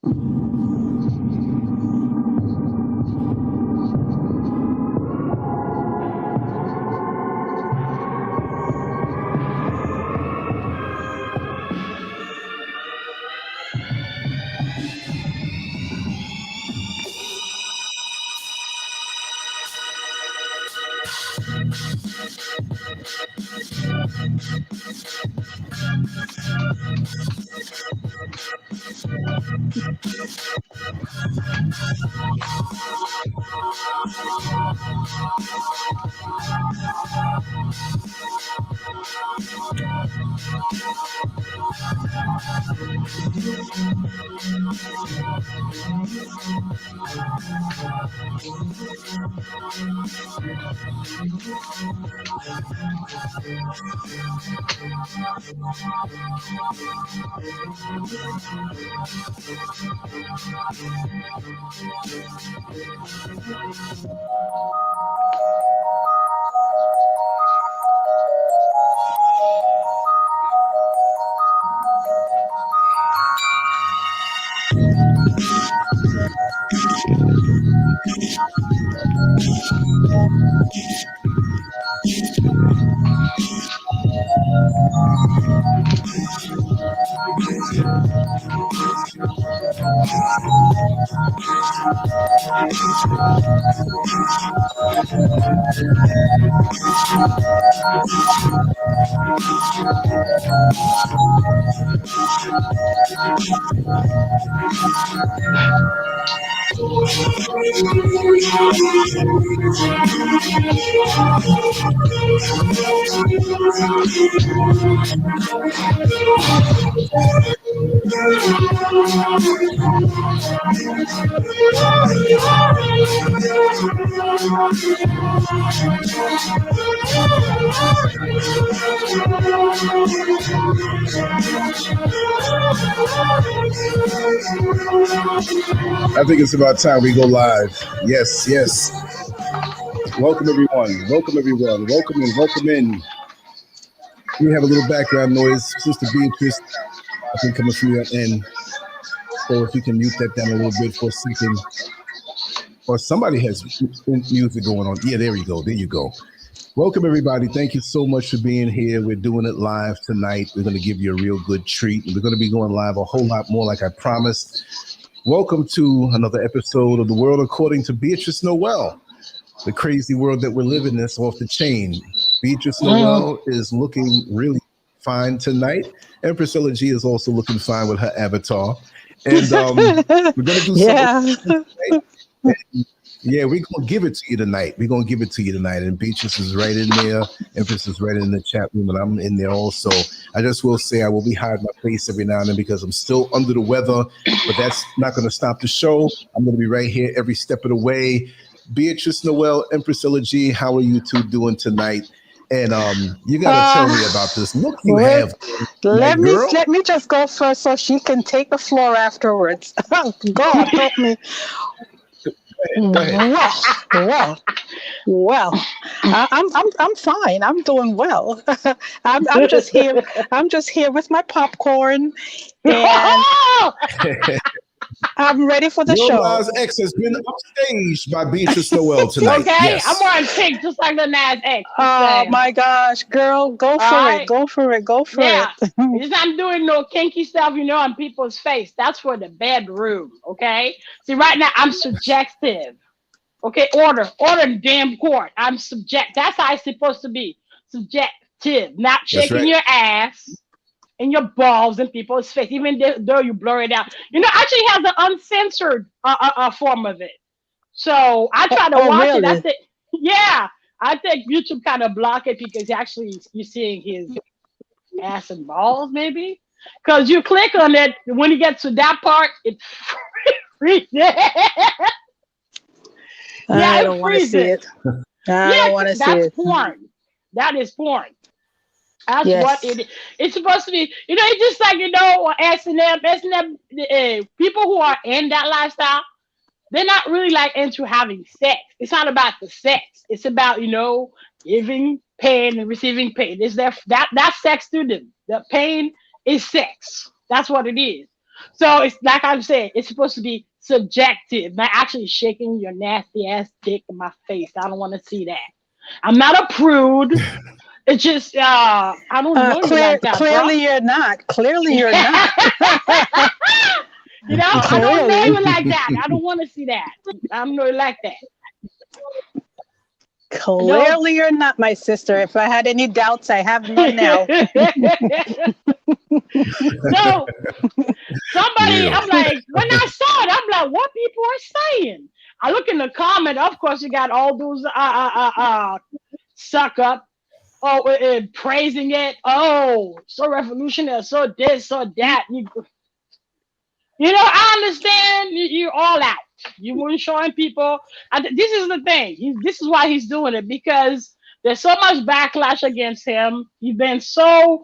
I think it's about time we go live. Yes, yes. Welcome everyone. Welcome everyone. Welcome in. Welcome in. We have a little background noise. Sister Beatrice, I think coming from your end. So if you can mute that down a little bit for a second. Or somebody has music going on. Yeah, there we go. There you go. Welcome everybody. Thank you so much for being here. We're doing it live tonight. We're going to give you a real good treat. We're going to be going live a whole lot more like I promised. Welcome to another episode of The World According to Beatrice Noel. The crazy world that we're living in is off the chain. Beatrice Noel is looking really fine tonight. And Priscilla G is also looking fine with her avatar. And we're going to do something. Yeah, we're going to give it to you tonight. We're going to give it to you tonight. And Beatrice is right in there. Empress is right in the chat room, and I'm in there also. I just will say I will be hiding my face every now and then because I'm still under the weather, but that's not going to stop the show. I'm going to be right here every step of the way. Beatrice Noel and Priscilla G, how are you two doing tonight? And you got to tell me about this look you have. Let me just go first so she can take the floor afterwards. God help me. Well, I'm fine. I'm doing well. I'm just here. I'm just here with my popcorn, and I'm ready for the show. Lil Nas X has been upstaged by Beatrice Noel tonight. Okay, yes. I'm wearing pink just like Lil Nas X. Oh my gosh, girl, go for it. Go for it. Go for it. Just I'm doing no kinky stuff, on people's face. That's for the bedroom. Okay. See, right now I'm subjective. Okay, order in damn court. I'm subject. That's how it's supposed to be. Subjective, not shaking your ass and your balls in people's face, even though you blur it out. Actually has an uncensored form of it. So I try to watch it. I think, I think YouTube kind of block it because actually you're seeing his ass and balls, maybe. Because you click on it, when you get to that part, it's free. I don't want to see it. I don't want to see it. That's porn. That is porn. That's what it is. It's supposed to be, it's just like, S&M, people who are in that lifestyle, they're not really like into having sex. It's not about the sex. It's about, giving pain and receiving pain. It's that's sex to them. The pain is sex. That's what it is. So it's like I'm saying, it's supposed to be subjective, not actually shaking your nasty ass dick in my face. I don't want to see that. I'm not a prude. It's just I don't know you like that, bro. Clearly you're not. Clearly you're not. You know, I don't know you like that. I don't want to see that. I don't know you like that. Clearly you're not, my sister. If I had any doubts, I have none now. So somebody, I'm like, when I saw it, I'm like, what people are saying? I look in the comment. Of course, you got all those suck up. Oh, praising it. Oh, so revolutionary, so this, so that. You know, I understand you're all out. You weren't showing people. This is the thing. This is why he's doing it, because there's so much backlash against him. He's been so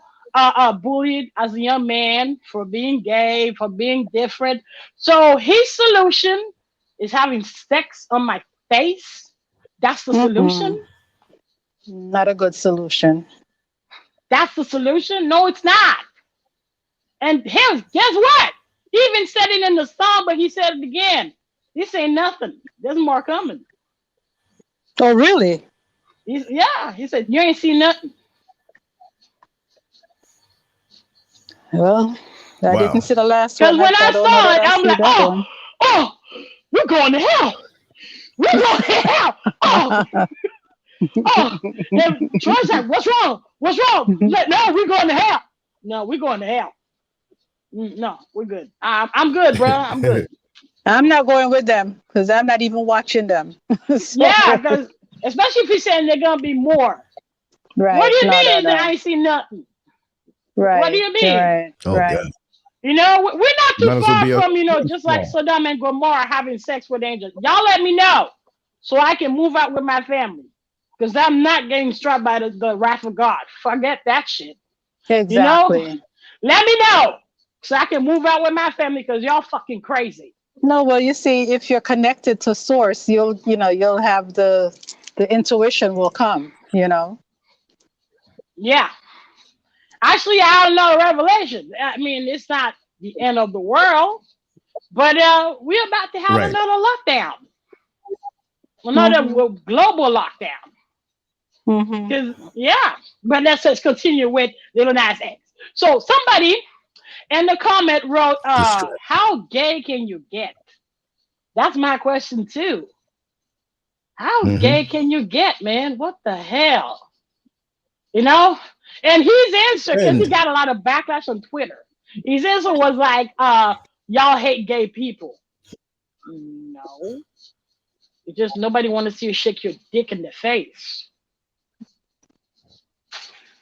bullied as a young man for being gay, for being different. So his solution is having sex on my face. That's the solution. Not a good solution. That's the solution? No, it's not. And guess what? He even said it in the song, but he said it again. This ain't nothing. There's more coming. Oh, really? He said, you ain't seen nothing. Well, I didn't see the last one. Because when I saw it, I'm like, oh, we're going to hell. We're going to hell. And Troy's like, what's wrong? What's wrong? Like, no, we're going to hell. No, we're going to hell. No, we're good. I'm good, bro. I'm good. I'm not going with them because I'm not even watching them. So. Yeah, because especially if he's saying they're gonna be more. Right. What do you mean that I ain't seen nothing? Right. What do you mean? Right. Right. God. You know, we're not too far from, just like Yeah. Sodom and Gomorrah having sex with angels. Y'all let me know so I can move out with my family. Because I'm not getting struck by the wrath of God. Forget that shit. Exactly. You know? Let me know so I can move out with my family because y'all fucking crazy. No, well, you see, if you're connected to source, you'll have the intuition will come, Yeah. Actually, I don't know revelation. I mean, it's not the end of the world, but we're about to have another lockdown. Another global lockdown. But let's just continue with Lil Nas X. So somebody in the comment wrote, how gay can you get? That's my question too. How gay can you get, man? What the hell? And his answer, because he got a lot of backlash on Twitter, his answer was like, y'all hate gay people. No. It's just nobody want to see you shake your dick in the face.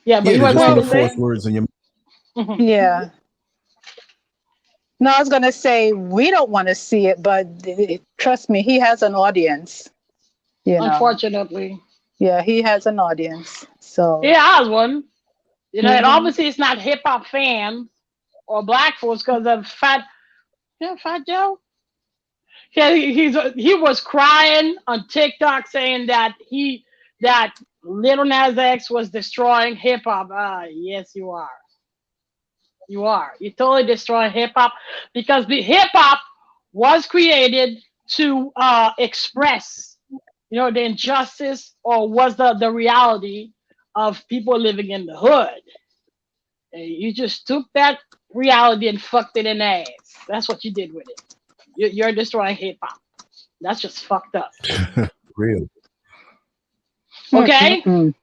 Yeah, but you want to force words in your Yeah. No, I was going to say, we don't want to see it, but trust me, he has an audience. Unfortunately. Yeah, he has an audience. So he has one. And obviously it's not hip hop fans or black folks because of Fat Joe. Yeah, he was crying on TikTok saying that Lil Nas X was destroying hip hop. Yes, you are. You are. You're totally destroying hip hop because the hip hop was created to express, the injustice or was the reality of people living in the hood. And you just took that reality and fucked it in the ass. That's what you did with it. You're destroying hip hop. That's just fucked up. Real. Okay? And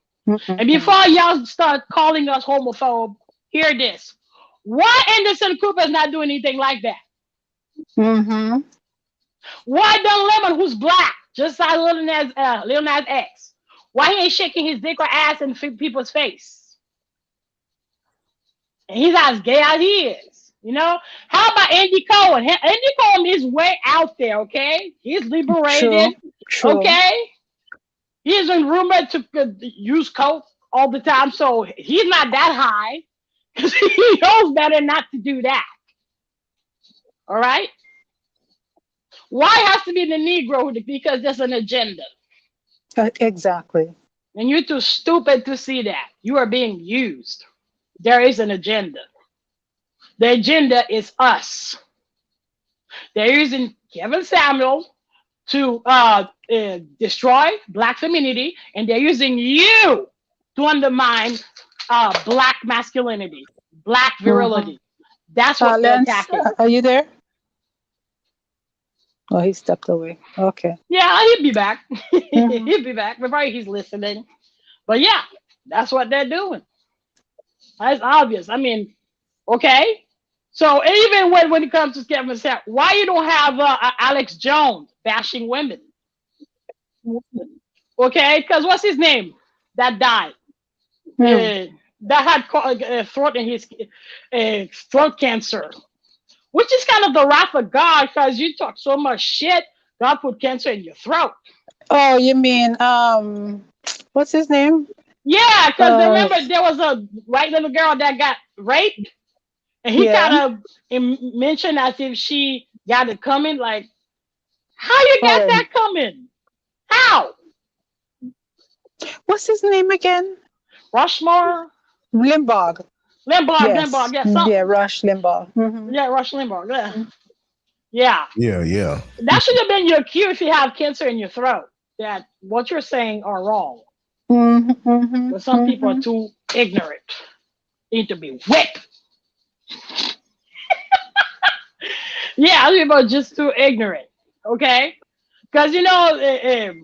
before y'all start calling us homophobe, hear this. Why Anderson Cooper's not doing anything like that? Why Don Lemon, who's black, just like Lil Nas X, why he ain't shaking his dick or ass in people's face? And he's as gay as he is. How about Andy Cohen? Andy Cohen is way out there, okay? He's liberated, True. okay? He isn't rumored to use coke all the time, so he's not that high because he knows better not to do that. All right? Why has to be the Negro? Because there's an agenda. Exactly. And you're too stupid to see that. You are being used. There is an agenda. The agenda is us. They're using Kevin Samuel to destroy Black femininity, and they're using you to undermine Black masculinity, Black virility. That's what they're Lance, attacking. are you there? Oh, he stepped away. Okay. Yeah, he'll be back. He'll be back. Probably he's listening. But yeah, that's what they're doing. That's obvious. I mean, okay. So even when it comes to Kevin Samuel, why you don't have Alex Jones bashing women? Okay, because what's his name that died? That had throat in his throat cancer, which is kind of the wrath of God, because you talk so much shit, God put cancer in your throat. Oh, you mean what's his name? Yeah, because remember there was a white little girl that got raped, and he kind of mentioned as if she got it coming. Like, how you got that coming? How? What's his name again? Rushmore? Limbaugh. Limbaugh, yeah, something. Yeah, Rush Limbaugh. Mm-hmm. Yeah, Rush Limbaugh, yeah. Yeah. That should have been your cue if you have cancer in your throat, that what you're saying are wrong. But some people are too ignorant. They need to be whipped. Yeah, people are just too ignorant, okay? Because, you know,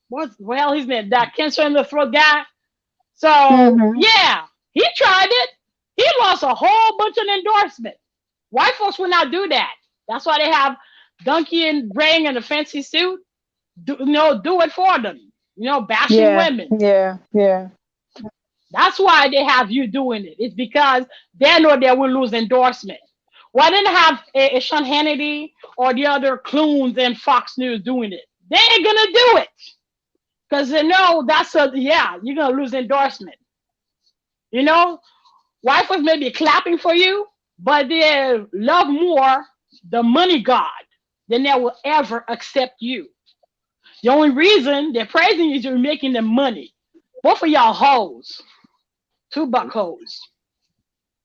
what's the hell his name? That cancer in the throat guy? So, yeah, he tried it. He lost a whole bunch of endorsements. White folks will not do that. That's why they have Donkey and Ring in a fancy suit. Do it for them. Bashing women. Yeah. That's why they have you doing it. It's because they know they will lose endorsement. Why didn't have a Sean Hannity or the other clones in Fox News doing it? They ain't gonna do it. Because they know you're gonna lose endorsement. White folks may be clapping for you, but they love more the money god than they will ever accept you. The only reason they're praising you is you're making them money. Both of y'all hoes. $2 hoes.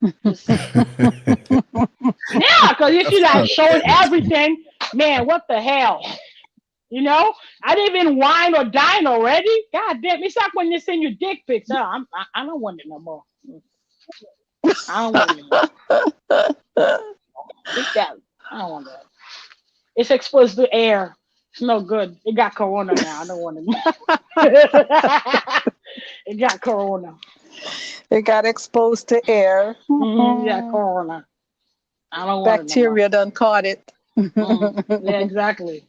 Yeah, because if you like showing everything, man, what the hell? I didn't even wine or dine already. God damn, it's like when they send you dick pics. I don't want it no more. I don't want it anymore. I don't want that. It's exposed to air. It's no good. It got corona now. I don't want it. It got corona. It got exposed to air. Yeah, corona. I don't want Bacteria done caught it. Yeah, exactly.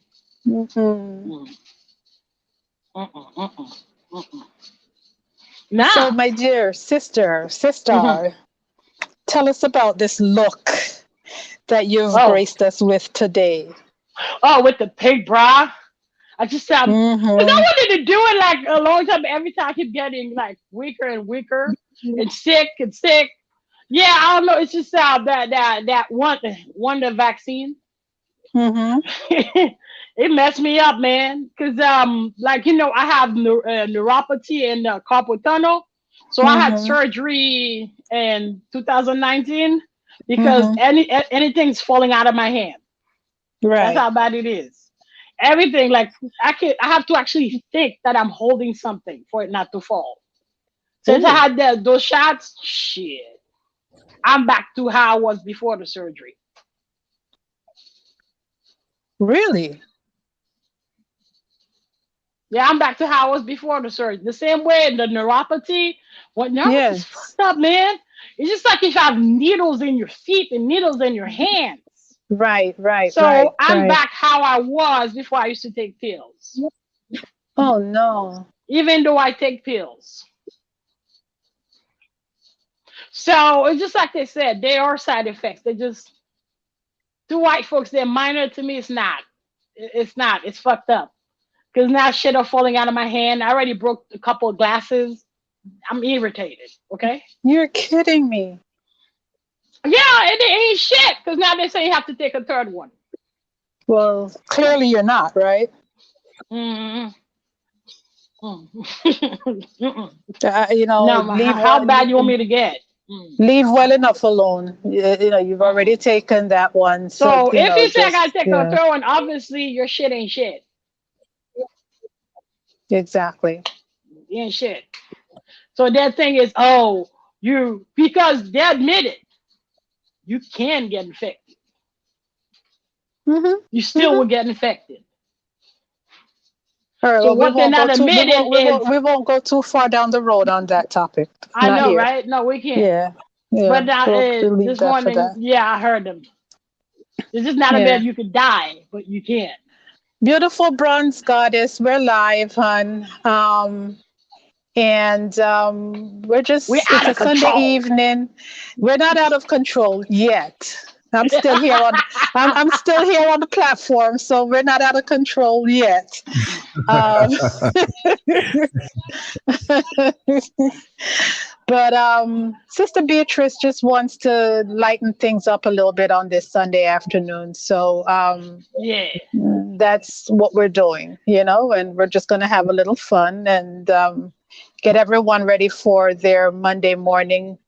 Now, so, my dear sister, tell us about this look that you've graced us with today. Oh, with the pig bra. I just because I wanted to do it like a long time. Every time I keep getting like weaker and weaker and sick. Yeah, I don't know. It's just that one vaccine. It messed me up, man. Because I have neuropathy and carpal tunnel. So I had surgery in 2019 because anything's falling out of my hand. Right. That's how bad it is. Everything, like I have to actually think that I'm holding something for it not to fall. Since I had those shots, shit, I'm back to how I was before the surgery. Really? Yeah, I'm back to how I was before the surgery. The same way the neuropathy. What neuropathy is fucked up, man. It's just like if you have needles in your feet and needles in your hands. Right. So I'm back how I was before I used to take pills. Oh no. Even though I take pills. So it's just like they said, they are side effects. They just, to white folks, they're minor. To me, it's not. It's not. It's fucked up. Because now shit are falling out of my hand. I already broke a couple of glasses. I'm irritated. Okay? You're kidding me. Yeah, it ain't shit. Because now they say you have to take a third one. Well, clearly you're not, right? No, how bad you want me to get? Leave well enough alone. You know, you've already taken that one. So, So you if know, you say I gotta just, take a yeah, third one, obviously your shit ain't shit. exactly. You ain't shit. So their thing is, oh, you because they admit it, you can get infected. Mm-hmm. You still Mm-hmm. will get infected. All right. So Well, what they're not admitting is, we won't go too far down the road on that topic. I Not know, here. right? No, we can't. Yeah. Yeah. But now, We'll leave this that for morning, that. yeah, I heard them. It's just not a Yeah. bed you could die, but you can. Beautiful bronze goddess. We're live, hon. And we're We're just, out it's a of Sunday control. evening. We're not out of control yet. I'm still here on I'm still here on the platform, so we're not out of control yet. Um, but Sister Beatrice just wants to lighten things up a little bit on this Sunday afternoon. So Yeah. that's what we're doing, you know, and we're just going to have a little fun and get everyone ready for their Monday morning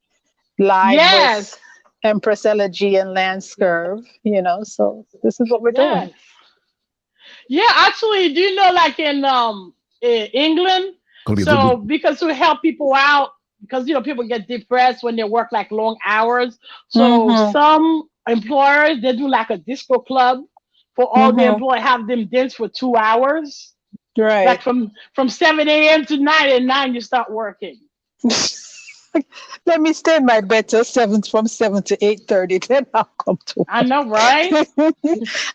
live Yes. with Empress Elegy and Lance Curve, you know. So this is what we're doing. Yes. Yeah, actually, do you know, like in England, so because to help people out, because people get depressed when they work like long hours. So Mm-hmm. some employers they do like a disco club for all the Mm-hmm. employees, have them dance for 2 hours, like Right. from 7 a.m. to 9, and 9 you start working. Let me stay in my bed till from 7 to 8:30. Then I'll come to I know, right? work.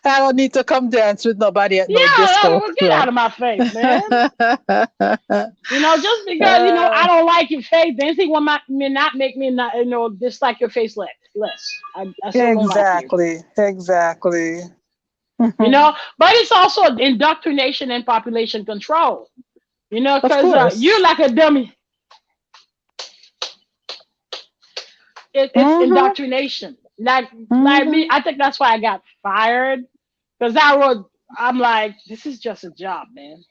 I don't need to come dance with nobody at no Yeah, disco well, get club. out of my face, man. Just because I Uh, don't like your face, anything will not make me not dislike your face less. I still don't like you. exactly. Exactly. But it's also indoctrination and population control. Of Because you're course. like a dummy. It's Mm-hmm. indoctrination. Like me, Mm-hmm. I think that's why I got fired. Because I'm like, this is just a job, man.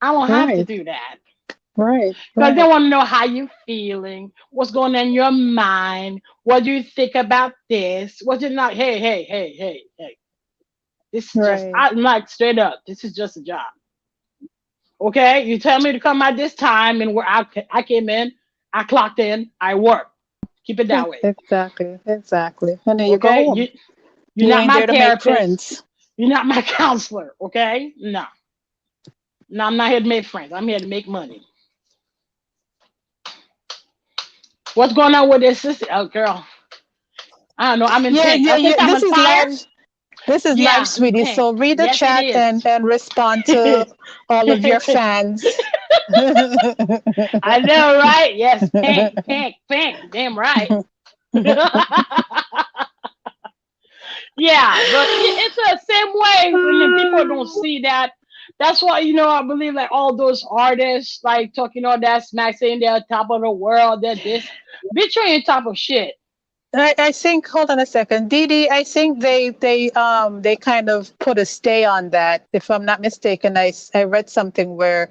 I don't have to Right. do that. Right. Because they Right. want to know how you're feeling, what's going on in your mind, what do you think about this, what's it not? Hey, hey, hey, hey, hey. This is just, Right. I'm like, straight up, this is just a job. Okay? You tell me to come at this time, and where I came in, I clocked in, I worked. Keep it that way. Exactly. Exactly. And then you go Okay? home. You're You not ain't my there to make therapist. friends. You're not my counselor. Okay? No. No, I'm not here to make friends. I'm here to make money. What's going on with this sister? Oh, girl. I don't know. I'm in Yeah, pink. yeah, I think yeah. I'm This on is fire. live. This is live, Yeah, I'm sweetie. pink. So read the Yes, it chat is. and respond to all of your fans. I know, right? Yes, pink, pink, pink. Damn right. Yeah, but it's the same way when the people don't see that. That's why I believe like all those artists like talking all that smack, saying they're top of the world, they're this. Bitch, you ain't top of shit. I think, hold on a second, Dee, I think they kind of put a stay on that. If I'm not mistaken, I read something where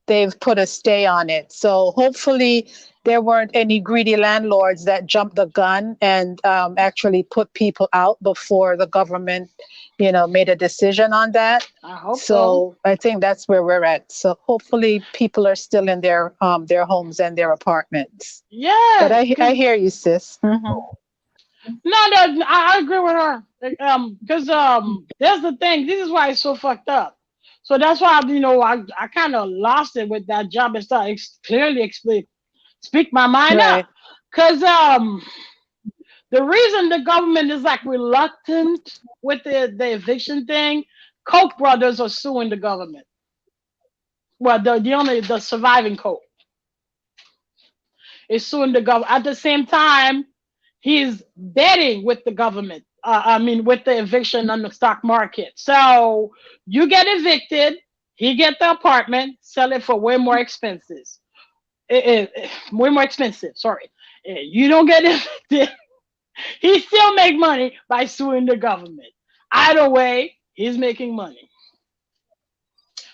they've put a stay on it. So hopefully there weren't any greedy landlords that jumped the gun and actually put people out before the government, made a decision on that. I hope so. So I think that's where we're at. So hopefully people are still in their homes and their apartments. But Yeah, I hear you, sis. Mhm. no, no, I agree with her. Because that's the thing. This is why it's so fucked up. So that's why I kind of lost it with that job and start clearly speak my mind up. Right. Because the reason the government is like reluctant with the eviction thing, Koch brothers are suing the government. Well, the surviving Koch is suing the government. At the same time, he's betting with the government. With the eviction on the stock market. So you get evicted, he get the apartment, sell it for way more expensive. Way more expensive. Sorry, you don't get evicted. He still make money by suing the government. Either way, he's making money.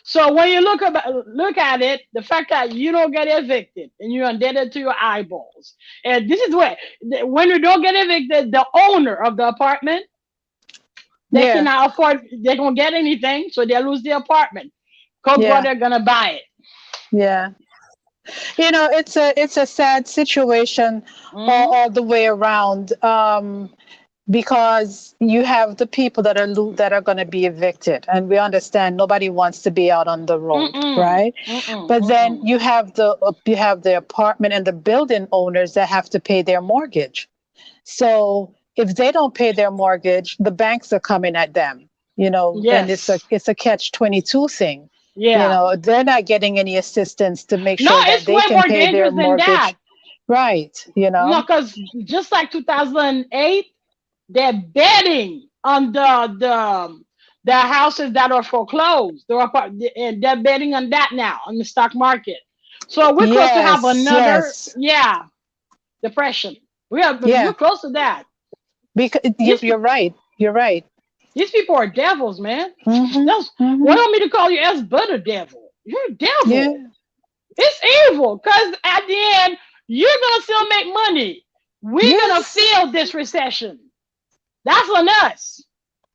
So when you look at it, the fact that you don't get evicted and you're indebted to your eyeballs, and this is where when you don't get evicted, the owner of the apartment, they Yeah. cannot afford, they don't get anything, so they lose the apartment. Coke Yeah. brother gonna buy it. Yeah. You know, it's a sad situation all the way around. Because you have the people that are going to be evicted, and we understand nobody wants to be out on the road, right? But then you have the apartment and the building owners that have to pay their mortgage. So if they don't pay their mortgage, the banks are coming at them, you know, and Yes. it's a catch-22 thing. Yeah. You know, they're not getting any assistance to make No, sure that it's they way can more pay their dangerous than mortgage. that. Right, you know. No, because just like 2008, they're betting on the houses that are foreclosed. And they're betting on that now on the stock market. So we're close to have another, depression. We're close to that. Because you're right. You're right. These people are devils, man. Mm-hmm. What want me to call you as but a devil? You're a devil. Yeah. It's evil because at the end, you're gonna still make money. We're gonna feel this recession. That's on us.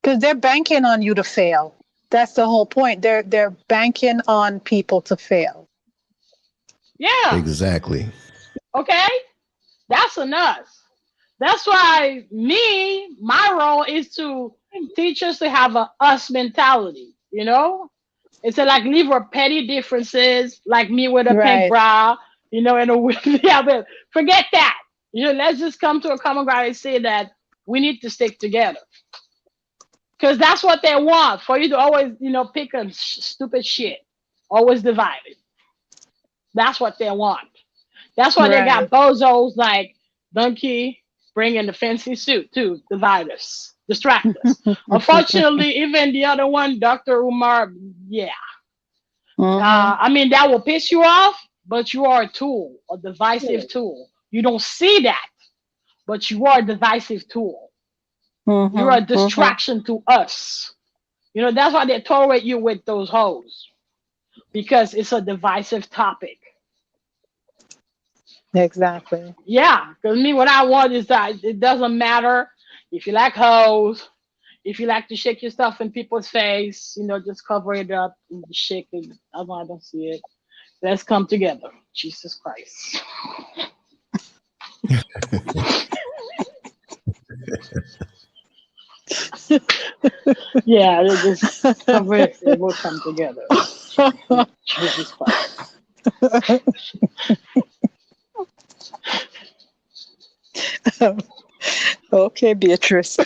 Because they're banking on you to fail. That's the whole point. They're banking on people to fail. Yeah. Exactly. Okay? That's on us. That's why my role is to teach us to have a us mentality, you know? It's like leave our petty differences, like me with a pink bra, you know, and but forget that. You know, let's just come to a common ground and say that we need to stick together. Because that's what they want, for you to always, you know, pick on stupid shit. Always divided. That's what they want. That's why they got bozos like Donkey bringing the fancy suit to divide us, distract us. Unfortunately, even the other one, Dr. Umar, I mean, that will piss you off, but you are a tool, a divisive tool. You don't see that, but you are a divisive tool. You're a distraction to us. You know, that's why they tolerate you with those hoes, because it's a divisive topic. Exactly. Yeah, because me, what I want is that it doesn't matter if you like hoes, if you like to shake your stuff in people's face, you know, just cover it up and shake it. I don't see it. Let's come together. Jesus Christ. Yeah, they just cover it. They will come together. Jesus Christ. Okay, Beatrice.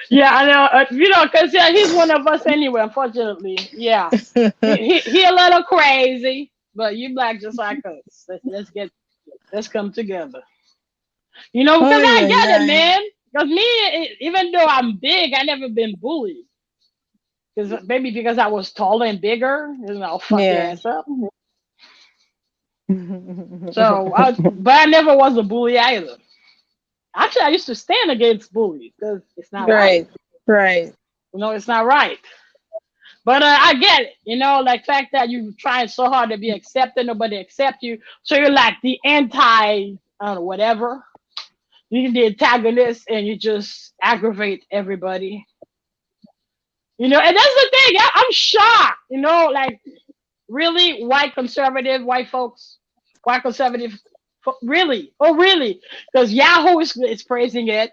Yeah, I know. You know, because he's one of us anyway, unfortunately. Yeah. He a little crazy, but you black just like us. Let's come together. You know, because I get it, man. Because me, even though I'm big, I never been bullied. Because maybe because I was taller and bigger, you know, fuck your ass up. So, but I never was a bully either. Actually, I used to stand against bullies because it's not right. Right. You know, it's not right. But I get it. You know, like fact that you trying so hard to be accepted, nobody accept you. So you're like the anti, I don't know, whatever. You're the antagonist and you just aggravate everybody. You know, and that's the thing. I'm shocked. You know, like really white conservative, white folks, white conservative, really? Oh, really? Because Yahoo is praising it.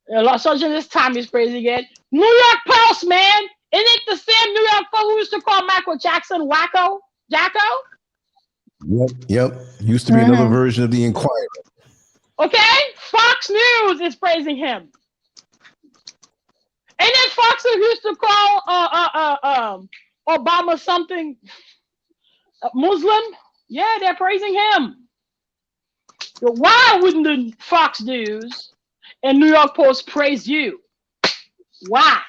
Los Angeles Times is praising it. New York Post, man. Isn't it the same New York Post who used to call Michael Jackson wacko? Jacko? Yep. Used to be another version of the Inquirer. Okay? Fox News is praising him. And then Fox News used to call Obama something Muslim. Yeah, they're praising him. Why wouldn't the Fox News and New York Post praise you? Why?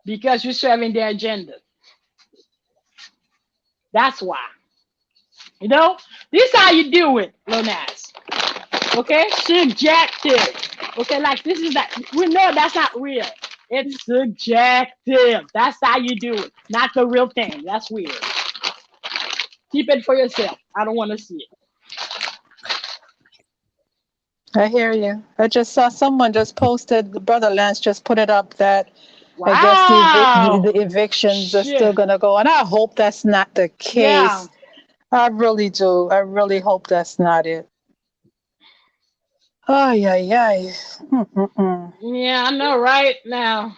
Because you're serving their agenda. That's why. You know, this is how you do it, Lil Nas. Okay? Subjective. Okay, like this is that. We know that's not real. It's subjective. That's how you do it, not the real thing. That's weird. Keep it for yourself. I don't want to see it. I hear you. I just saw someone just posted, Brother Lance just put it up that I guess Wow. the evictions are still Shit. going to go. And I hope that's not the Yeah. case. I really do. I really hope that's not it. Oh, yeah, yeah. Yeah, I know right now.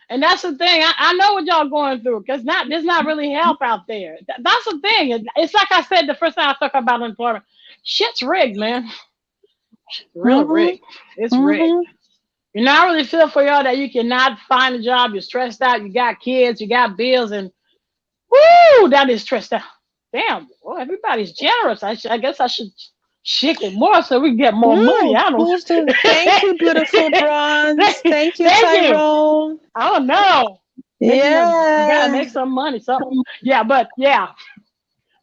And that's the thing. I know what y'all going through because there's not really help out there. That's the thing. It's like I said the first time I talked about employment. Shit's rigged, man. Real rigged. It's rigged. You know, I really feel for y'all that you cannot find a job. You're stressed out. You got kids. You got bills, and woo, that is stressed out. Damn, well, everybody's generous. I guess I should shake it more so we can get more money. I don't. Thank you, beautiful bronze. Thank you, Thank you. Tyrone. I don't know. Maybe you gotta Yeah. make some money. Something. Yeah, but yeah.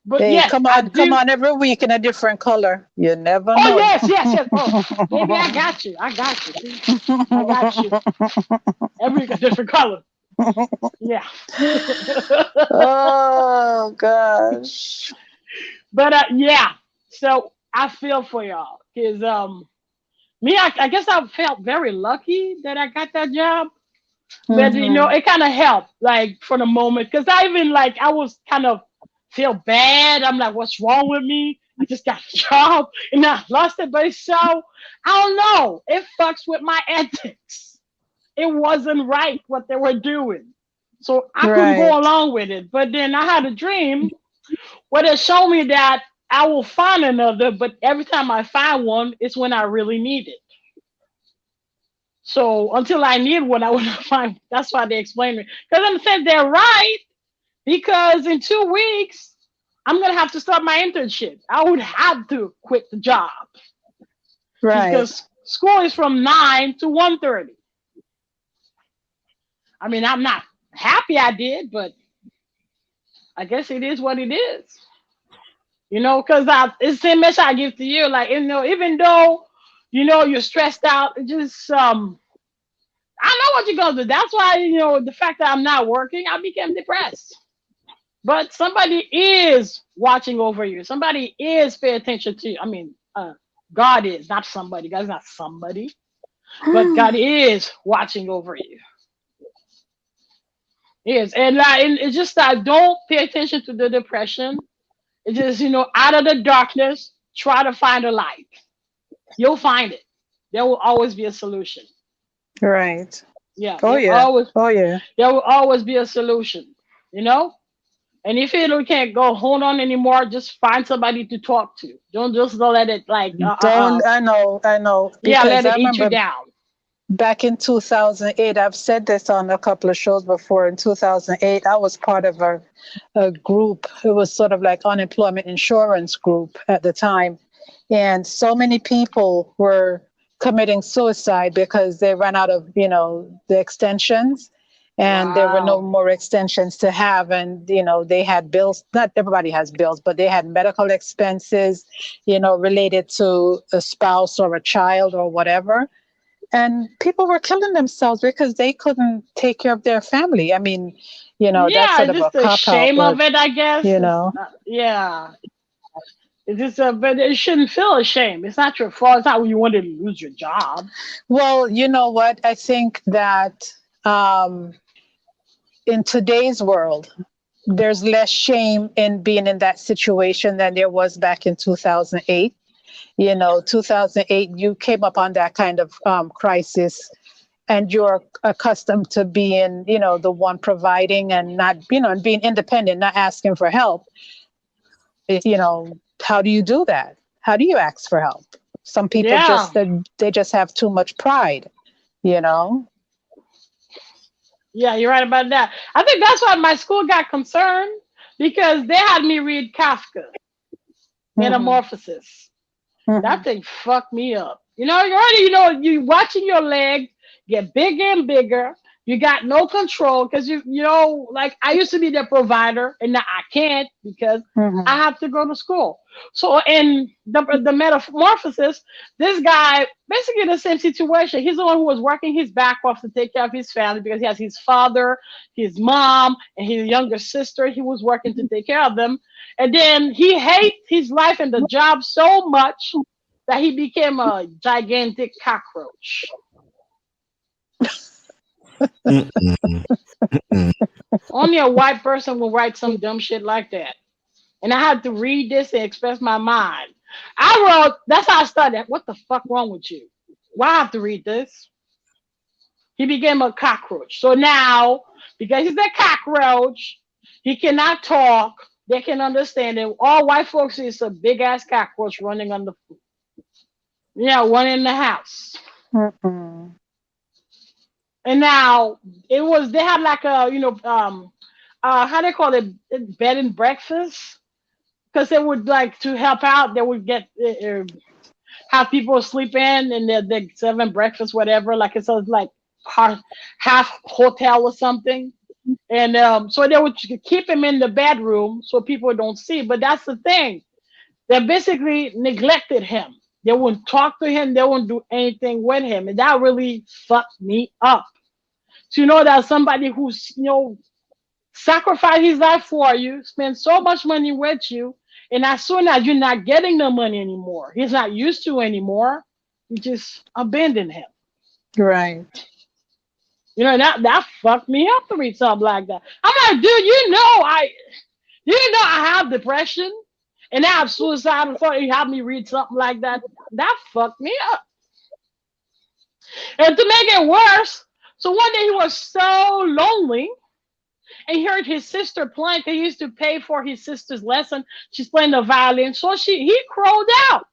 But Hey, yes, come I on, do. every week in a different color. You never Oh know. yes. Oh, baby, I got you. I got you. I got you. Every different color. Yeah. Oh gosh. But yeah. So I feel for y'all because me, I guess I felt very lucky that I got that job. But you know, it kind of helped, like for the moment, because I even like I was kind of feel bad. I'm like, what's wrong with me? I just got a job and I lost it. But so I don't know. It fucks with my ethics. It wasn't right what they were doing, so I couldn't go Right. along with it. But then I had a dream where they showed me that I will find another, but every time I find one, it's when I really need it. So until I need one, I wouldn't find. That's why they explained it. Because in a sense, they're right. Because in 2 weeks, I'm gonna have to start my internship. I would have to quit the job Right. because school is from 9 to 1:30. I mean, I'm not happy I did, but I guess it is what it is. You know, because it's the same message I give to you. Like, you know, even though you're stressed out, it just I know what you're gonna do. That's why the fact that I'm not working, I became depressed. But somebody is watching over you. Somebody is paying attention to you. I mean, God is not somebody. God's not somebody, but God is watching over you. He is, and it's just that don't pay attention to the depression. It's just out of the darkness, try to find a light. You'll find it. There will always be a solution. Right. Yeah, Oh yeah. Oh yeah. there will always be a solution. You know. And if you can't go hold on anymore, just find somebody to talk to. Don't just let it like Don't I know. yeah, Because let I it eat you remember down. back in 2008, I've said this on a couple of shows before. In 2008, I was part of a group. It was sort of like unemployment insurance group at the time. And so many people were committing suicide because they ran out of, the extensions. And there were no Wow. more extensions to have. And, they had bills. Not everybody has bills, but they had medical expenses, related to a spouse or a child or whatever. And people were killing themselves because they couldn't take care of their family. I mean, that's Yeah, sort it's of a just the cop out, shame but of it, I guess. you know, Yeah. It's just but it shouldn't feel a shame. It's not your fault. It's not when you wanted to lose your job. well, you know what? I think that in today's world, there's less shame in being in that situation than there was back in 2008. 2008, you came up on that kind of crisis, and you're accustomed to being, the one providing and not, and being independent, not asking for help. How do you do that? How do you ask for help? Some people Yeah. they just have too much pride, you know? Yeah, you're right about that. I think that's why my school got concerned because they had me read Kafka, Mm-hmm. Metamorphosis. Mm-hmm. That thing fucked me up. You already, you watching your leg get bigger and bigger. You got no control because like I used to be the provider and now I can't because Mm-hmm. I have to go to school. So in the metamorphosis, this guy basically the same situation. He's the one who was working his back off to take care of his family because he has his father, his mom, and his younger sister. He was working to take care of them. And then he hates his life and the job so much that he became a gigantic cockroach. Only a white person will write some dumb shit like that. And I had to read this and express my mind. I wrote, that's how I started. What the fuck wrong with you? Why I have to read this? He became a cockroach. So now, because he's a cockroach, he cannot talk. They can understand it. All white folks is a big ass cockroach running on the floor. Yeah, one in the house. Mm-mm. And now it was, they had like a, how they call it, bed and breakfast. Because they would like to help out. They would get have people sleep in and they serve breakfast, whatever. Like it's like half hotel or something. And so they would keep him in the bedroom so people don't see. But that's the thing. They basically neglected him. They wouldn't talk to him. They wouldn't do anything with him. And that really fucked me up. So that somebody who's, sacrificed his life for you, spend so much money with you, and as soon as you're not getting the money anymore, he's not used to anymore, you just abandon him. Right. That fucked me up to read something like that. I'm like, dude, I have depression and I have suicidal thought. You have me read something like that. That fucked me up. And to make it worse, so one day he was so lonely. And he heard his sister playing. He used to pay for his sister's lesson. She's playing the violin. So he crowed out.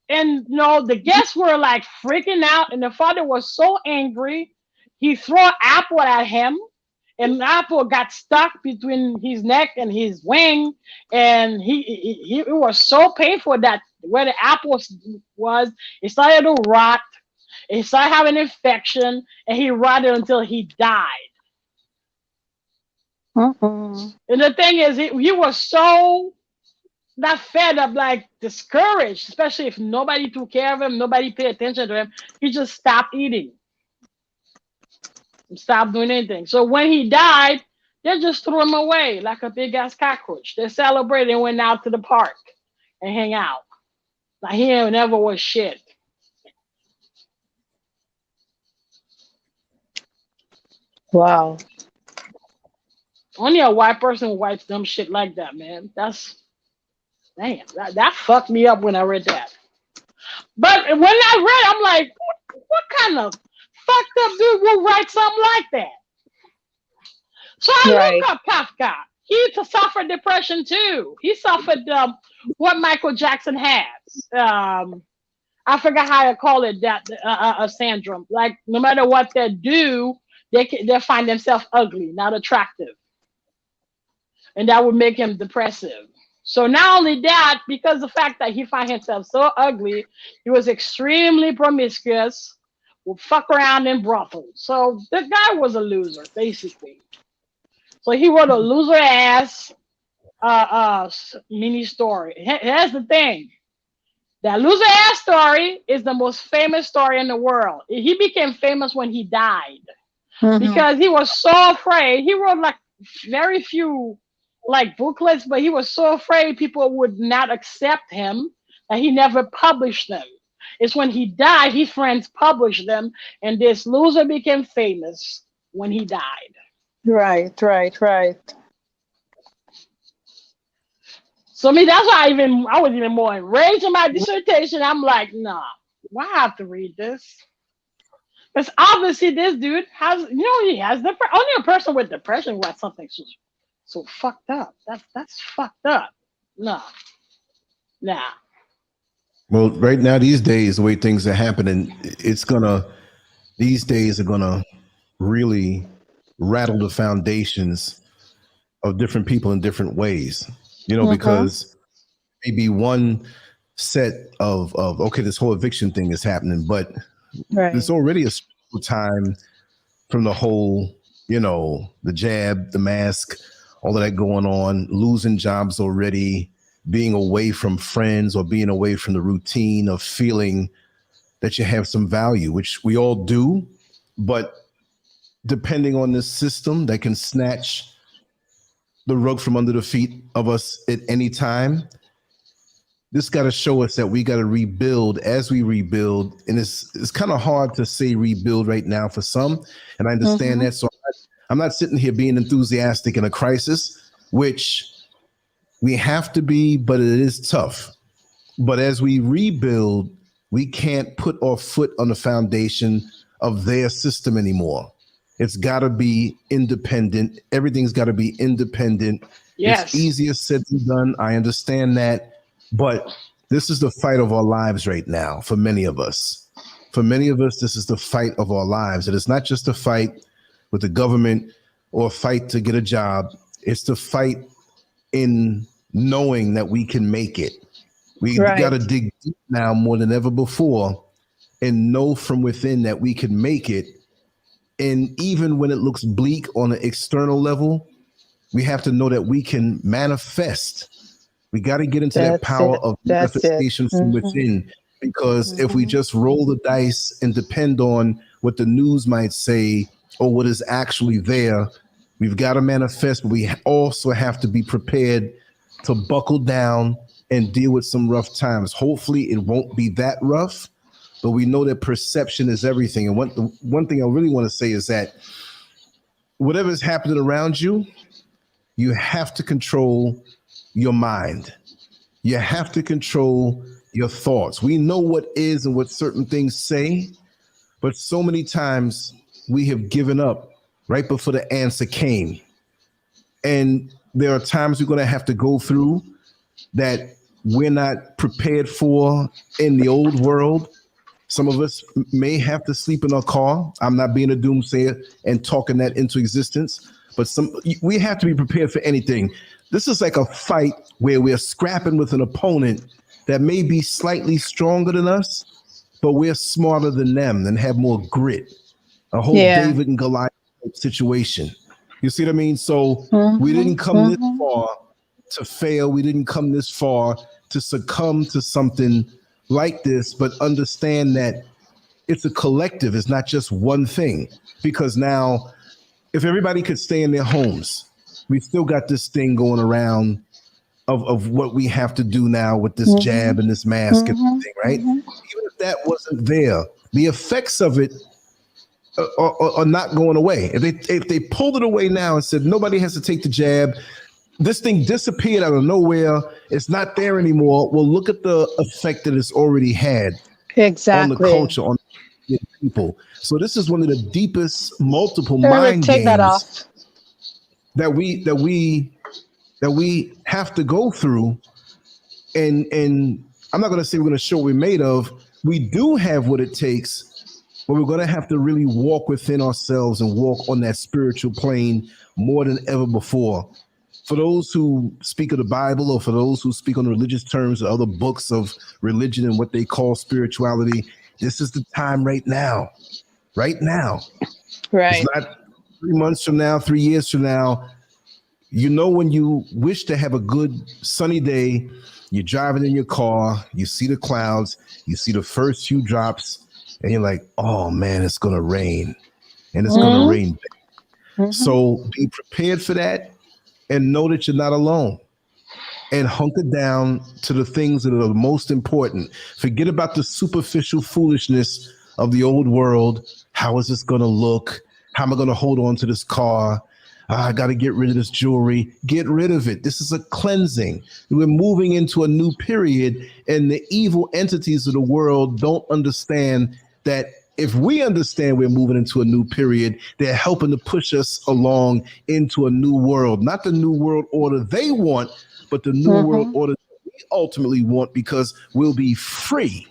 And the guests were like freaking out. And the father was so angry. He threw an apple at him. And the apple got stuck between his neck and his wing. And it was so painful that where the apple was, it started to rot. He started having an infection. And he rotted until he died. Mm-mm. And the thing is, he was so not fed up, like discouraged, especially if nobody took care of him, nobody paid attention to him. He just stopped eating, stopped doing anything. So when he died, they just threw him away like a big ass cockroach. They celebrated and went out to the park and hang out. Like he never was shit. Wow. Only a white person writes dumb shit like that, man. Damn, that fucked me up when I read that. But when I read, I'm like, what kind of fucked up dude will write something like that? So I look up Kafka. He suffered depression too. He suffered what Michael Jackson has. I forgot how to call it, that a syndrome. Like no matter what they do, they find themselves ugly, not attractive. And that would make him depressive. So not only that, because the fact that he found himself so ugly, he was extremely promiscuous, would fuck around in brothels. So the guy was a loser, basically. So he wrote a loser ass mini story. Here's the thing. That loser ass story is the most famous story in the world. He became famous when he died. Because he was so afraid. He wrote like very few like booklets, but he was so afraid people would not accept him that he never published them. It's when he died, his friends published them, and this loser became famous when he died. Right. So that's why I was even more enraged in my dissertation. I'm like, nah, why I have to read this? Because obviously this dude has, he has only a person with depression who has something so fucked up. That's fucked up. Nah. Well, right now, these days, the way things are happening, these days are gonna really rattle the foundations of different people in different ways, because maybe one set of okay, this whole eviction thing is happening, but there's already a stressful time from the whole, the jab, the mask, all of that going on, losing jobs already, being away from friends or being away from the routine of feeling that you have some value, which we all do, but depending on this system that can snatch the rug from under the feet of us at any time, this got to show us that we got to rebuild as we rebuild. And it's kind of hard to say rebuild right now for some, and I understand that. So I'm not sitting here being enthusiastic in a crisis, which we have to be, but it is tough. But as we rebuild, we can't put our foot on the foundation of their system anymore. It's got to be independent. Everything's got to be independent. Yes. It's easier said than done. I understand that. But this is the fight of our lives right now for many of us. For many of us, this is the fight of our lives. And it's not just a fight with the government or a fight to get a job. It's the fight in knowing that we can make it. We got to dig deep now more than ever before and know from within that we can make it. And even when it looks bleak on an external level, we have to know that we can manifest. We got to get into that power of manifestation from within, because if we just roll the dice and depend on what the news might say or what is actually there, we've got to manifest, but we also have to be prepared to buckle down and deal with some rough times. Hopefully it won't be that rough, but we know that perception is everything. And one thing I really want to say is that whatever is happening around you, you have to control your mind. You have to control your thoughts. We know what is and what certain things say, but so many times we have given up right before the answer came. And there are times we're going to have to go through that we're not prepared for in the old world. Some of us may have to sleep in our car. I'm not being a doomsayer and talking that into existence, but we have to be prepared for anything. This is like a fight where we're scrapping with an opponent that may be slightly stronger than us, but we're smarter than them and have more grit. A whole David and Goliath situation. You see what I mean? So we didn't come this far to fail. We didn't come this far to succumb to something like this, but understand that it's a collective. It's not just one thing. Because now, if everybody could stay in their homes, we've still got this thing going around of what we have to do now with this jab and this mask and everything, right? Even if that wasn't there, the effects of it are not going away. If they pulled it away now and said nobody has to take the jab, this thing disappeared out of nowhere, it's not there anymore. Well, look at the effect that it's already had on the culture, on the people. So this is one of the deepest multiple mind games that we have to go through. And I'm not going to say we're going to show what we're made of. We do have what it takes, but we're going to have to really walk within ourselves and walk on that spiritual plane more than ever before. For those who speak of the Bible, or for those who speak on religious terms or other books of religion and what they call spirituality, this is the time right now. Right now. Right. It's not 3 months from now, 3 years from now. You know, when you wish to have a good sunny day, you're driving in your car, you see the clouds, you see the first few drops, and you're like, oh man, it's going to rain. And it's going to rain. So be prepared for that and know that you're not alone. And hunker down to the things that are the most important. Forget about the superficial foolishness of the old world. How is this going to look? How am I going to hold on to this car? I got to get rid of this jewelry. Get rid of it. This is a cleansing. We're moving into a new period, and the evil entities of the world don't understand that. If we understand we're moving into a new period, they're helping to push us along into a new world. Not the new world order they want, but the new world order that we ultimately want, because we'll be free.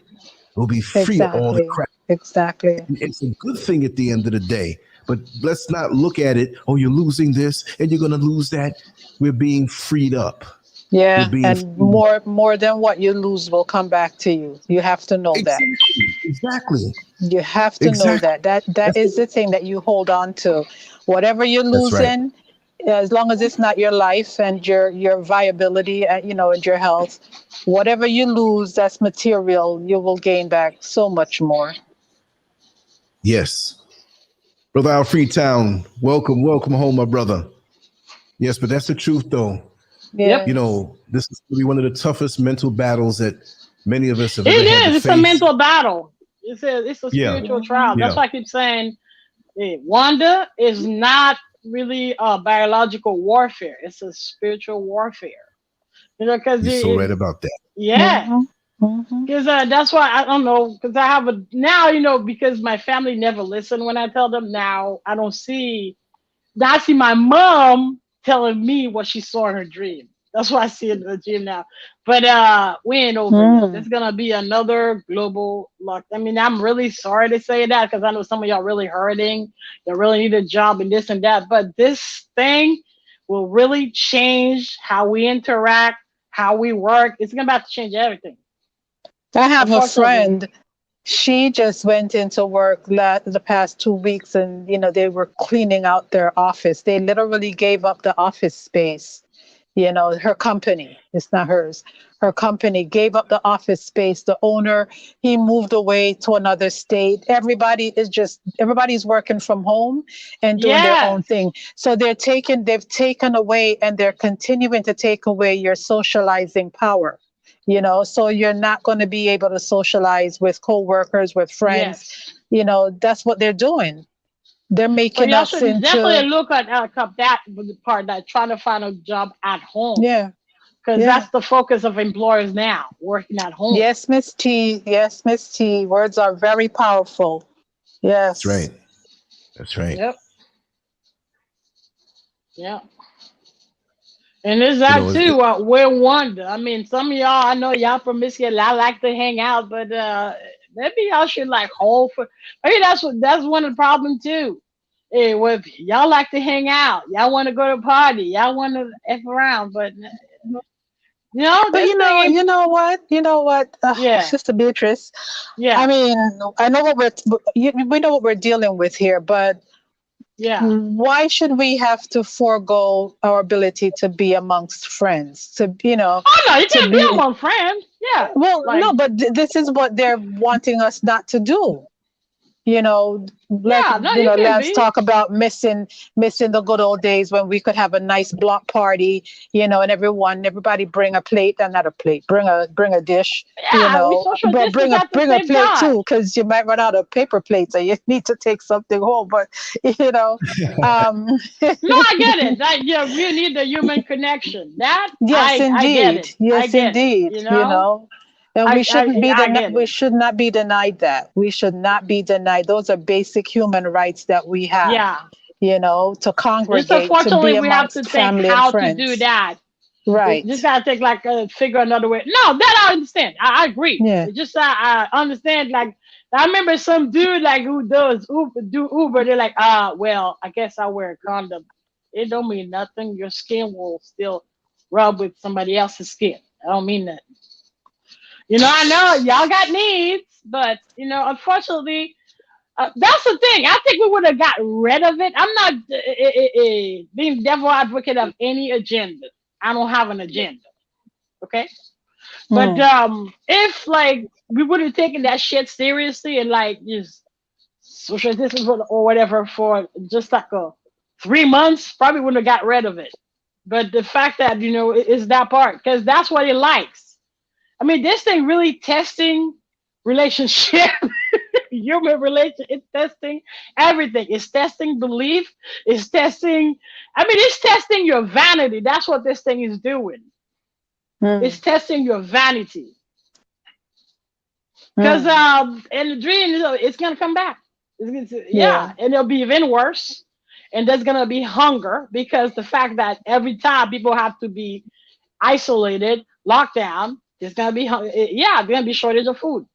We'll be free of all the crap. Exactly. It's a good thing at the end of the day. But let's not look at it, oh, you're losing this and you're going to lose that. We're being freed up. Yeah, and more than what you lose will come back to you. You have to know that. Exactly. You have to know that. That is the thing that you hold on to. Whatever you're losing, as long as it's not your life and your viability, and and your health, whatever you lose that's material, you will gain back so much more. Yes. Brother Al Freetown, welcome home, my brother. Yes, but that's the truth, though. Yeah. This is really one of the toughest mental battles that many of us have It ever had to is. It's face. a mental battle. It's a spiritual trial. That's why I keep saying, Wanda is not really a biological warfare. It's a spiritual warfare. Because you're so right about that. Yeah. Because that's why I don't know. Because I have now, because my family never listen when I tell them. Now I don't see. Now I see my mom telling me what she saw in her dream. That's why I see it in the dream now. But we ain't over yet. There's gonna be another global lock. I mean, I'm really sorry to say that because I know some of y'all really hurting. You really need a job and this and that. But this thing will really change how we interact, how we work. It's gonna have to change everything. I have a friend. She just went into work the past 2 weeks, and they were cleaning out their office. They literally gave up the office space. Her company, it's not hers. Her company gave up the office space. The owner, he moved away to another state. Everybody's working from home and doing their own thing. So they've taken away, and they're continuing to take away your socializing power. So you're not going to be able to socialize with coworkers, with friends. That's what they're doing. They're making us into. Definitely look at that part, that trying to find a job at home. Yeah. Because that's the focus of employers now, working at home. Yes, Miss T. Yes, Miss T. Words are very powerful. Yes. That's right. That's right. Yep. Yeah. And there's that too. We're Wanda. I mean, some of y'all, I know y'all promiscuous. I like to hang out, but maybe y'all should hold for. Maybe that's one of the problems too. Hey, well, y'all like to hang out. Y'all want to go to a party. Y'all want to f around, but But you know what? Sister Beatrice. Yeah. I mean, I know we know what we're dealing with here, but. Yeah. Why should we have to forego our ability to be amongst friends? Oh no, you can't be among friends. Yeah. Well, no, but this is what they're wanting us not to do. Let's talk about missing the good old days when we could have a nice block party, and everybody bring a plate, and not a plate, bring a dish, but bring a plate too, because you might run out of paper plates and you need to take something home. But No, I get it. We need the human connection. Yes, indeed. Yes, indeed. And we shouldn't be denied. We should not be denied that. We should not be denied. Those are basic human rights that we have. Yeah. To congregate, just unfortunately, to be we have to family think how and friends. to do that. Right. Just gotta think figure another way. No, that I understand. I agree. Yeah. Just I understand. I remember some dude who does Uber. They're like, well, I guess I wear a condom. It don't mean nothing. Your skin will still rub with somebody else's skin. I don't mean that. I know y'all got needs, but unfortunately, that's the thing. I think we would have got rid of it. I'm not being devil advocate of any agenda. I don't have an agenda. Okay, but if we would have taken that shit seriously and just social distance or whatever for just 3 months, probably wouldn't have got rid of it. But the fact that is that part, because that's what he likes. I mean, this thing really testing relationship, human relation. It's testing everything. It's testing belief. It's testing. It's testing your vanity. That's what this thing is doing. It's testing your vanity. Because in the dream, it's gonna come back. And it'll be even worse. And there's gonna be hunger, because the fact that every time people have to be isolated, locked down. There's gonna be gonna be shortage of food.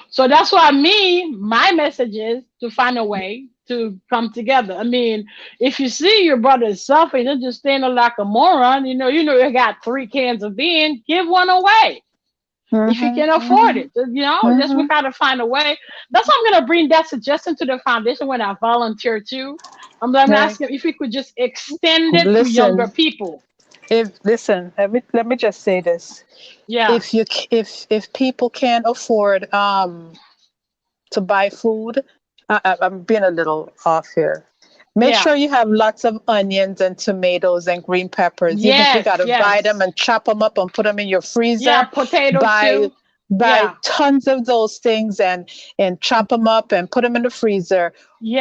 So that's why my message is to find a way to come together. I mean, if you see your brother suffering, don't just stand there like a moron. You got 3 cans of beans, give one away. If you can afford it. Just we gotta find a way. That's why I'm gonna bring that suggestion to the foundation when I volunteer too. I'm Right. asking if we could just extend it to younger Listen, people. let me just say this. Yeah, If people can't afford to buy food, I'm being a little off here. Make yeah, sure you have lots of onions and tomatoes and green peppers. Even if you yes, got to buy them yes, and chop them up and put them in your yeah. freezer, Potatoes buy too. buy Yeah, tons of those things and chop them up and put them in the freezer.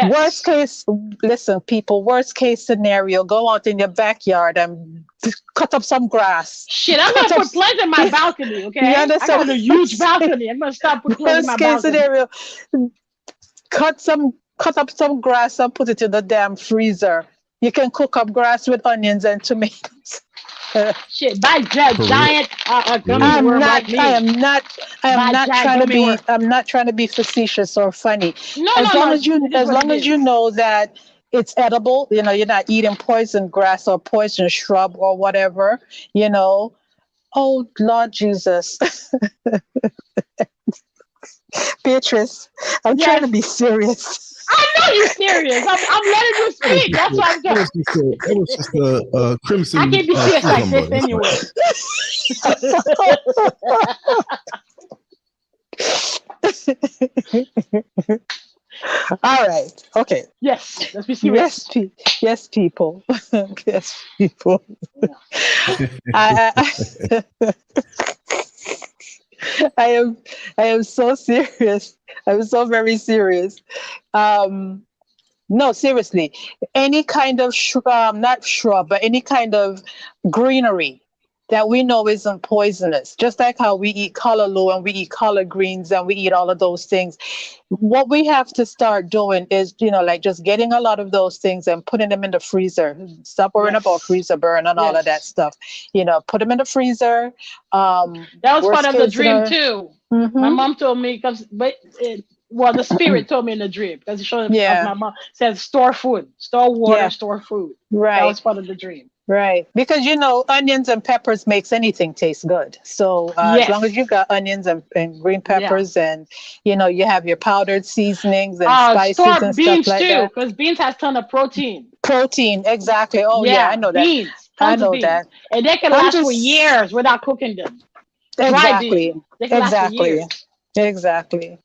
Worst yes. case, listen, people. Worst case scenario: go out in your backyard and cut up some grass. Shit, I'm Cut gonna up. put plants in my balcony. You Okay, I understand got a what I'm huge saying? balcony. I'm gonna start put plants in Worst my case balcony. scenario: cut up some grass and put it in the damn freezer. You can cook up grass with onions and tomatoes. Shit, buy For real. giant gummy Yeah. worm like I me. am not I am Buy not giant trying to gummy be worm. I'm not trying to be facetious or funny. No, no, no. It is As what it long as you is. know that it's edible, you're not eating poison grass or poison shrub or whatever, you know. Oh Lord Jesus. Beatrice, I'm trying to Yes, be serious. I know you're serious. I'm letting you That was speak. just That's a, what I'm that doing. was just a, that was just a I crimson can't be serious like cucumber. this That's all. anyway. All right. Okay. Yes, let's be Yes, serious. yes, people. Yes, people. I, I, I am, I am so serious. I'm so very serious. Um, no, seriously. Any kind of not shrub, but any kind of greenery that we know isn't poisonous. Just like how we eat callaloo and we eat collard greens and we eat all of those things. What we have to start doing is, like just getting a lot of those things and putting them in the freezer. Stop worrying about Yes, freezer burn and all of that yes. stuff. Put them in the freezer. That was part Worst of the case dream scenario. too. My Mm-hmm. mom told me well, the spirit told me in the dream because it showed up. Yeah. My mom said, "Store food, store water, Yeah. store food." That Right. was part of the dream. Right. Because onions and peppers makes anything taste good. So as long as Yes, you got onions and green yeah. peppers and you have your powdered seasonings and spices Store and stuff beans like too that. because beans has ton of protein. Protein, exactly. Oh yeah, I Yeah, know that. beans, I tons of know beans, that. and they can I'm last for just years without cooking them. Dry exactly. beans, they can last for Exactly. years. Exactly.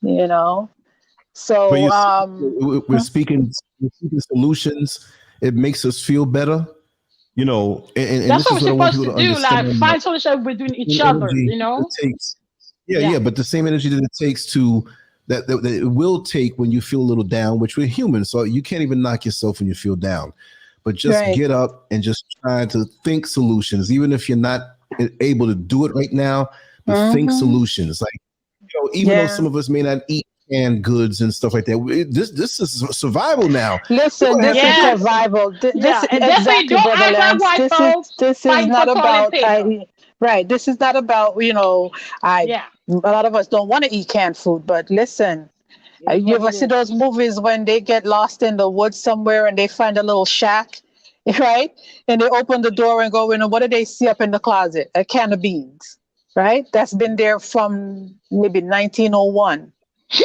You know. But So you see, we're speaking solutions. It makes us feel better, and That's this what we're is what I want supposed people to to do. understand. Like find solution between each Same other. energy You it know? takes. Yeah, Yeah. yeah, but the same energy that it takes to that it will take when you feel a little down, which we're human, so you can't even knock yourself when you feel down. But just right. get up and just try to think solutions, even if you're not able to do it right now. But think Mm-hmm. solutions, like even though Yeah. some of us may not eat canned goods and stuff like that, this is survival now. We're Listen, gonna have this to is cook. Yes. survival. This Yeah. And definitely exactly, don't brother act like Lance. white folks This is fighting for not toilet about paper. right. This is not about I. Yeah. A lot of us don't want to eat canned food, but listen, It is you what ever it see is. those movies when they get lost in the woods somewhere and they find a little shack, right? And they open the door and go in, and what do they see up in the closet? A can of beans, right? That's been there from maybe 1901.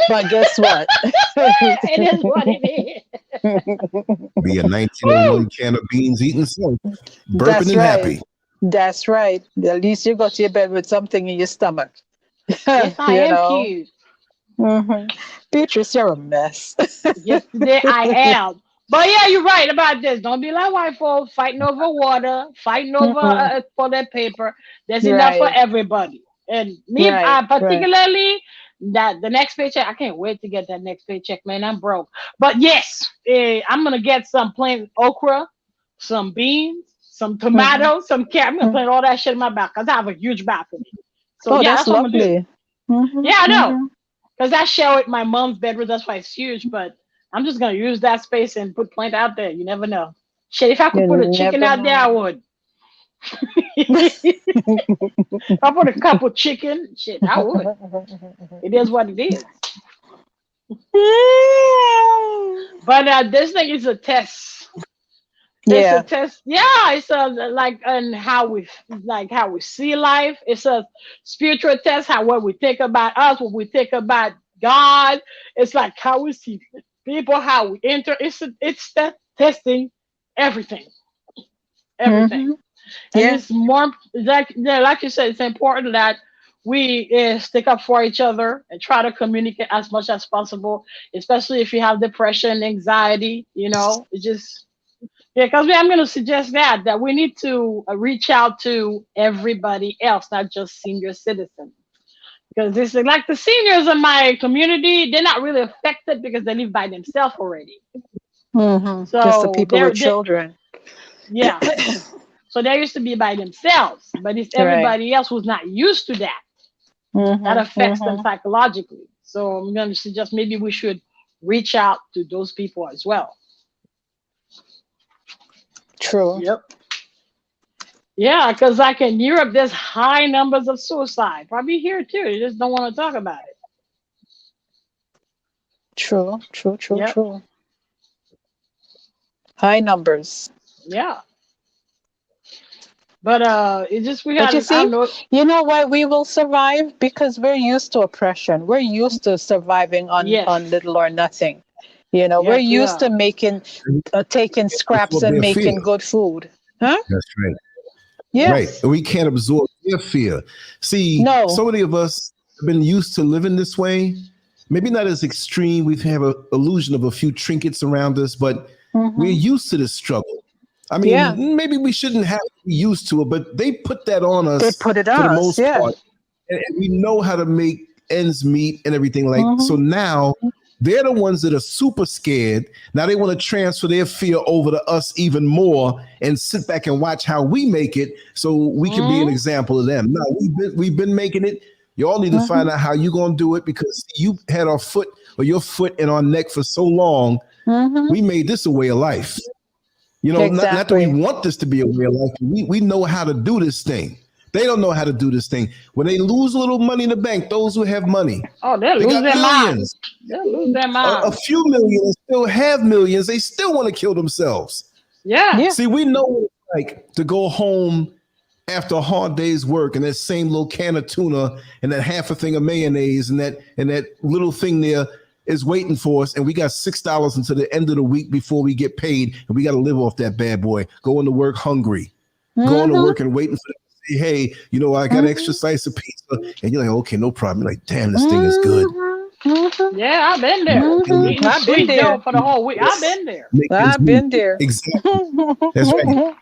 But guess what? It is what it is. Be a Woo! 1901 can of beans eating some, burping That's and right. happy. That's right. At least you go to your bed with something in your stomach. Yes, I you am know. cute. hmm Beatrice, you're a mess. Yesterday I am. But yeah, you're right about this. Don't be like white folks fighting over water, fighting over Mm-mm. toilet paper. There's enough for Right. everybody. And me, Right. Right. particularly, that the next paycheck, I can't wait to get that next paycheck, man. I'm broke. But yes, I'm gonna get some plain okra, some beans, some hmm tomatoes, some carrot. I'm gonna plant all that shit in my back because I have a huge balcony. So Oh, yeah, that's that's what I'm gonna do. lovely. hmm Yeah, I know. hmm Because I share with my mom's bedroom. That's why it's huge. But I'm just gonna use that space and put plant out there. You never know. Shit, if I could put a You chicken never out there, I know. would. If I put a couple chicken, shit, I would. It is what it is. But this thing is a test. It's a yeah. test. Yeah, it's a like and how we see life. It's a spiritual test. How what we think about us, what we think about God. It's like how we see. People, how we enter, it's testing everything. Everything. Mhm. And Yeah. it's more like you said, it's important that we stick up for each other and try to communicate as much as possible, especially if you have depression, anxiety. It's just because I'm going to suggest that we need to reach out to everybody else, not just senior citizens. Because this is like the seniors in my community, they're not really affected because they live by themselves already. Just the So people with children. yeah. So they used to be by themselves, but it's Right. everybody else who's not used to that that affects them psychologically. So I'm going to suggest maybe we should reach out to those people as well. True. Yep. Yeah, because like in Europe, there's high numbers of suicide. Probably here too. You just don't want to talk about it. True. Yep. True. High numbers. Yeah. But it's just we But got. you I see, don't know. you know why we will survive? Because we're used to oppression. We're used to surviving on Yes. little or nothing. We're Yes, we used to are. making, taking scraps Absorb and their fear. making good food. Huh? That's right. Yeah. Right. And we can't absorb their fear. See, No. so many of us have been used to living this way. Maybe not as extreme. We have an illusion of a few trinkets around us, but we're used to this struggle. I mean, maybe we shouldn't have to be used to it, but they put that on us. They put it for on the us, most yeah. part. And we know how to make ends meet and everything so now they're the ones that are super scared. Now they want to transfer their fear over to us even more and sit back and watch how we make it so we can be an example of them. No, we've been making it. Y'all need to find out how you're going to do it because you had our foot or your foot in our neck for so long. We made this a way of life. Not that we want this to be a way of life. We know how to do this thing. They don't know how to do this thing. When they lose a little money in the bank, those who have money, they lose got their millions. They'll lose their mind. A few million and still have millions. They still want to kill themselves. Yeah. See, we know what it's like to go home after a hard day's work and that same little can of tuna and that half a thing of mayonnaise and that little thing there is waiting for us, and we got $6 until the end of the week before we get paid, and we got to live off that bad boy. Going to work hungry, going to work and waiting for them to say, "Hey, I got an extra slice of pizza," and you're like, "Okay, no problem." You're like, "Damn, this thing is good." Yeah, I've been there. Eating I've been sweet there dough for the whole week. I've been there. I've been there. Exactly. That's right.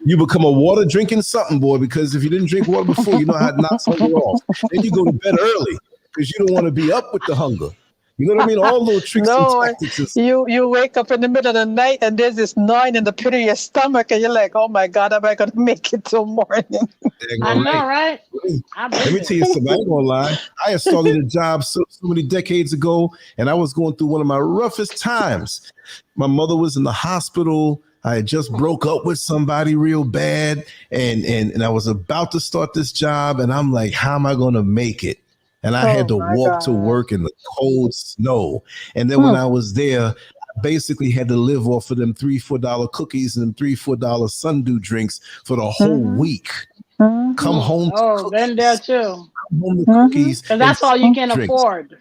You become a water drinking something boy because if you didn't drink water before, you know how it knocks hunger off. Then you go to bed early because you don't want to be up with the hunger. You know what I mean? All those tricks and tactics. You wake up in the middle of the night and there's this gnawing in the pit of your stomach and you're like, oh my God, am I going to make it till morning? I know, right? Let me tell you something. I ain't gonna lie. I had started a job so many decades ago, and I was going through one of my roughest times. My mother was in the hospital. I had just broke up with somebody real bad, and I was about to start this job, and I'm like, how am I going to make it? And I had to walk to work in the cold snow. And then when I was there, I basically had to live off of them $3-4 cookies and them $3-4 sundew drinks for the whole week. Come home. Been there too. Come home to cookies. Because that's all you can afford.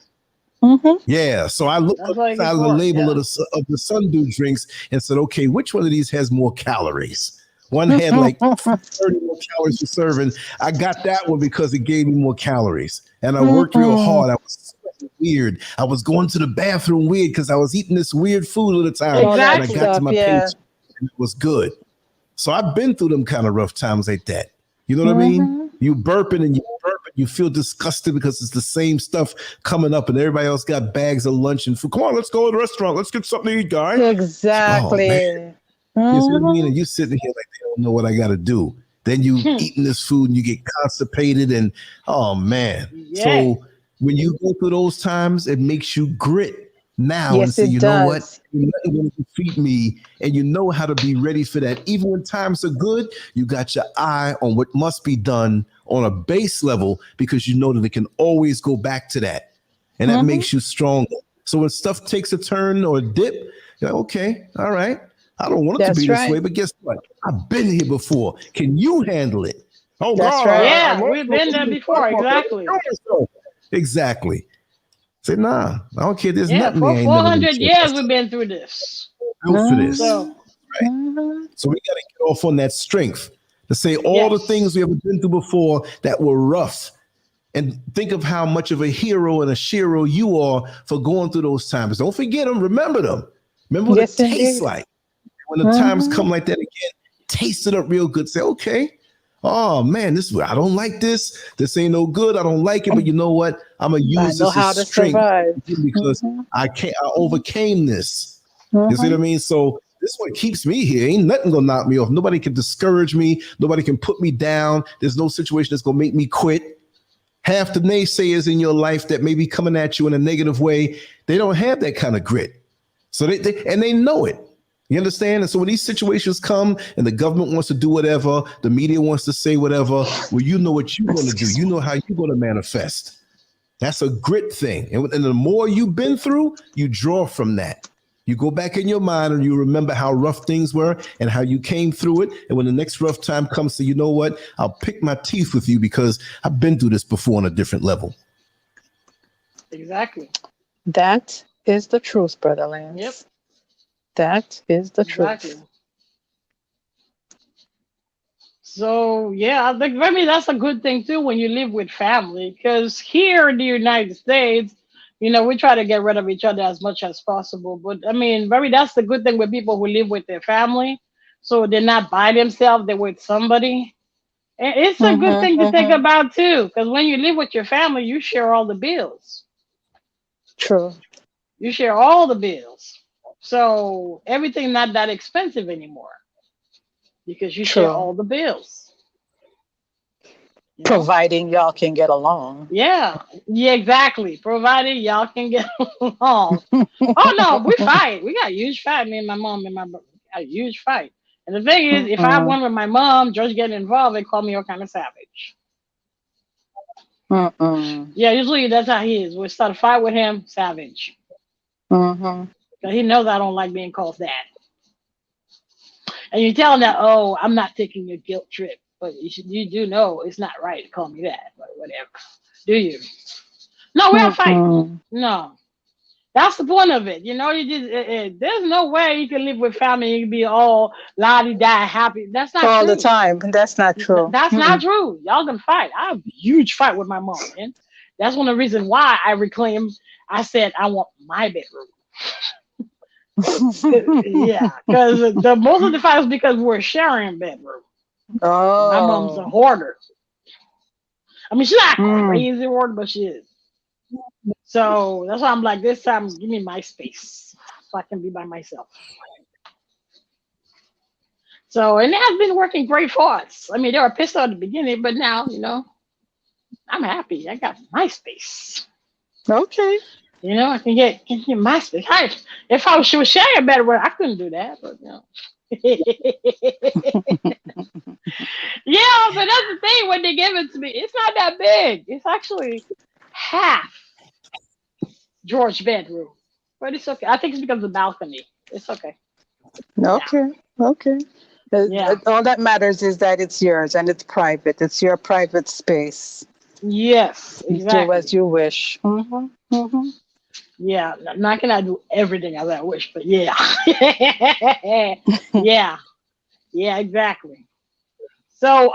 Yeah, so I looked outside the label of the sundew drinks and said, okay, which one of these has more calories? One had like 30 more calories per serving. I got that one because it gave me more calories. And I worked real hard. I was weird. I was going to the bathroom weird because I was eating this weird food all the time. Exactly. And I got to my page and it was good. So I've been through them kind of rough times like that. You know what I mean? You burping and you feel disgusted because it's the same stuff coming up and everybody else got bags of lunch and food. Come on, let's go to the restaurant. Let's get something to eat, guys. Exactly. You see what I mean? And you sitting here like they don't know what I got to do. Then you eating this food and you get constipated and oh man. Yeah. So when you go through those times, it makes you grit now and say, you know what? You're not going to defeat me. And you know how to be ready for that. Even when times are good, you got your eye on what must be done on a base level because you know that it can always go back to that. And that makes you stronger. So when stuff takes a turn or a dip, you're like, okay, all right. I don't want it to be this way, but guess what? I've been here before. Can you handle it? Oh, that's God. Right. Yeah, we've been there before. Exactly. Exactly. Say, nah, I don't care. There's Yeah, nothing for there ain't never been 400 years we've been through this. built for this. So, Right? So we got to get off on that strength to say all the yes. things we ever been through before that were rough. And think of how much of a hero and a shero you are for going through those times. Don't forget them. Remember them. Remember what Yes, it tastes indeed. like. When the times come like that again, taste it up real good. Say, okay, oh man, I don't like this. This ain't no good. I don't like it. But you know what? I'm gonna I use know this how as to strength survive. because I overcame this. You see what I mean? So this is what keeps me here. Ain't nothing gonna knock me off. Nobody can discourage me. Nobody can put me down. There's no situation that's gonna make me quit. Half the naysayers in your life that may be coming at you in a negative way, they don't have that kind of grit. So they know it. You understand? And so when these situations come and the government wants to do whatever, the media wants to say whatever, well, you know what you're going to do. You know how you're going to manifest. That's a grit thing. And the more you've been through, you draw from that. You go back in your mind and you remember how rough things were and how you came through it. And when the next rough time comes, say, you know what? I'll pick my teeth with you because I've been through this before on a different level. Exactly. That is the truth, Brother Lance. Yep. That is the Exactly. truth. So yeah, I think maybe that's a good thing too when you live with family, because here in the United States, we try to get rid of each other as much as possible. But I mean, maybe that's the good thing with people who live with their family, so they're not by themselves; they're with somebody. And it's a good thing to think about too, because when you live with your family, you share all the bills. True. You share all the bills, so everything not that expensive anymore because you share all the bills. Providing y'all can get along. Yeah, exactly. Provided y'all can get along. Oh no, we fight. We got a huge fight. Me and my mom and my brother got a huge fight. And the thing is, if I went with my mom, George getting involved, they call me all kind of savage. Yeah, usually that's how he is. We start a fight with him, savage. Because he knows I don't like being called that. And you tell him that, oh, I'm not taking a guilt trip. But you do know it's not right to call me that, but whatever. Do you? No, we're not fighting. No. That's the point of it. There's no way you can live with family and you can be all la-di-da happy. That's not all true. the time. That's not true. That's not true. Y'all can fight. I have a huge fight with my mom, man. That's one of the reasons why I said I want my bedroom. Yeah, because most of the fight is because we're sharing a bedroom. Oh. My mom's a hoarder. I mean, she's not crazy hoarder, but she is. So that's why I'm like, this time, give me my space so I can be by myself. So, and it has been working great for us. I mean, they were pissed off at the beginning, but now, I'm happy. I got my space. Okay. I can get my space. If I was sharing a bedroom, I couldn't do that, but Yeah, but that's the thing. When they give it to me, it's not that big. It's actually half George's bedroom, but it's okay. I think it's because of the balcony. It's okay. Okay. Yeah. Okay. Yeah. All that matters is that it's yours and it's private. It's your private space. Yes, exactly. Do as you wish. Yeah, not gonna do everything as I wish, but yeah. Yeah, exactly. So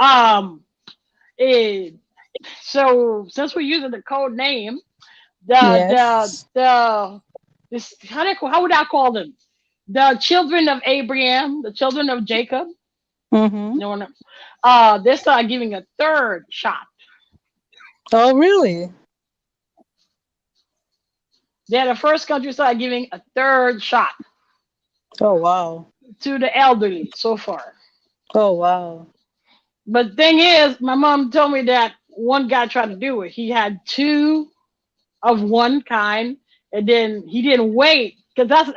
so since we're using the code name, how would I call them? The children of Abraham, the children of Jacob. They start giving a third shot. Oh, really? They're the first country started giving a third shot. Oh, wow. To the elderly so far. Oh, wow. But the thing is, my mom told me that one guy tried to do it. He had 2 of one kind, and then he didn't wait because that's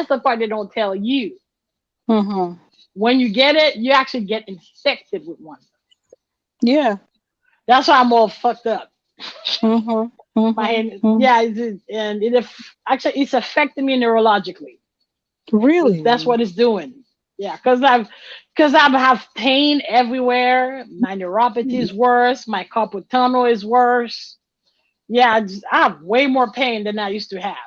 the part they don't tell you. When you get it, you actually get infected with one. Yeah. That's why I'm all fucked up. Yeah, and it's affecting me neurologically. Really? That's what it's doing. Yeah, because I have pain everywhere. My neuropathy is worse. My carpal tunnel is worse. Yeah, I have way more pain than I used to have.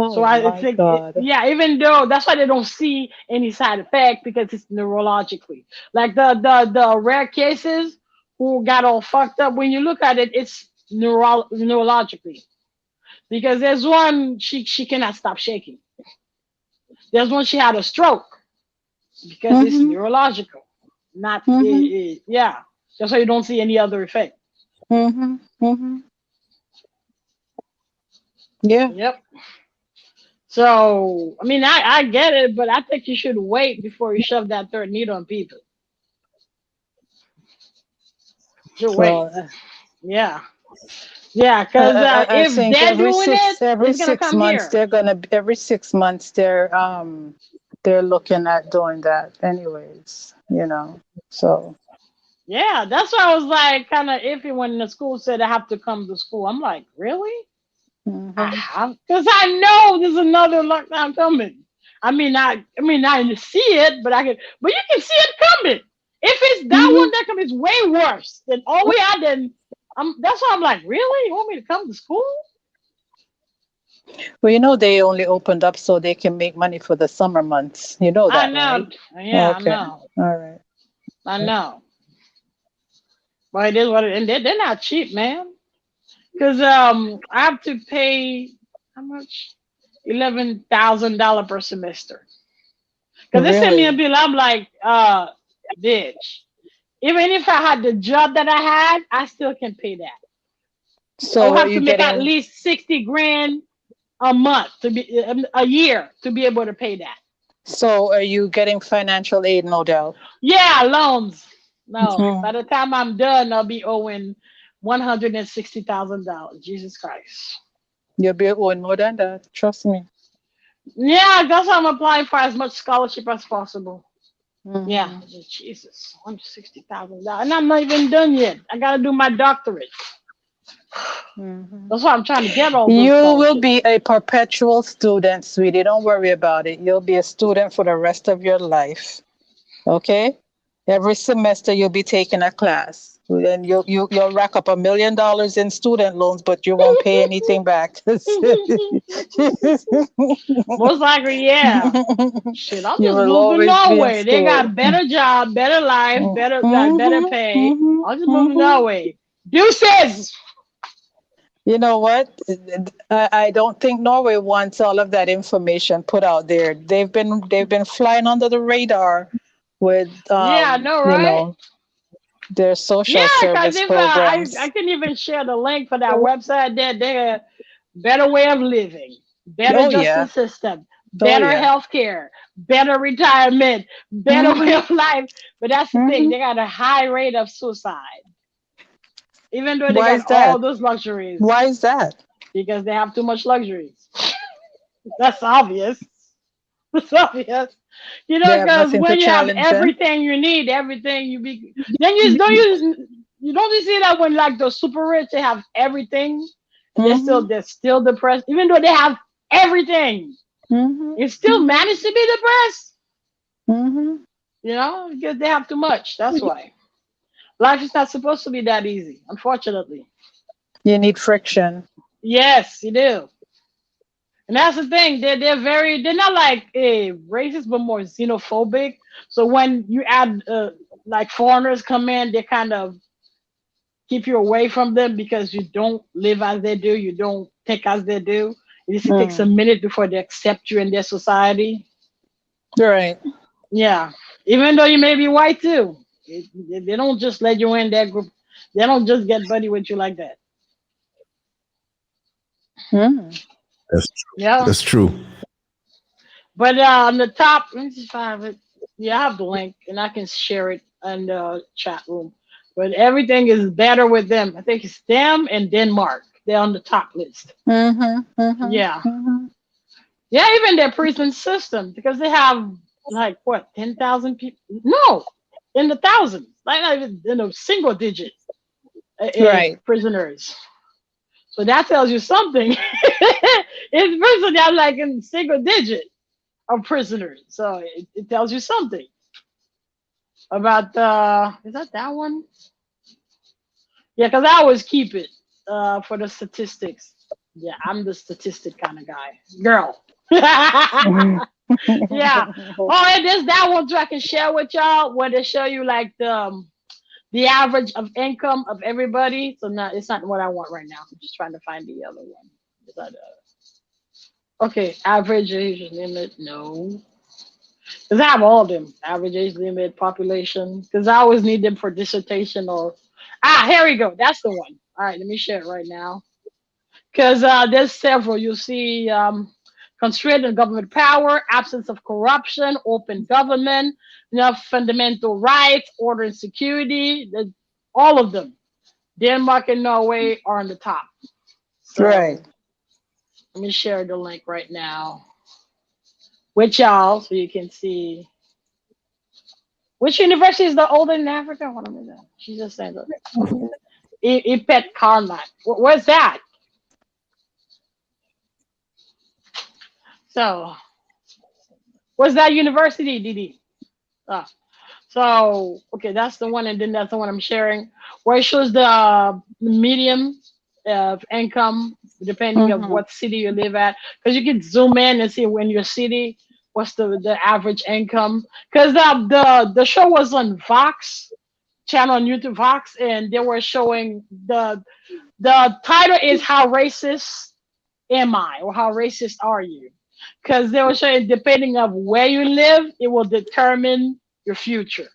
So Oh I my think, God. yeah, even though that's why they don't see any side effect because it's neurologically. Like the rare cases who got all fucked up, when you look at it, it's neurologically. Because there's one she cannot stop shaking. There's one she had a stroke because it's Mm-hmm. neurological, not Mm-hmm. yeah. That's why you don't see any other effect. Mm-hmm. Mm-hmm. Yeah. Yep. So I mean, I get it, but I think you should wait before you shove that third needle on people. You should wait. Well, Yeah. Yeah, I, because I if think they're doing it, every it's gonna six come months here. they're gonna every 6 months they're looking at doing that anyways, you know. So Yeah, that's why I was like kind of iffy when the school said I have to come to school. I'm like, really? I hmm have, because I know there's another lockdown coming. I didn't see it, but but you can see it coming. If it's that hmm one that comes, it's way worse than all we had. Then that's why I'm like, really? You want me to come to school? well, you know, they only opened up so they can make money for the summer months. You know I that, know. right? Yeah, I Okay. know. All right. I know. But it is what it, and they're not cheap, man. Because I have to pay how much? $11,000 per semester. Because they sent me a Really? bill. I'm like, bitch. Even if I had the job that I had, I still can pay that. I So would are have you to make at getting least 60 grand a month to be a year to be able to pay that. financial aid, no doubt? Yeah, loans. No, Hmm. by the time I'm done, I'll be owing $160,000. Jesus Christ. You'll be owing more than that. Trust me. Yeah, that's why I'm applying for as much scholarship as possible. Yeah, Hmm. Jesus, $160,000, and I'm not even done yet. I gotta do my doctorate. Hmm. That's why I'm trying to get all those You will scholarships. be a perpetual student, sweetie. Don't worry about it. You'll be a student for the rest of your life. Okay? Every semester you'll be taking a class. And you'll rack up $1 million in student loans, but you won't pay anything back. Most likely, yeah. Shit, I'll You just will move to always be in Norway. They school. got better job, better life, better Mhm, pay. mhm, I'll just move to mhm. Norway. Deuces. You know what? I don't think Norway wants all of that information put out there. They've been flying under the radar with Yeah, I know, you right? know, their social Yeah, because service if I programs. can even share the link for that website, they're better way of living, better Oh yeah. justice system, Oh better yeah. health care, better retirement, better way Hmm. of life. But that's the thing, Hmm. they got a high rate of suicide, even though they Why got is all that? those luxuries, Why is that? because they have too much luxuries. That's obvious. That's obvious. You They know, have because nothing to when you have challenge them. everything you need, everything you be, then you don't you don't you see that when like the super rich they have everything and Hmm. they're still depressed, even though they have everything, Hmm. you still Hmm. manage to be depressed. Hmm. You know, because they have too much. That's why life is not supposed to be that easy, unfortunately. You need friction. Yes, you do. And that's the thing. They're not like racist, but more xenophobic. So when you add like foreigners come in, they kind of keep you away from them because you don't live as they do, you don't think as they do. It takes a Mm. minute before they accept you in their society. Right. Yeah, even though you may be white too, they don't just let you in their group. They don't just get buddy with you like that. Mm. That's Yeah, that's true. but on the top, let me just find it. Yeah, I have the link and I can share it in the chat room. But everything is better with them. I think it's them and Denmark. They're on the top list. Mhm, mhm, Yeah. mhm. Yeah, even their prison system, because they have like what, 10,000 people? No, in the thousands, like not even in a single digit Right. prisoners. So that tells you something. It's prison that like in single digit of prisoners. So it tells you something about is that one? Yeah, because I always keep it. for the statistics. Yeah, I'm the statistic kind of guy. Girl. Yeah. Oh, and there's that one too I can share with y'all where they show you like the average of income of everybody. So not it's not what I want right now. I'm just trying to find the other one. But, okay, average age limit, no. Because I have all of them. Average age limit, population. Because I always need them for dissertation or here we go. That's the one. All right, let me share it right now. Because there's several. You see constraint on government power, absence of corruption, open government, fundamental rights, order and security, all of them. Denmark and Norway are on the top. So, Right. let me share the link right now with y'all so you can see. Which university is the older in Africa? What am I doing? She just said that. Ipet Karmat. Where's that? So, where's that university, Didi? So, okay, that's the one, and then that's the one I'm sharing, where it shows the medium of income depending of what city you live at, because you can zoom in and see when your city what's the average income. Because the show was on Vox channel on YouTube, Vox, and they were showing the title is "How Racist Am I?" or "How Racist Are You?" Because they were showing depending of where you live, it will determine your future.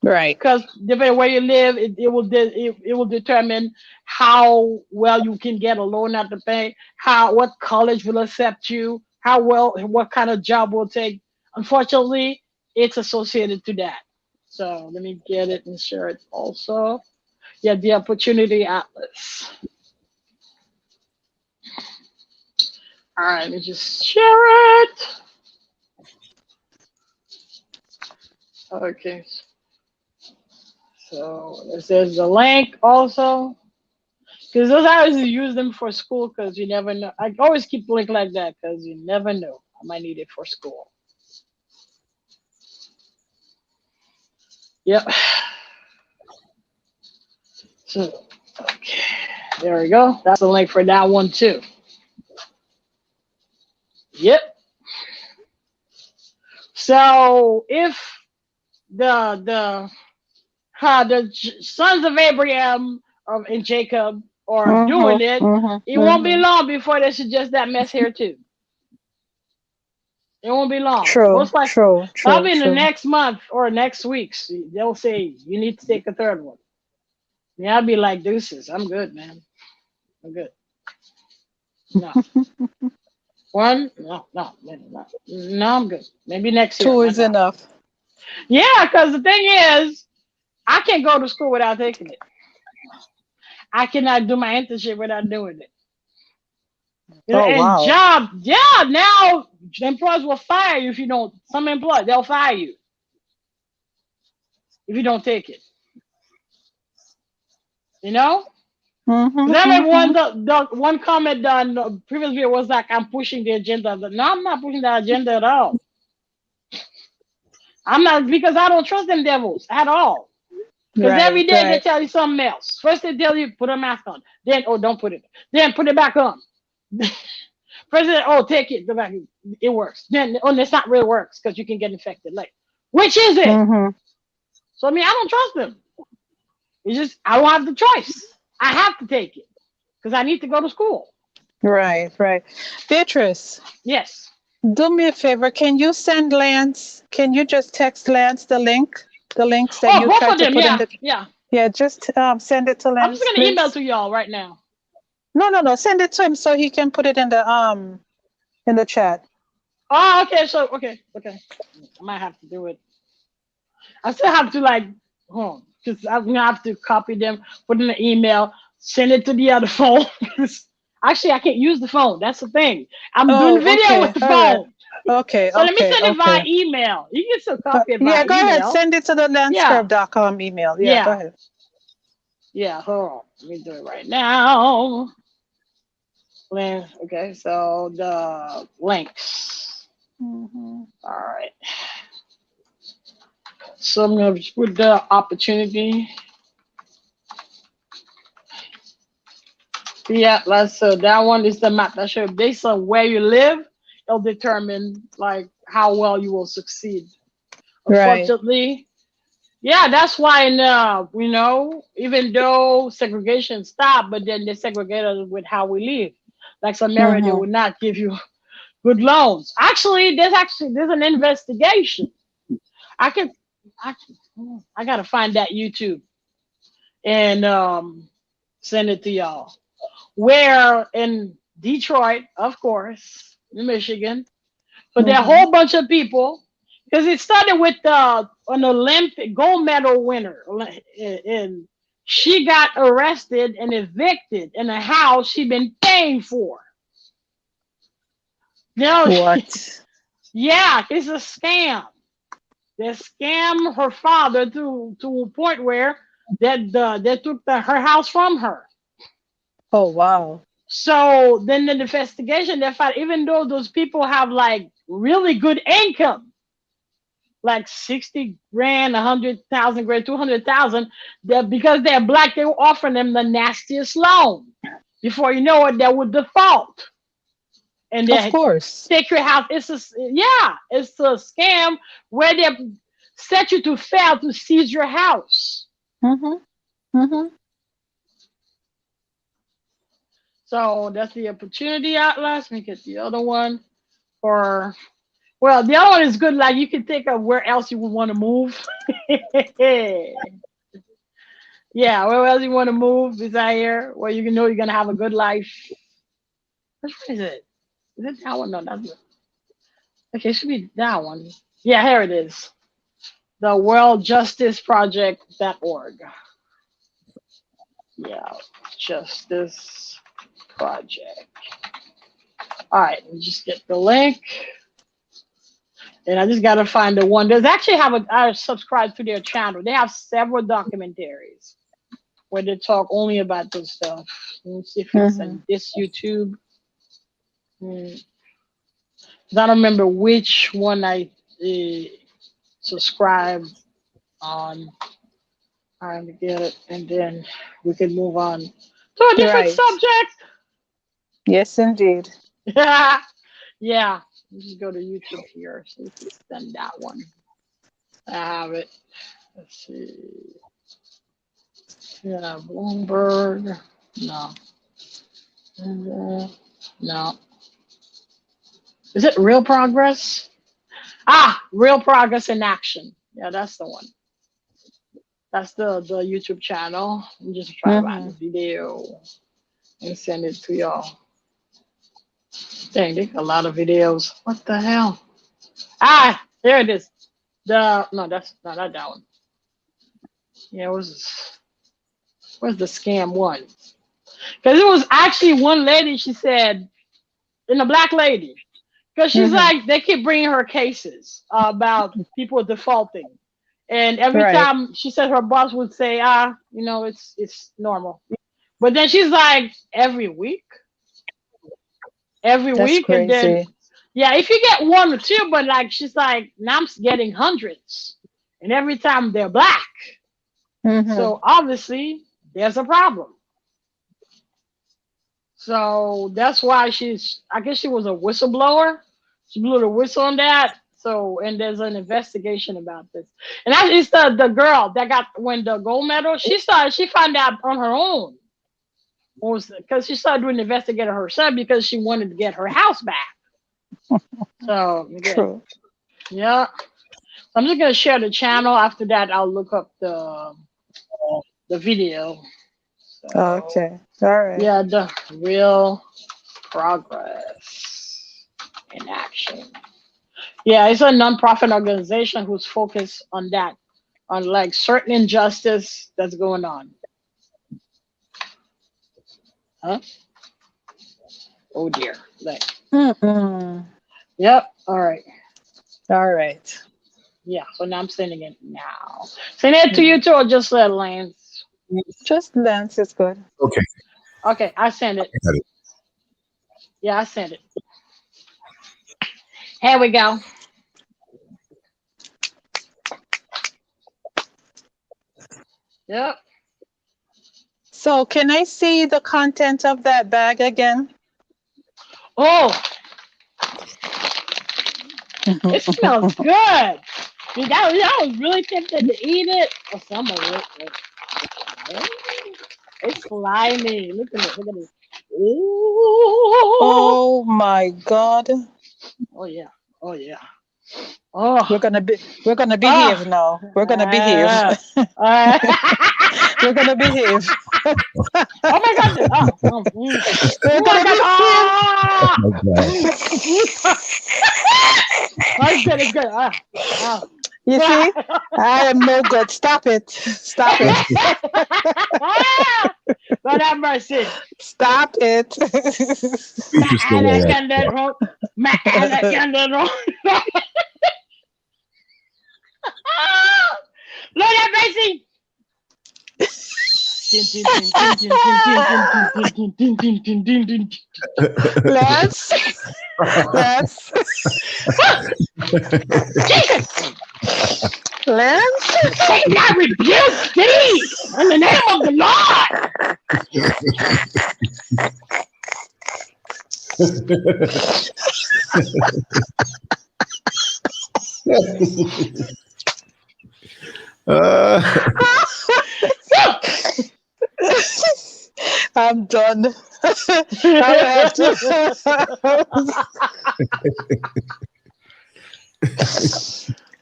Right. Because depending where you live, it will determine how well you can get a loan at the bank, what college will accept you, what kind of job will take. Unfortunately, it's associated to that. So let me get it and share it also. Yeah, the Opportunity Atlas. All right, let me just share it. Okay. So there's the link also. Because those I always use them for school because you never know. I always keep link like that because you never know. I might need it for school. Yep. So, okay. There we go. That's the link for that one too. Yep. So if the sons of Abraham and Jacob are doing it, it won't be long before they suggest that mess here too. It won't be long. True. Most likely, True. probably in the next month or next weeks, they'll say you need to take a third one. Yeah, I'll be like, deuces. I'm good, man. I'm good. No. One? No, I'm good. Maybe next year. Two is enough. Yeah, because the thing is, I can't go to school without taking it. I cannot do my internship without doing it. Job, yeah, now employers will fire you if you don't. Some employers, they'll fire you if you don't take it. You know? The one comment on the previous video was like, I'm pushing the agenda. But no, I'm not pushing the agenda at all. I'm not, because I don't trust them devils at all. Because every day they tell you something else. First they tell you put a mask on. Then, don't put it. Then put it back on. First, take it. Go back. It works. Then, it's not really works because you can get infected. Like, which is it? So, I mean, I don't trust them. It's just, I don't have the choice. I have to take it because I need to go to school. Right. Beatrice. Yes. Do me a favor. Can you send Lance? Can you just text Lance the links that you tried to put in the... Yeah, just send it to Lance. I'm just going to email to y'all right now. No. Send it to him so he can put it in the chat. Oh, okay. So, okay. I might have to do it. I still have to because I'm going to have to copy them, put in the email, send it to the other phone. Actually, I can't use the phone. That's the thing. I'm doing video with the phone. Right. Okay. So let me send it via email. You can still copy it via email. Yeah, go ahead. Send it to the landscurve.com email. Yeah, go ahead. Yeah, hold on. Let me do it right now. Okay, so the links. All right. So I'm going to put the opportunity. Yeah, that's that one is the map that shows based on where you live, it'll determine like how well you will succeed. Right. Unfortunately, yeah, that's why even though segregation stopped, but then they segregated us with how we live. Like some area, they Mm-hmm. would not give you good loans. There's an investigation. I can I gotta find that YouTube and send it to y'all. Where in Detroit, of course, in Michigan, but there are a Mm-hmm. whole bunch of people because it started with an Olympic gold medal winner, and she got arrested and evicted in a house she'd been paying for. No, What? yeah, it's a scam. They scammed her father to a point where they took her house from her. Oh, wow. So then the investigation, they found even though those people have like really good income, like 60 grand, 100,000 grand, 200,000, that because they're black, they were offering them the nastiest loan. Before you know it, they would default. And Of they course. take your house. It's a scam where they set you to fail to seize your house. Mm-hmm. Mm-hmm. So that's the opportunity atlas. Let me get the other one. Or well, the other one is good. Like you can think of where else you would want to move. Yeah, where else you want to move beside here, where you know you're gonna have a good life. Which one is it? Is it that one? No, that's it. Okay, it should be that one. Yeah, here it is. The worldjusticeproject.org. Yeah, Justice Project. All right, let me just get the link. And I just gotta find the one. There's actually I subscribe to their channel. They have several documentaries where they talk only about this stuff. Let me see if it's Mm-hmm. in this YouTube. Hmm. I don't remember which one I subscribed on. I'm to get it, and then we can move on to a different Right. subject. Yes, indeed. Yeah, let's just go to YouTube here. See if it's done that one. I have it. Let's see. Yeah, Bloomberg. No. No. Is it Real Progress? Ah, Real Progress in Action. Yeah, that's the one. That's the YouTube channel. I'm just try to find Mm-hmm. the video and send it to y'all. Dang, they got a lot of videos. What the hell? Ah, there it is. That's not that one. Yeah, where's the scam one? Because it was actually one lady. She said, in a black lady, because she's Mm-hmm. like they keep bringing her cases about people defaulting, and every Right. time she said her boss would say, it's normal, but then she's like every That's week, and then crazy. yeah, if you get one or two, but like she's like now I'm getting hundreds, and every time they're black, Mm-hmm. so obviously there's a problem. So that's why I guess she was a whistleblower. She blew the whistle on that. So, and there's an investigation about this. And that is the girl that got won the gold medal. She found out on her own. Was because she started doing the investigator herself because she wanted to get her house back. So, again, True. yeah. I'm just going to share the channel. After that, I'll look up the video. So, Okay. All right. yeah, the real progress in action. Yeah, it's a nonprofit organization who's focused on that, on like certain injustice that's going on. Huh? Oh dear. Like, Mm-mm. yep. All right. All right. Yeah. So now I'm sending it now. Send it to you too, or just Lance. Just Lance is good. Okay, Okay, I send it. got it. Yeah, I sent it. Here we go. Yep. So can I see the content of that bag again? Oh, it smells good. Dude, I was really tempted to eat it. Oh, some of it. It's slimy. Look at it. Look at it. Ooh. Oh my God. Oh yeah. Oh yeah. Oh. We're gonna behave now. We're gonna behave. We're gonna behave. Oh my God. We're gonna behave. It's good. It's good. You see, I am no good. Stop it. Stop it. Lord have mercy. Stop it. Lord have mercy. Let's. Lance? Satan, I rebuke thee in the name of the Lord. I'm done. I have to.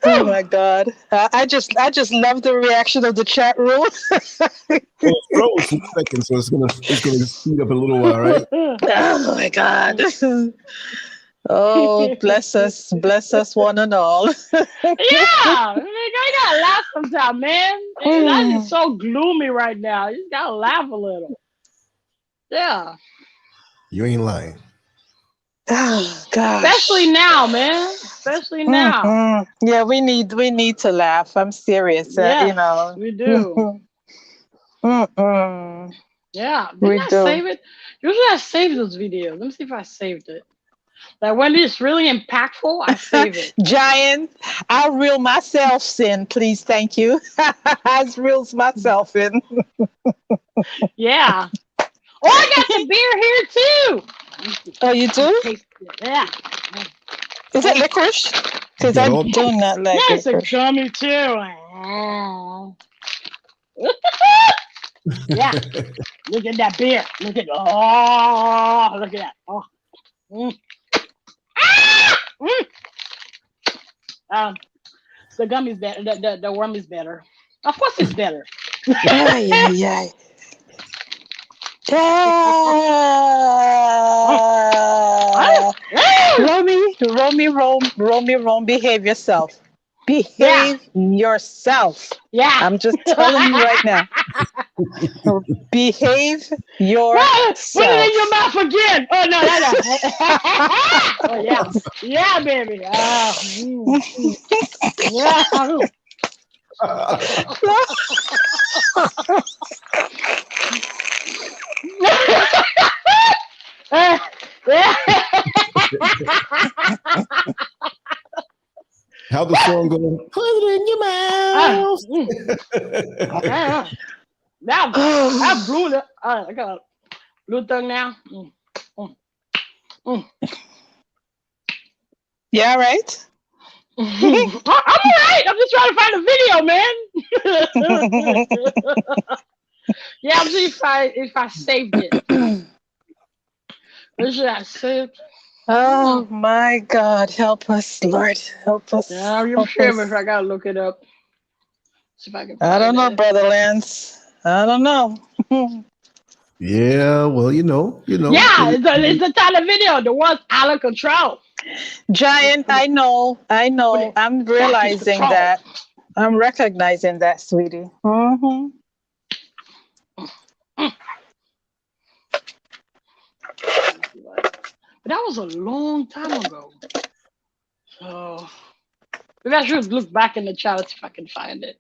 Oh my God! I just love the reaction of the chat room. Well, it's froze in a second, so it's gonna speed up a little while, right? Oh my God! Oh, bless us one and all. Yeah, I gotta laugh sometime, man. Life is so gloomy right now. You just gotta laugh a little. Yeah. You ain't lying. Oh gosh. Especially now, man. Especially now. Mm-hmm. Yeah, we need to laugh. I'm serious. Yes, you know. we do. Mm-mm. Yeah. We Didn't I do. save it? Usually I save those videos. Let me see if I saved it. Like when it's really impactful, I save it. Giant, I'll reel myself in, please. Thank you. I reels myself in. Yeah. Oh, I got the beer here too. Oh, you do? Yeah. Is it licorice? Because I do not like yeah, it's a licorice. gummy too. Yeah. Look at that beer. Look at that. Oh. Mm. Ah! The gum is better. The worm is better. Of course, it's better. Ay, ay, ay. Romy, behave yourself. Behave yourself. Yeah. I'm just telling you right now. Behave yourself. Put it in your mouth again. Oh no. Oh yeah. Yeah, baby. Yeah. How the song go? Put it in your mouth. Now, I blew it. I got a blue tongue now. Yeah, right. I'm all right. I'm just trying to find a video, man. Yeah, I'm see if I saved it. Where should I save? Oh my God, help us, Lord, help us. Yeah, I'm sure if I gotta look it up. See if I can. I don't know, Brother Lance. I don't know. Yeah, well, you know. Yeah, it's the kind of video. The one's out of control. Giant, I know. I'm realizing that. I'm recognizing that, sweetie. Mm-hmm. But that was a long time ago. So maybe I should look back in the chat if I can find it.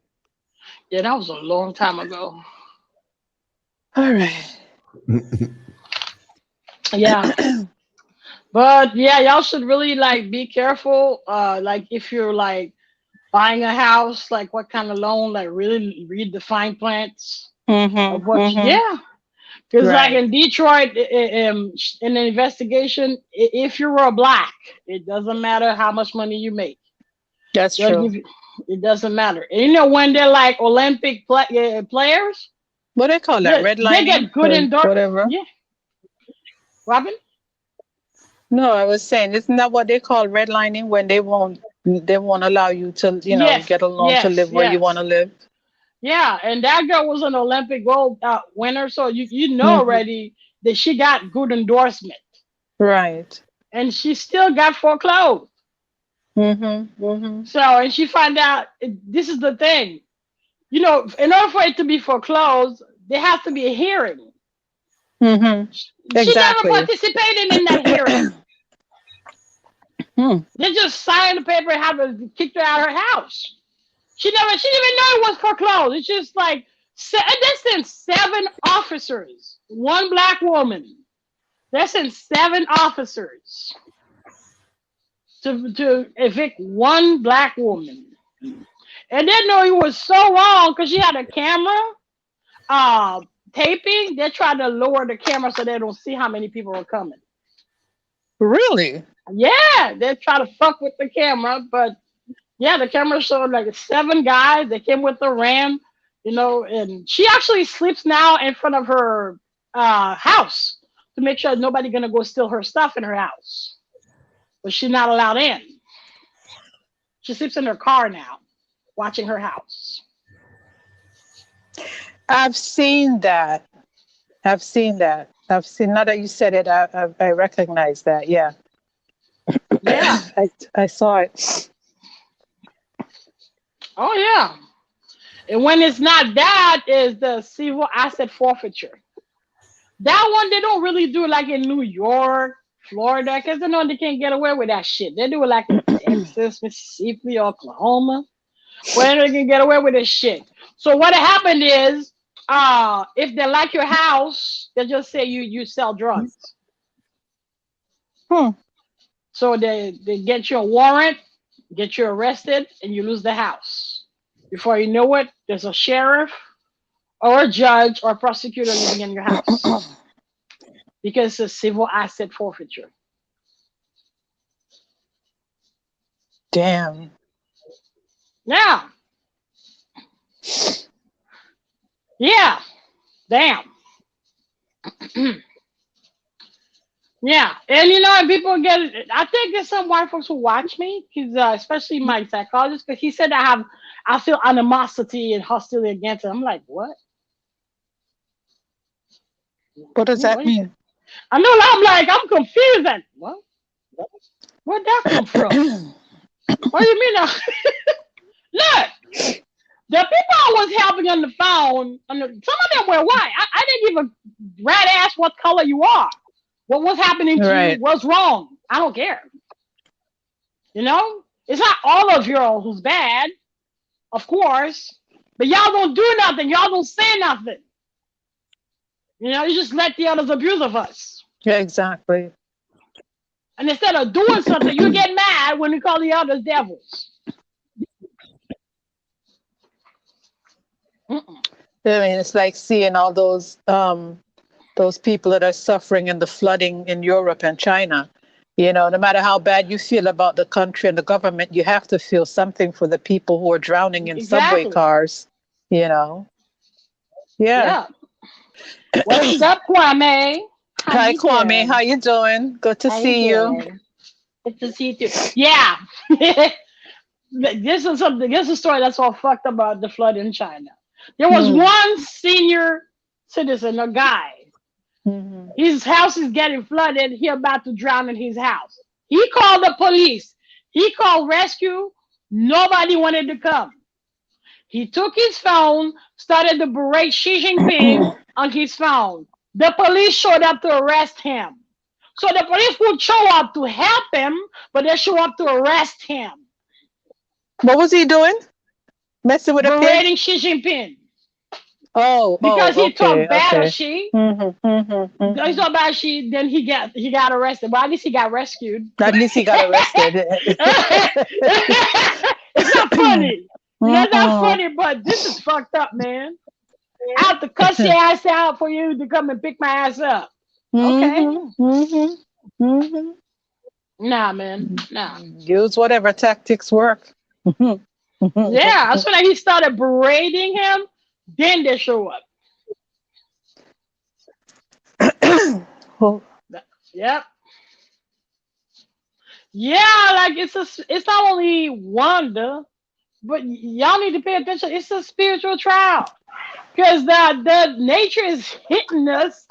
Yeah, that was a long time ago. All right. Yeah. But yeah, y'all should really like be careful. Like if you're like buying a house, like what kind of loan, like really read the fine prints. Mm-hmm. Of what, yeah. Because like Right. in Detroit, in the investigation, if you were black, it doesn't matter how much money you make. That's They'll true. give you, it doesn't matter. And you know when they're like Olympic players, What do they call that? they Redlining get good or endorse. whatever? Yeah, Robin. No, I was saying, isn't that what they call redlining when they won't allow you to, Yes, get a loan to yes, live where you want yes. to live? Yeah, and that girl was an Olympic gold winner, so you know Hmm. already that she got good endorsement, Right. and she still got foreclosed. Mm-hmm. Mm-hmm. So, and she found out this is the thing, in order for it to be foreclosed, there has to be a hearing. Mm-hmm. She never Exactly. participated in that hearing. Hmm. They just signed the paper and had to kick her out of her house. She didn't even know it was foreclosed. It's just like they sent 7 officers, one black woman. They sent 7 officers to evict one black woman. And they know it was so wrong because she had a camera taping. They tried to lower the camera so they don't see how many people were coming. Really? Yeah, they try to fuck with the camera, but yeah, the camera showed like 7 guys. They came with the ram, and she actually sleeps now in front of her house to make sure nobody gonna go steal her stuff in her house. But she's not allowed in. She sleeps in her car now, watching her house. I've seen that. I've seen that. Now that you said it, I recognize that. Yeah. Yeah. I saw it. Oh yeah. And when it's not that, is the civil asset forfeiture. That one they don't really do like in New York, Florida, because they know they can't get away with that shit. They do it like in Texas, Mississippi, Oklahoma, where they can get away with this shit. So what happened is, if they like your house, they just say you sell drugs. Hmm. So they get you a warrant, get you arrested, and you lose the house. Before you know it, there's a sheriff or a judge or a prosecutor living in your house because it's a civil asset forfeiture. Damn. Yeah. Yeah. Damn. Yeah. And people get it. I think there's some white folks who watch me, because especially my psychologist, because he said I feel animosity and hostility against it. I'm like, what? What does that What? mean? I know. I'm like, I'm confused. And what? Where'd that come from? What do you mean? Look, the people I was helping on the phone, some of them were white. I didn't give a rat ass what color you are. What was happening to you? Right. What's wrong? I don't care. It's not all of y'all who's bad, of course, but y'all don't do nothing. Y'all don't say nothing. You just let the others abuse of us. Yeah, exactly. And instead of doing something, you get mad when you call the others devils. Mm-mm. I mean, it's like seeing all those people that are suffering in the flooding in Europe and China. No matter how bad you feel about the country and the government, you have to feel something for the people who are drowning in subway Exactly. cars. Yeah. Yeah. What's up, Kwame? Hi, Kwame. How you doing? Good to see you. Good to see you too. Yeah. This is a story that's all fucked about the flood in China. There was one senior citizen, a guy. Mm-hmm. His house is getting flooded. He about to drown in his house. He called the police. He called rescue. Nobody wanted to come. He took his phone, started to berate Xi Jinping on his phone. The police showed up to arrest him. So the police would show up to help him, but they show up to arrest him. What was he doing? Messing with a pig? Berating Xi Jinping. Because he talked bad of Xi. He talked bad of Xi, then he got arrested. But at least he got rescued. At least he got arrested. It's not funny. That's not funny, but this is fucked up, man. I have to cuss your ass out for you to come and pick my ass up. Okay. Nah, man. Nah. Use whatever tactics work. Yeah, as soon as he started berating him, then they show up. Yep. Yeah, like it's not only wonder, but y'all need to pay attention. It's a spiritual trial. Because the nature is hitting us,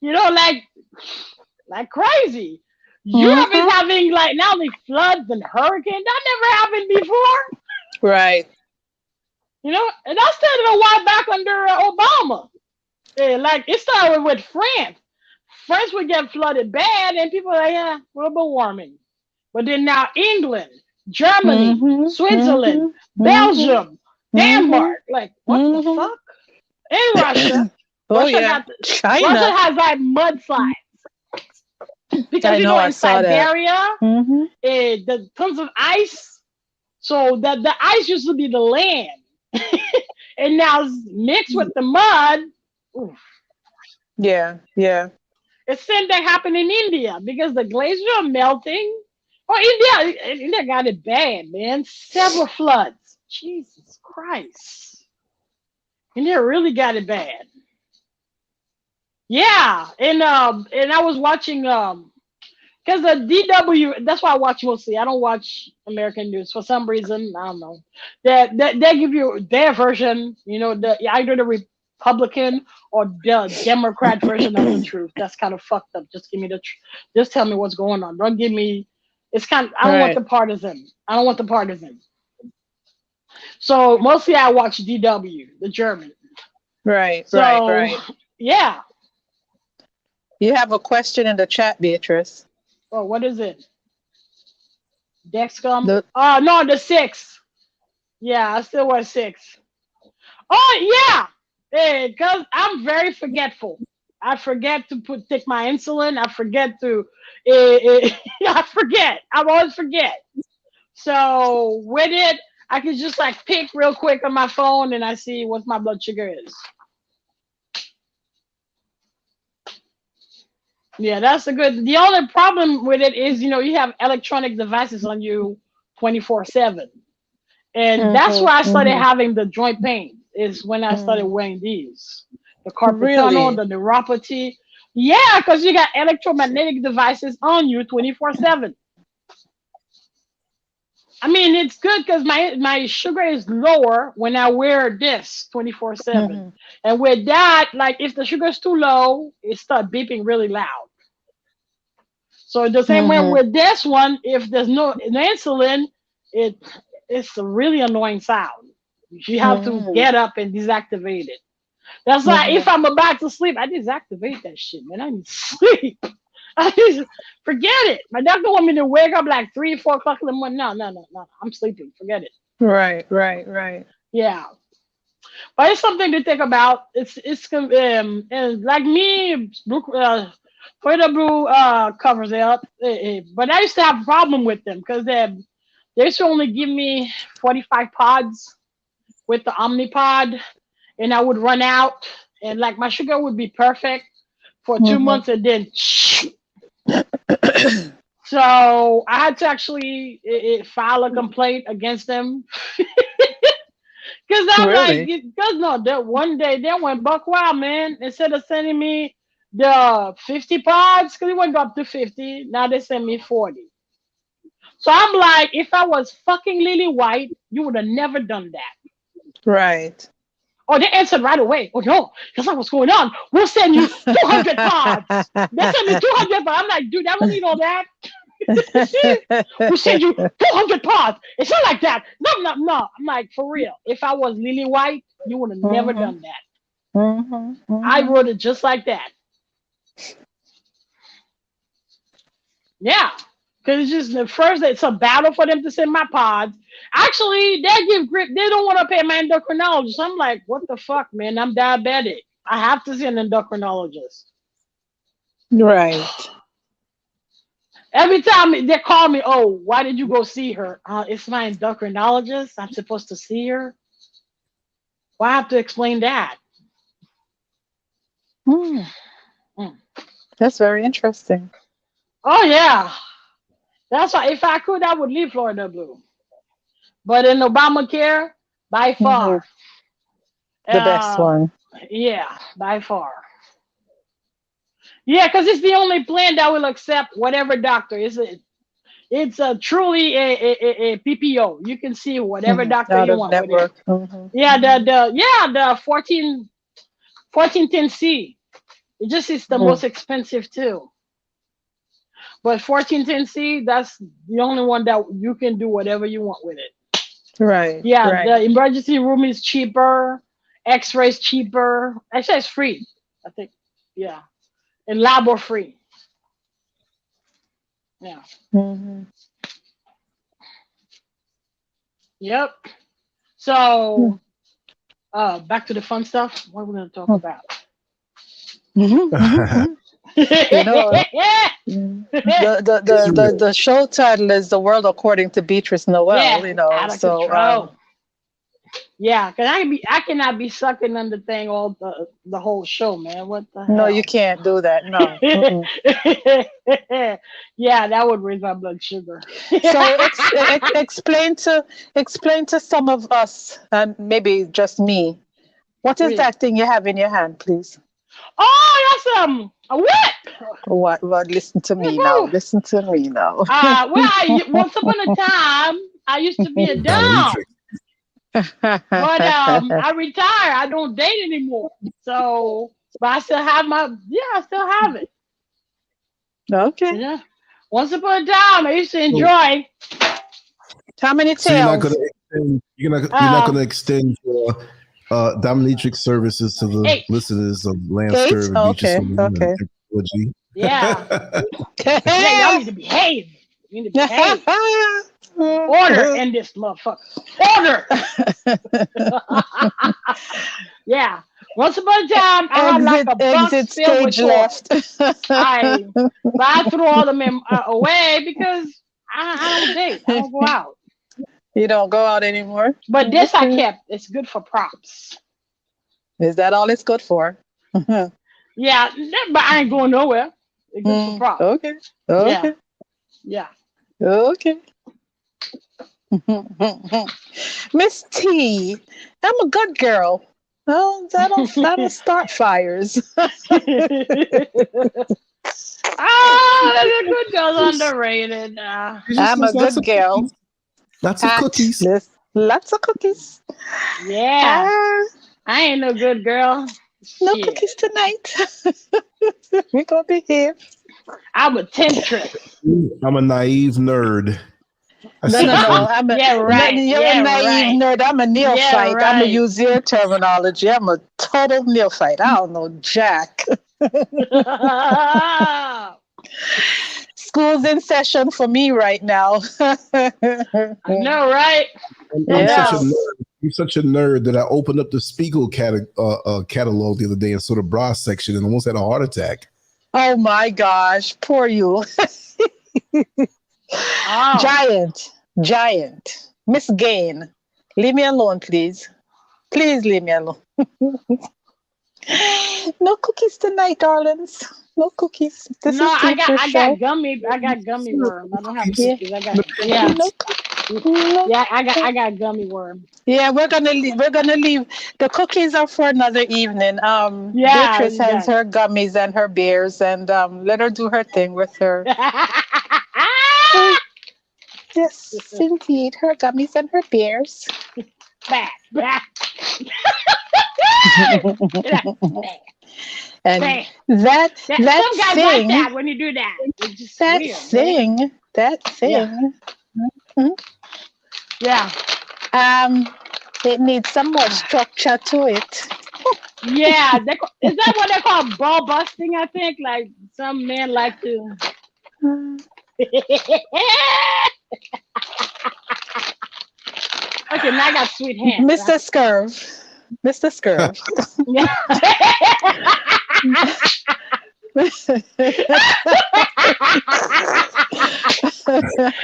like crazy. Europe is having like not only floods and hurricanes, that never happened before. Right. And that started a while back under Obama. Like it started with France. France would get flooded bad, and people are like, yeah, global warming. But then now England, Germany, Switzerland, Belgium, Denmark, like what the fuck? And Russia. China. Russia has like mudslides. Because in Siberia, the tons of ice. So the ice used to be the land. And now it's mixed with the mud. Oof. Yeah. It's the same thing happened in India because the glaciers are melting. Oh, India got it bad, man. Several floods. Jesus Christ. India really got it bad. Yeah, and I was watching because the DW. That's why I watch mostly. I don't watch American news for some reason. I don't know. They give you their version. Either the Republican or the Democrat version of the truth. That's kind of fucked up. Just give me just tell me what's going on. Don't give me. It's kind. I don't want the partisan. I don't want the partisan. So mostly I watch DW, the German. Right. So, right. Yeah. You have a question in the chat, Beatrice. Oh, what is it? Dexcom? No, the 6. Yeah, I still wear 6. Oh, yeah. Because I'm very forgetful. I forget to take my insulin. I forget to, I forget. I always forget. So with it, I can just like pick real quick on my phone and I see what my blood sugar is. Yeah, that's the only problem with it is, you have electronic devices on you 24/7. And that's why I started having the joint pain is when I started wearing these. The carpal tunnel, the neuropathy. Yeah, because you got electromagnetic devices on you 24/7. I mean, it's good because my sugar is lower when I wear this 24/7. And with that, like if the sugar is too low, it starts beeping really loud. So the same way with this one, if there's no insulin, it's a really annoying sound. You have to get up and deactivate it. That's why if I'm about to sleep, I deactivate that shit, man. I need to sleep. Forget it. My doctor want me to wake up like 3, 4 o'clock in the morning. No. I'm sleeping. Forget it. Right. Yeah. But it's something to think about. It's and like me, Further Blue covers it up. But I used to have a problem with them because they used to only give me 45 pods with the Omnipod, and I would run out, and like my sugar would be perfect for 2 months, and then so I had to actually file a complaint against them. Because I'm like, because that one day they went buck wild, man. Instead of sending me the 50 pods, because it went up to 50, now they send me 40. So I'm like, if I was fucking Lily White, you would have never done that. Right. Oh, they answered right away. Oh no, that's not what's going on. We'll send you 200 pods. They sent me 200 pods. I'm like, dude, I don't need all that. We'll send you 200 pods. It's not like that. No. I'm like, for real. If I was Lily White, you would have never done that. I wrote it just like that. Yeah. Because it's just it's a battle for them to send my pods. Actually, they give grip. They don't want to pay my endocrinologist. I'm like, what the fuck, man? I'm diabetic. I have to see an endocrinologist. Right. Every time they call me, oh, why did you go see her? It's my endocrinologist. I'm supposed to see her. Well, I have to explain that. Hmm. Mm. That's very interesting. Oh yeah, that's why if I could, I would leave Florida blue. But in Obamacare, by Mhm. far, The best uh, one. yeah, by far. Yeah, because it's the only plan that will accept whatever doctor. It's a truly a PPO. You can see whatever doctor Out you of want with it. network. Hmm. Yeah, the 1410C. It just is the most expensive too. But 1410C, that's the only one that you can do whatever you want with it. Right, Yeah, right. the emergency room is cheaper. X-ray is cheaper. Actually, it's free. I think. Yeah, and labo free. Yeah. Hmm. Yep. So, back to the fun stuff. What are we gonna talk about? You know, the show title is "The World According to Beatrice Noel." Yeah, You know, out of so control. Yeah, cause I cannot be sucking on the thing all the whole show, man. What the no, hell? you can't do that. No. Mm-mm. Yeah, that would raise my blood sugar. So explain to some of us, and maybe just me, what is Really? that thing you have in your hand, please? Oh, that's a whip. What? What? Listen to me now. Woohoo. Listen to me now. Once upon a time, I used to be a dom, Dominatrix. but I retired. I don't date anymore. So, but I still have I still have it. Okay. Yeah. Once upon a time, I used to So, enjoy. How many so you're not tails? gonna extend you're not gonna extend your dominatrix services to the Eight. listeners of Lance Eight? Curve and Beatrice Okay. Okay. Technology. Yeah. Yeah, y'all need to behave. You need to behave. Order in this motherfucker. Order. Yeah. Once upon a time, I had like a box exit filled with stage toys. left. I threw all of them away because I don't date. I don't go out. You don't go out anymore. But this I kept. It's good for props. Is that all it's good for? Yeah, but I ain't going nowhere. It's good for props. Okay. Okay. Yeah. Okay. Miss T, I'm a good girl. Well, that'll start fires. That's a good girl's underrated. I'm a good girl. Lots of cookies. Lots of cookies. Yeah. I ain't no good girl. No Shit. cookies tonight. We're gonna behave. I'm a temptress. I'm a naive nerd. No. I'm a, Yeah, right. You're Yeah, a naive nerd. I'm a neophyte. Yeah, I'm gonna right. use your terminology. I'm a total neophyte. I don't know jack. School's in session for me right now. I know, right? I'm such a nerd that I opened up the Spiegel catalog the other day and saw the bra section and almost had a heart attack. Oh my gosh, poor you. Giant. Miss Gain, leave me alone, please. Please leave me alone. No cookies tonight, darlings. No cookies. I got gummy worm. I don't have cookies. I got gummy worm. Yeah, we're gonna leave the cookies are for another evening. Beatrice has her gummies and her beers, and let her do her thing with her. Yes, indeed, her gummies and her beers. Back. And that some guys thing, like that when you do that. It's just that weird, thing. man. That thing. Yeah. It needs some more structure to it. Yeah, is that what they call ball busting? I think like some men like to. Okay, now I got sweet hands. Mr. Scurv. Yeah.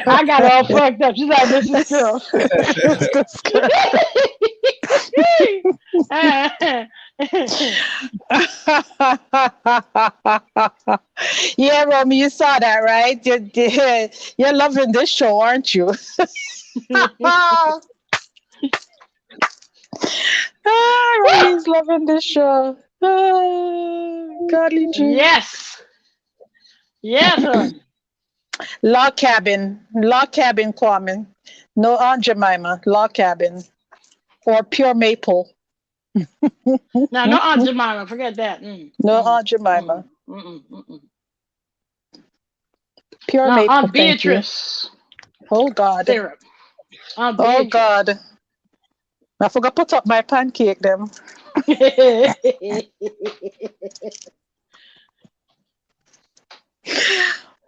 I got all fucked up. She's like, Mr. Scurv. Yeah, Romy, you saw that, right? You're loving this show, aren't you? Romy's loving this show. Godly G. Yes. Yes, honey. Log cabin, Kwame. No Aunt Jemima, log cabin, or pure maple. No, no Aunt Jemima. Forget that. No Aunt Jemima. Pure Now, maple. Aunt Thank you. Beatrice. Oh God. Syrup. Aunt Oh Beatrice. God. I forgot to put up my pancake them.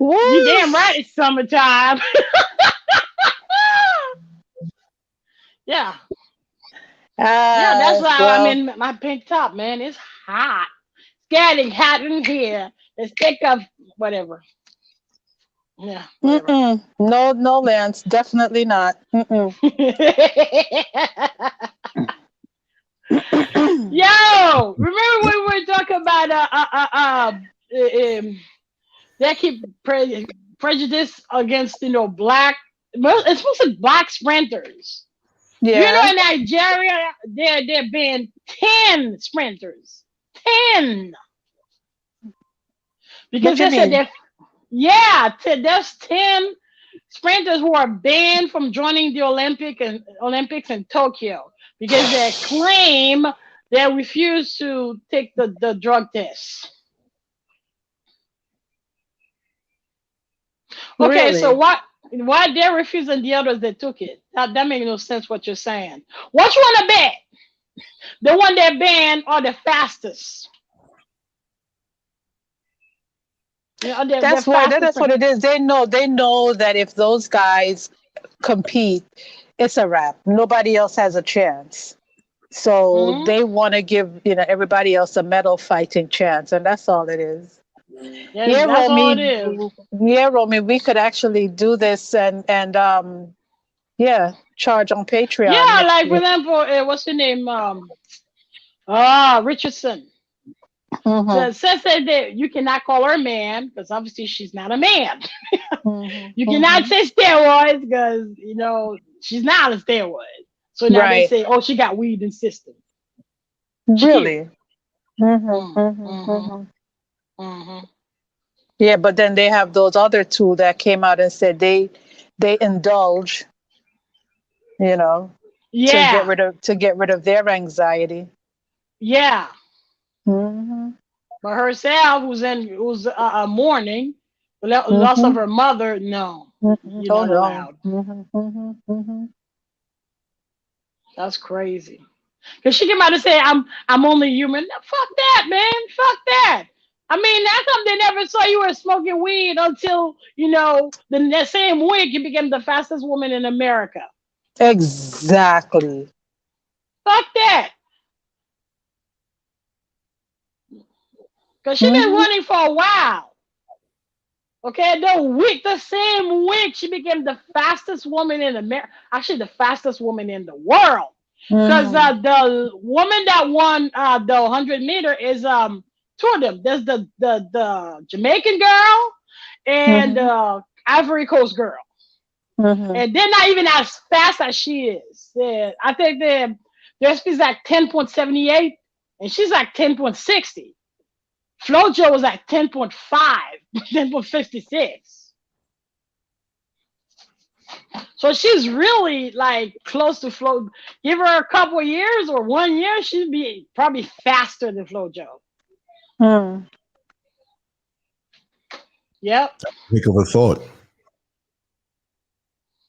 You damn right it's summertime. Yeah. Yeah, that's why I'm in my pink top, man. It's hot. It's getting hot in here. Let's take off whatever. Yeah. Whatever. No, Lance. Definitely not. Yo, remember when we were talking about they keep prejudice against black. Well, it's supposed to be black sprinters. Yeah. You know, in Nigeria, there been 10 sprinters. 10. Because they said there's 10 sprinters who are banned from joining the Olympics in Tokyo because they claim they refuse to take the drug test. Okay, Really? so why they refused and the others that took it? That makes no sense what you're saying. What you wanna bet? The one that banned are the fastest. That's what it is. They know that if those guys compete, it's a wrap. Nobody else has a chance. So they want to give everybody else a medal fighting chance, and that's all it is. Yeah, that's Romy, all it is. Yeah, Romy, we could actually do this and charge on Patreon. Yeah, like for example, what's her name? Richardson. So says that you cannot call her a man because obviously she's not a man. You cannot say steroids because she's not a steroid. So now they say, oh, she got weed and system. Really? Yeah, but then they have those other two that came out and said they indulge, to get rid of their anxiety. Yeah. But herself, who's mourning the loss of her mother, no, you're not allowed. That's crazy. Because she came out and say, I'm only human. No, fuck that, man. Fuck that. I mean, how come they never saw you were smoking weed until, the same week you became the fastest woman in America? Exactly. Fuck that. Because she's been running for a while. Okay, the same week she became the fastest woman in America. Actually, the fastest woman in the world. Because the woman that won the 100-meter is two of them. There's the Jamaican girl and the Ivory Coast girl. And they're not even as fast as she is. I think their speed is like 10.78 and she's like 10.60. Flojo was like 10.5, 10.56. So she's really like close to Flo. Give her a couple of years or 1 year, she'd be probably faster than Flojo. Yep. Think of a thought.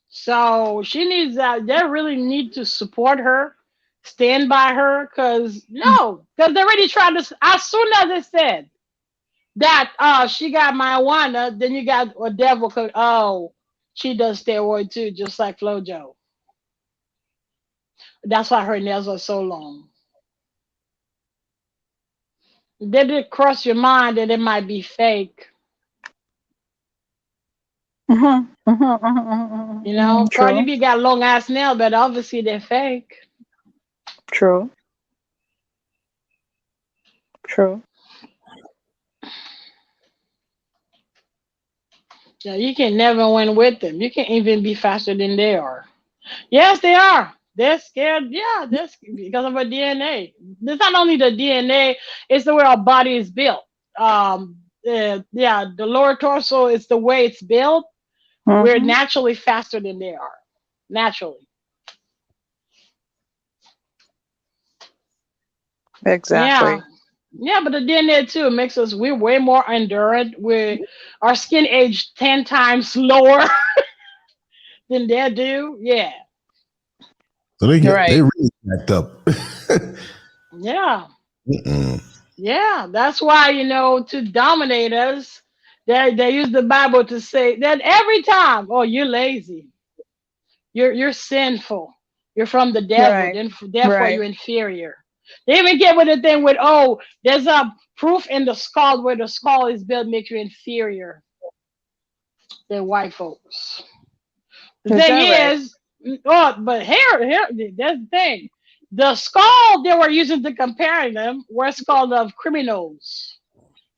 So she needs they really need to support her, stand by her, because they already tried to. As soon as they said that she got marijuana, then you got a devil. She does steroid too, just like Flojo. That's why her nails are so long. Did it cross your mind that it might be fake? Cardi B got long ass nails, but obviously they're fake. True. True. Yeah, you can never win with them. You can't even be faster than they are. Yes, they are. They're scared. Yeah, because of our DNA. It's not only the DNA; it's the way our body is built. Yeah, the lower torso is the way it's built. We're Mm-hmm. naturally faster than they are. Naturally. Yeah. Exactly. Yeah, but the DNA too makes us we're way more endurant. Our skin age 10 times lower than they do. Yeah. So they Right. really backed up. Yeah. Mm-mm. Yeah. That's why, to dominate us, they use the Bible to say that every time, oh, you're lazy. You're sinful. You're from the devil, Right. then therefore Right. you're inferior. They even get with the thing with, oh, there's a proof in the skull where the skull is built makes you inferior than white folks. The Is thing that right? is, oh, but here, that's the thing. The skull they were using to compare them were skull of criminals,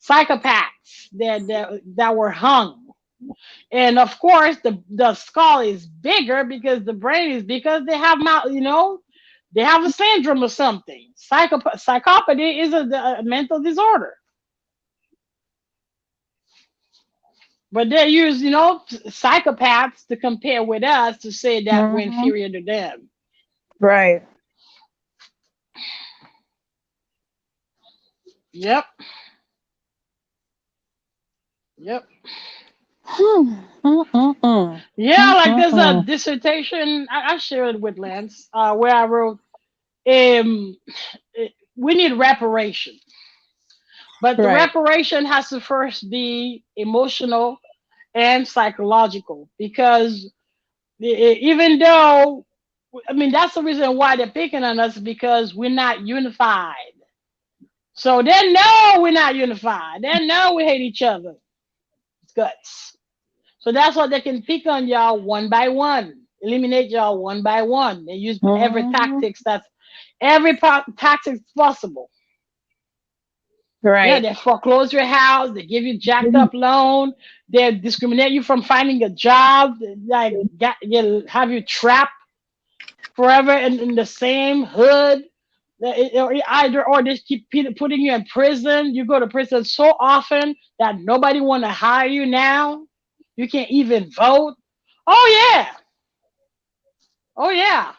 psychopaths that were hung. And of course, the skull is bigger because the brain is because they have they have a syndrome or something. Psychopathy is a mental disorder. But they use, psychopaths to compare with us to say that we're Mm-hmm. inferior to them. Right. Yep. Yep. Mm-mm-mm. Yeah, like there's a Mm-mm-mm. dissertation I shared with Lance where I wrote, um, we need reparation. But the Right. reparation has to first be emotional and psychological because even though, I mean, that's the reason why they're picking on us because we're not unified. So they know we're not unified. They know we hate each other. It's guts. So that's why they can pick on y'all one by one, eliminate y'all one by one. They use Mm-hmm. every tactics possible. Yeah, Right. they foreclose your house. They give you jacked up loan. They discriminate you from finding a job. Like have you trapped forever in the same hood. Or they keep putting you in prison. You go to prison so often that nobody want to hire you now. You can't even vote. Oh yeah, oh yeah.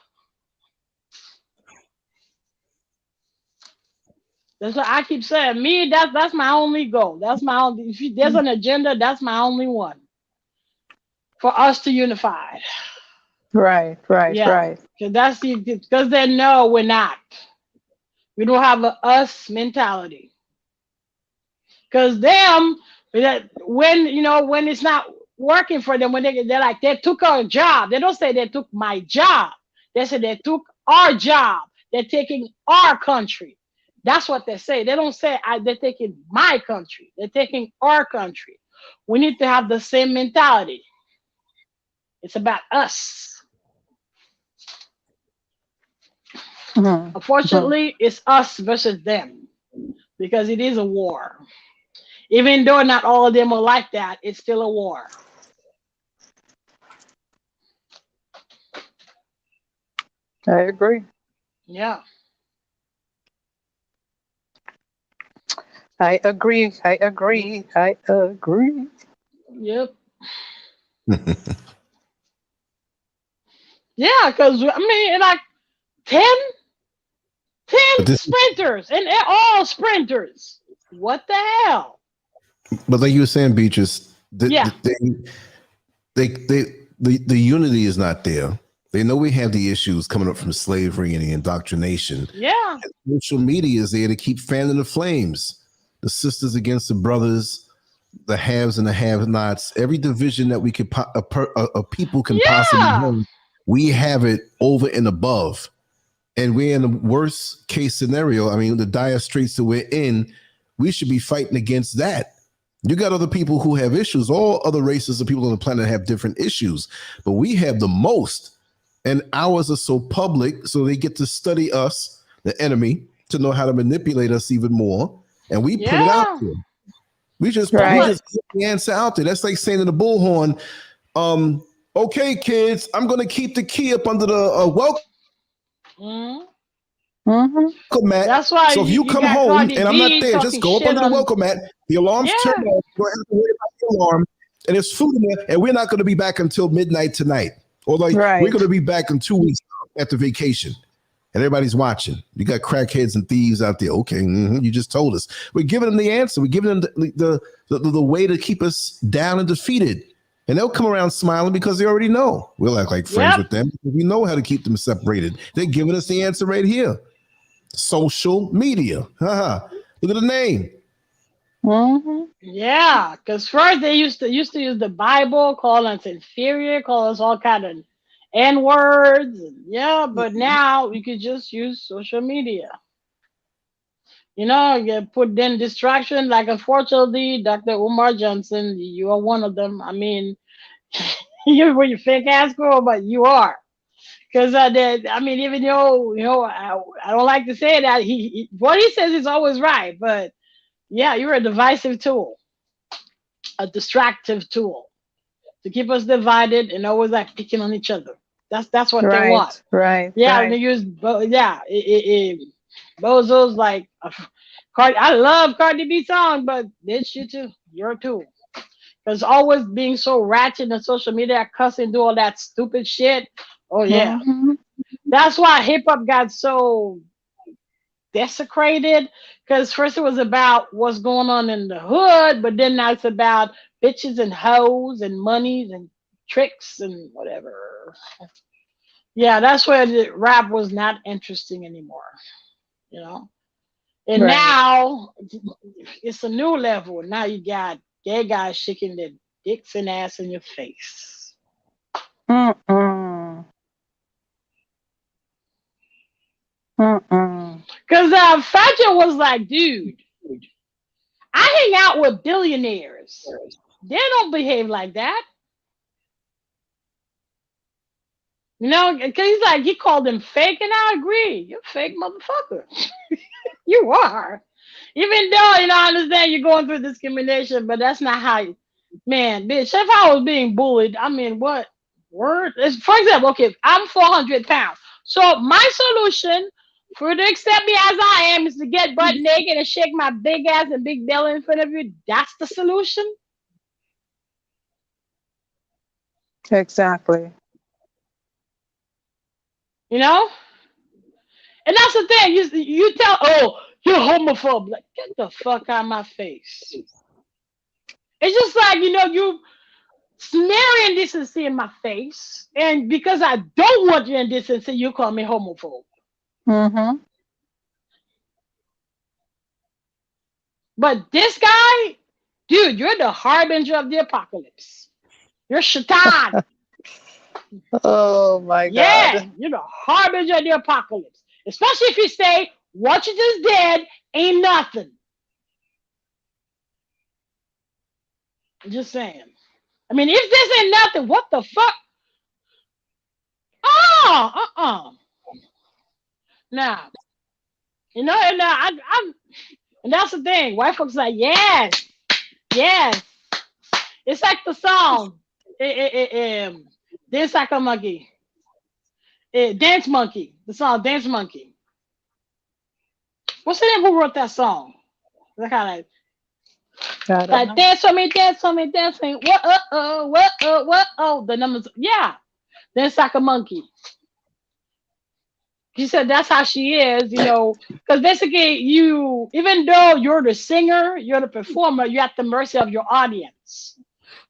That's what I keep saying. Me, that's my only goal. That's my only. If there's an agenda, that's my only one for us to unify. Right. Right. Yeah, Right. because they know we're not. We don't have a us mentality. Because them, when it's not working for them, when they're like they took our job. They don't say they took my job. They say they took our job. They're taking our country. That's what they say. They don't say they're taking my country. They're taking our country. We need to have the same mentality. It's about us. Mm-hmm. Unfortunately, it's us versus them because it is a war. Even though not all of them are like that, it's still a war. I agree. Yeah. I agree. I agree. I agree. Yep. Yeah, because I mean, like 10, 10 But this, sprinters, and they're all sprinters. What the hell? but like you were saying, Beatrice, Yeah. the unity is not there. They know we have the issues coming up from slavery and the indoctrination. Yeah. And social media is there to keep fanning the flames. The sisters against the brothers, the haves and the have-nots. Every division that we could a people can possibly Yeah. have, we have it over and above. And we're in the worst case scenario. I mean, the dire straits that we're in, we should be fighting against that. You got other people who have issues. All other races of people on the planet have different issues, but we have the most. And ours are so public, so they get to study us, the enemy, to know how to manipulate us even more. and we put it out there. We just put the answer out there. That's like saying to the bullhorn, okay, kids, I'm going to keep the key up under the welcome mat. That's why. So if you come home and I'm not there, just go up under the welcome mat. The alarm's turned off. You don't have to worry about the alarm. And there's food in there, and we're not going to be back until midnight tonight. Or like we're going to be back in 2 weeks after vacation. And everybody's watching. You got crackheads and thieves out there. Okay, you just told us. We're giving them the answer. We're giving them the way to keep us down and defeated. And they'll come around smiling because they already know. We'll act like friends with them. We know how to keep them separated. They're giving us the answer right here. Social media. Look at the name. Yeah, because first they used to use the Bible, call us inferior, call us all kind of N-words. But now we could just use social media. You put in distraction, like unfortunately, Dr. Umar Johnson, you are one of them. I mean, you're fake ass girl, but you are. Because even though I don't like to say that, what he says is always right, but yeah, you're a divisive tool, a distractive tool to keep us divided and always like picking on each other. That's what they want. Right. Yeah, and they use bozos like I love Cardi B song, but bitch, you too. You're a tool. Because always being so ratchet on social media, cussing, do all that stupid shit. Oh yeah. That's why hip hop got so desecrated, because first it was about what's going on in the hood, but then now it's about bitches and hoes and monies and tricks and whatever. Yeah, that's where the rap was not interesting anymore, And now it's a new level. Now you got gay guys shaking their dicks and ass in your face. Because Fadja was like, dude, I hang out with billionaires. They don't behave like that. Because he's like, he called them fake, and I agree. You're a fake motherfucker. You are. Even though, I understand you're going through discrimination, but that's not how you, man, bitch, if I was being bullied, I mean, what? Word? For example, okay, I'm 400 pounds. So my solution for you to accept me as I am is to get butt naked and shake my big ass and big belly in front of you. That's the solution? Exactly. And that's the thing. You tell, oh, you're homophobe. Like, get the fuck out of my face. It's just like, you smearing indecency in my face. And because I don't want your indecency, you call me homophobe. But this guy, dude, you're the harbinger of the apocalypse. You're Shaitan. Oh my God. Yeah, you're the harbinger of the apocalypse. Especially if you say, what you just did ain't nothing. I'm just saying. I mean, if this ain't nothing, what the fuck? Now, and and that's the thing. White folks like, yes. It's like the song, Dance Like a Monkey. Dance Monkey. The song Dance Monkey. What's the name who wrote that song? That kind of like dance for me, dance for me, dance for me. Whoa. The numbers, Dance Like a Monkey. She said that's how she is, because basically even though you're the singer, you're the performer, you're at the mercy of your audience.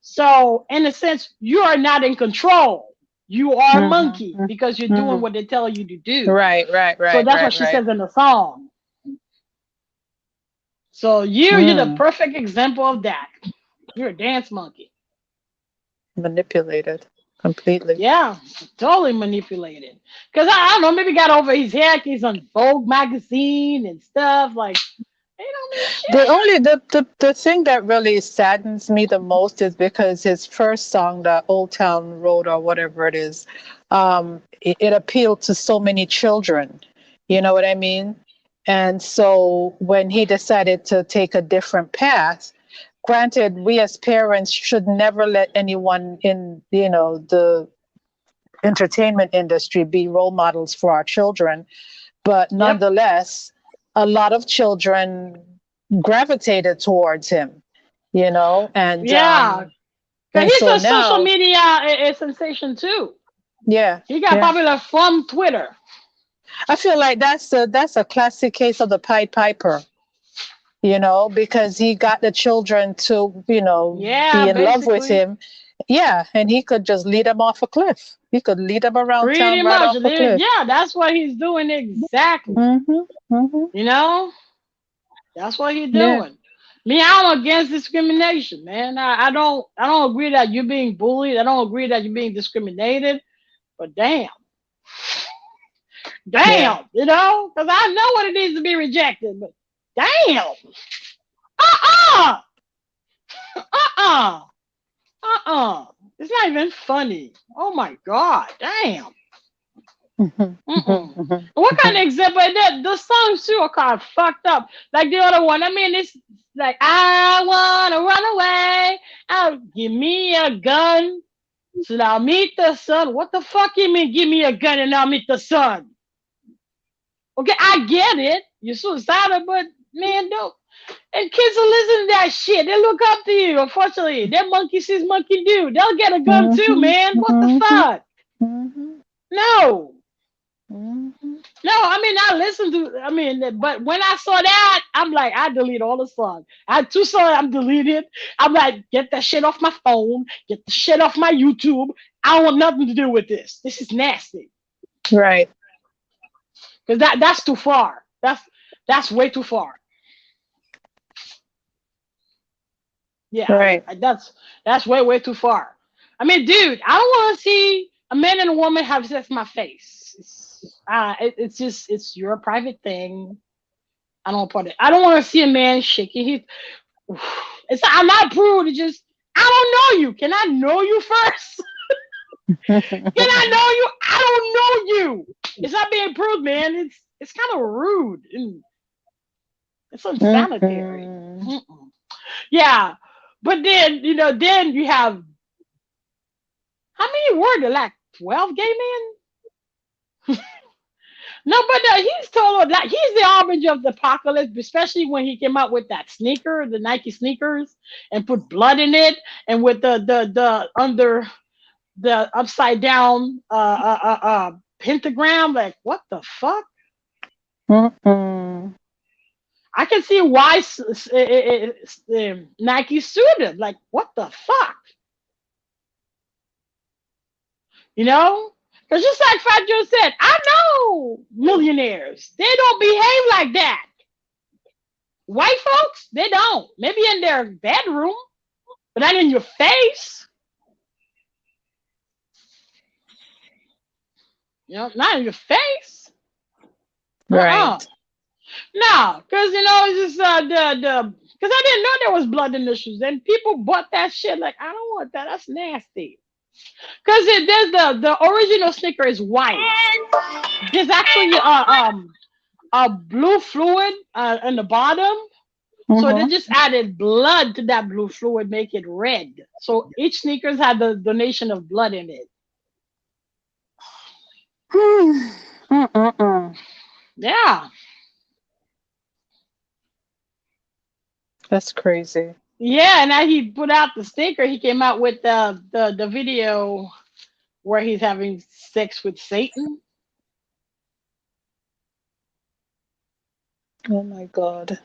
So in a sense, you are not in control. You are a monkey because you're doing what they tell you to do. Right. So that's what she says in the song. So you're the perfect example of that. You're a dance monkey. Manipulated completely. Yeah, totally manipulated. Because I don't know, maybe got over his hair. He's on Vogue magazine and stuff. Like, the thing that really saddens me the most is because his first song, the Old Town Road or whatever it is, it appealed to so many children. You know what I mean? And so when he decided to take a different path, granted, we as parents should never let anyone in, the entertainment industry be role models for our children. But nonetheless, a lot of children gravitated towards him, and he's so a social now, media a sensation too. Yeah, he got popular from Twitter. I feel like that's a classic case of the Pied Piper, because he got the children to, be in love with him. Yeah, and he could just lead them off a cliff. He could lead them around town right off a cliff. Yeah, that's what he's doing exactly. That's what he's doing. Me, I'm against discrimination, man. I don't agree that you're being bullied. I don't agree that you're being discriminated. But damn, because I know what it is to be rejected. But damn, it's not even funny. Oh my god, damn. What kind of example? The songs too are kind of fucked up. Like the other one. I mean, it's like, I wanna run away. Give me a gun so that I'll meet the sun. What the fuck you mean? Give me a gun and I'll meet the sun. Okay, I get it. You're suicidal, but man, don't. And kids will listen to that shit. They look up to you. Unfortunately, that monkey sees monkey do. They'll get a gun too, man. What the fuck? No. No, I mean, but when I saw that, I'm like, I delete all the songs. I had 2 songs I'm deleted. I'm like, get that shit off my phone. Get the shit off my YouTube. I want nothing to do with this. This is nasty. Right. Because that's too far. That's way too far. Yeah. Right. That's way too far. I mean, dude, I don't want to see a man and a woman have sex in my face. It's your private thing. I don't want to see a man shaking his. I'm not prude. It's just I don't know you. Can I know you first? Can I know you? I don't know you. It's not being prude, man. It's kind of rude. It's unsanitary. Yeah, but then then you have how many were there? Like 12 gay men? No, but he's told that he's the harbinger of the apocalypse, especially when he came out with that sneaker, the Nike sneakers, and put blood in it, and with the under the upside down pentagram. Like, what the fuck? I can see why Nike sued him. Like, what the fuck? Because just like Fat Joe said, I know millionaires. They don't behave like that. White folks, they don't. Maybe in their bedroom, but not in your face. Not in your face. Right. No, because it's just because I didn't know there was blood in the shoes, and people bought that shit. Like, I don't want that. That's nasty. Because there's the original sneaker is white. There's actually a blue fluid in the bottom. So they just added blood to that blue fluid, make it red. So each sneakers had the donation of blood in it. Yeah. That's crazy. Yeah, and now he put out the sneaker. He came out with the video where he's having sex with Satan. Oh my God.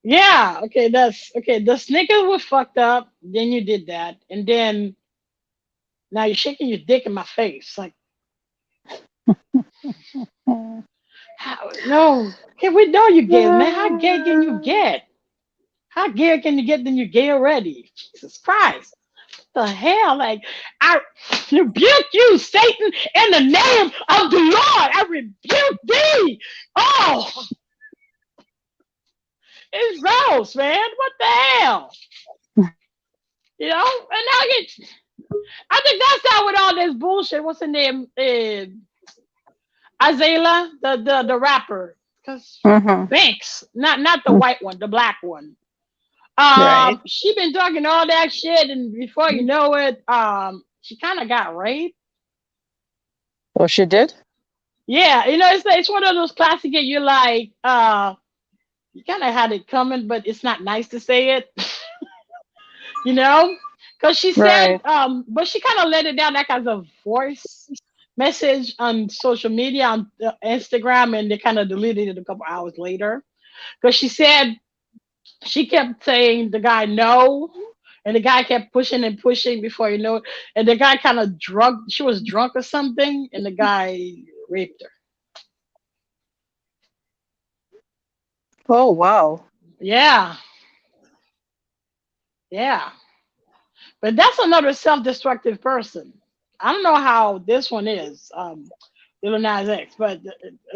Yeah, okay, the sneakers was fucked up. Then you did that, and then now you're shaking your dick in my face. Like, no, okay, we know you gay, man. How gay can you get? How gay can you get? Then you're gay already. Jesus Christ. What the hell? Like, I rebuke you, Satan, in the name of the Lord. I rebuke thee. Oh, it's gross, man. What the hell? And now I think that's out with all this bullshit. What's the name? Azalea, the rapper. because Mm-hmm. Banks, not the white one, the black one. Right. She been talking all that shit, and before you know it, she kind of got raped. Oh, she did? Yeah, it's one of those classic that you're like, you kind of had it coming, but it's not nice to say it, you know, because she said, Right. but she kind of let it down like as a voice message on social media on Instagram, and they kind of deleted it a couple hours later because she said she kept saying the guy no, and the guy kept pushing and pushing before you know it, and the guy kind of drunk. She was drunk or something, and the guy raped her. Oh, wow. Yeah, yeah. But that's another self-destructive person. I don't know how this one is, Lil Nas X, but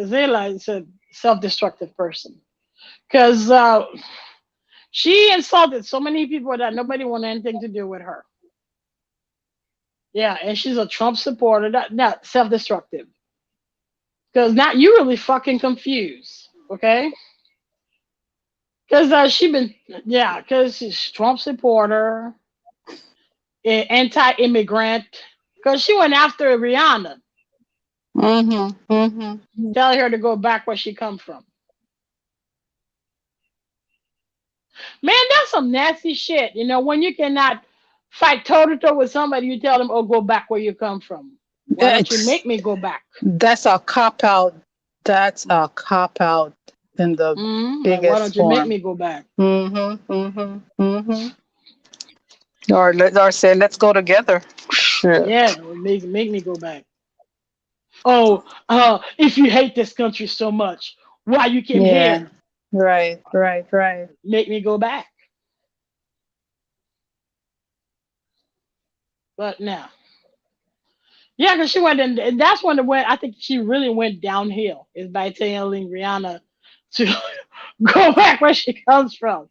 Zayla is a self-destructive person because she insulted so many people that nobody wanted anything to do with her. Yeah, and she's a Trump supporter. Not self-destructive because not you really fucking confused, okay? Because she been because she's Trump supporter, anti-immigrant. Because she went after Rihanna, Mm-hmm. Mm-hmm. telling her to go back where she come from. Man, that's some nasty shit. When you cannot fight toe to toe with somebody, you tell them, "Oh, go back where you come from." Why don't you It's make me go back? That's a cop out. That's a cop out in the Like, why biggest don't you make form. me go back? Mm-hmm. Mm-hmm. Mm-hmm. Or say, let's go together. Shit. Yeah, make me go back. Oh, if you hate this country so much, why you came Yeah. here? Right. Right. Right. Make me go back. But now, yeah, because she went in, and that's when it went. I think she really went downhill is by telling Rihanna to go back where she comes from.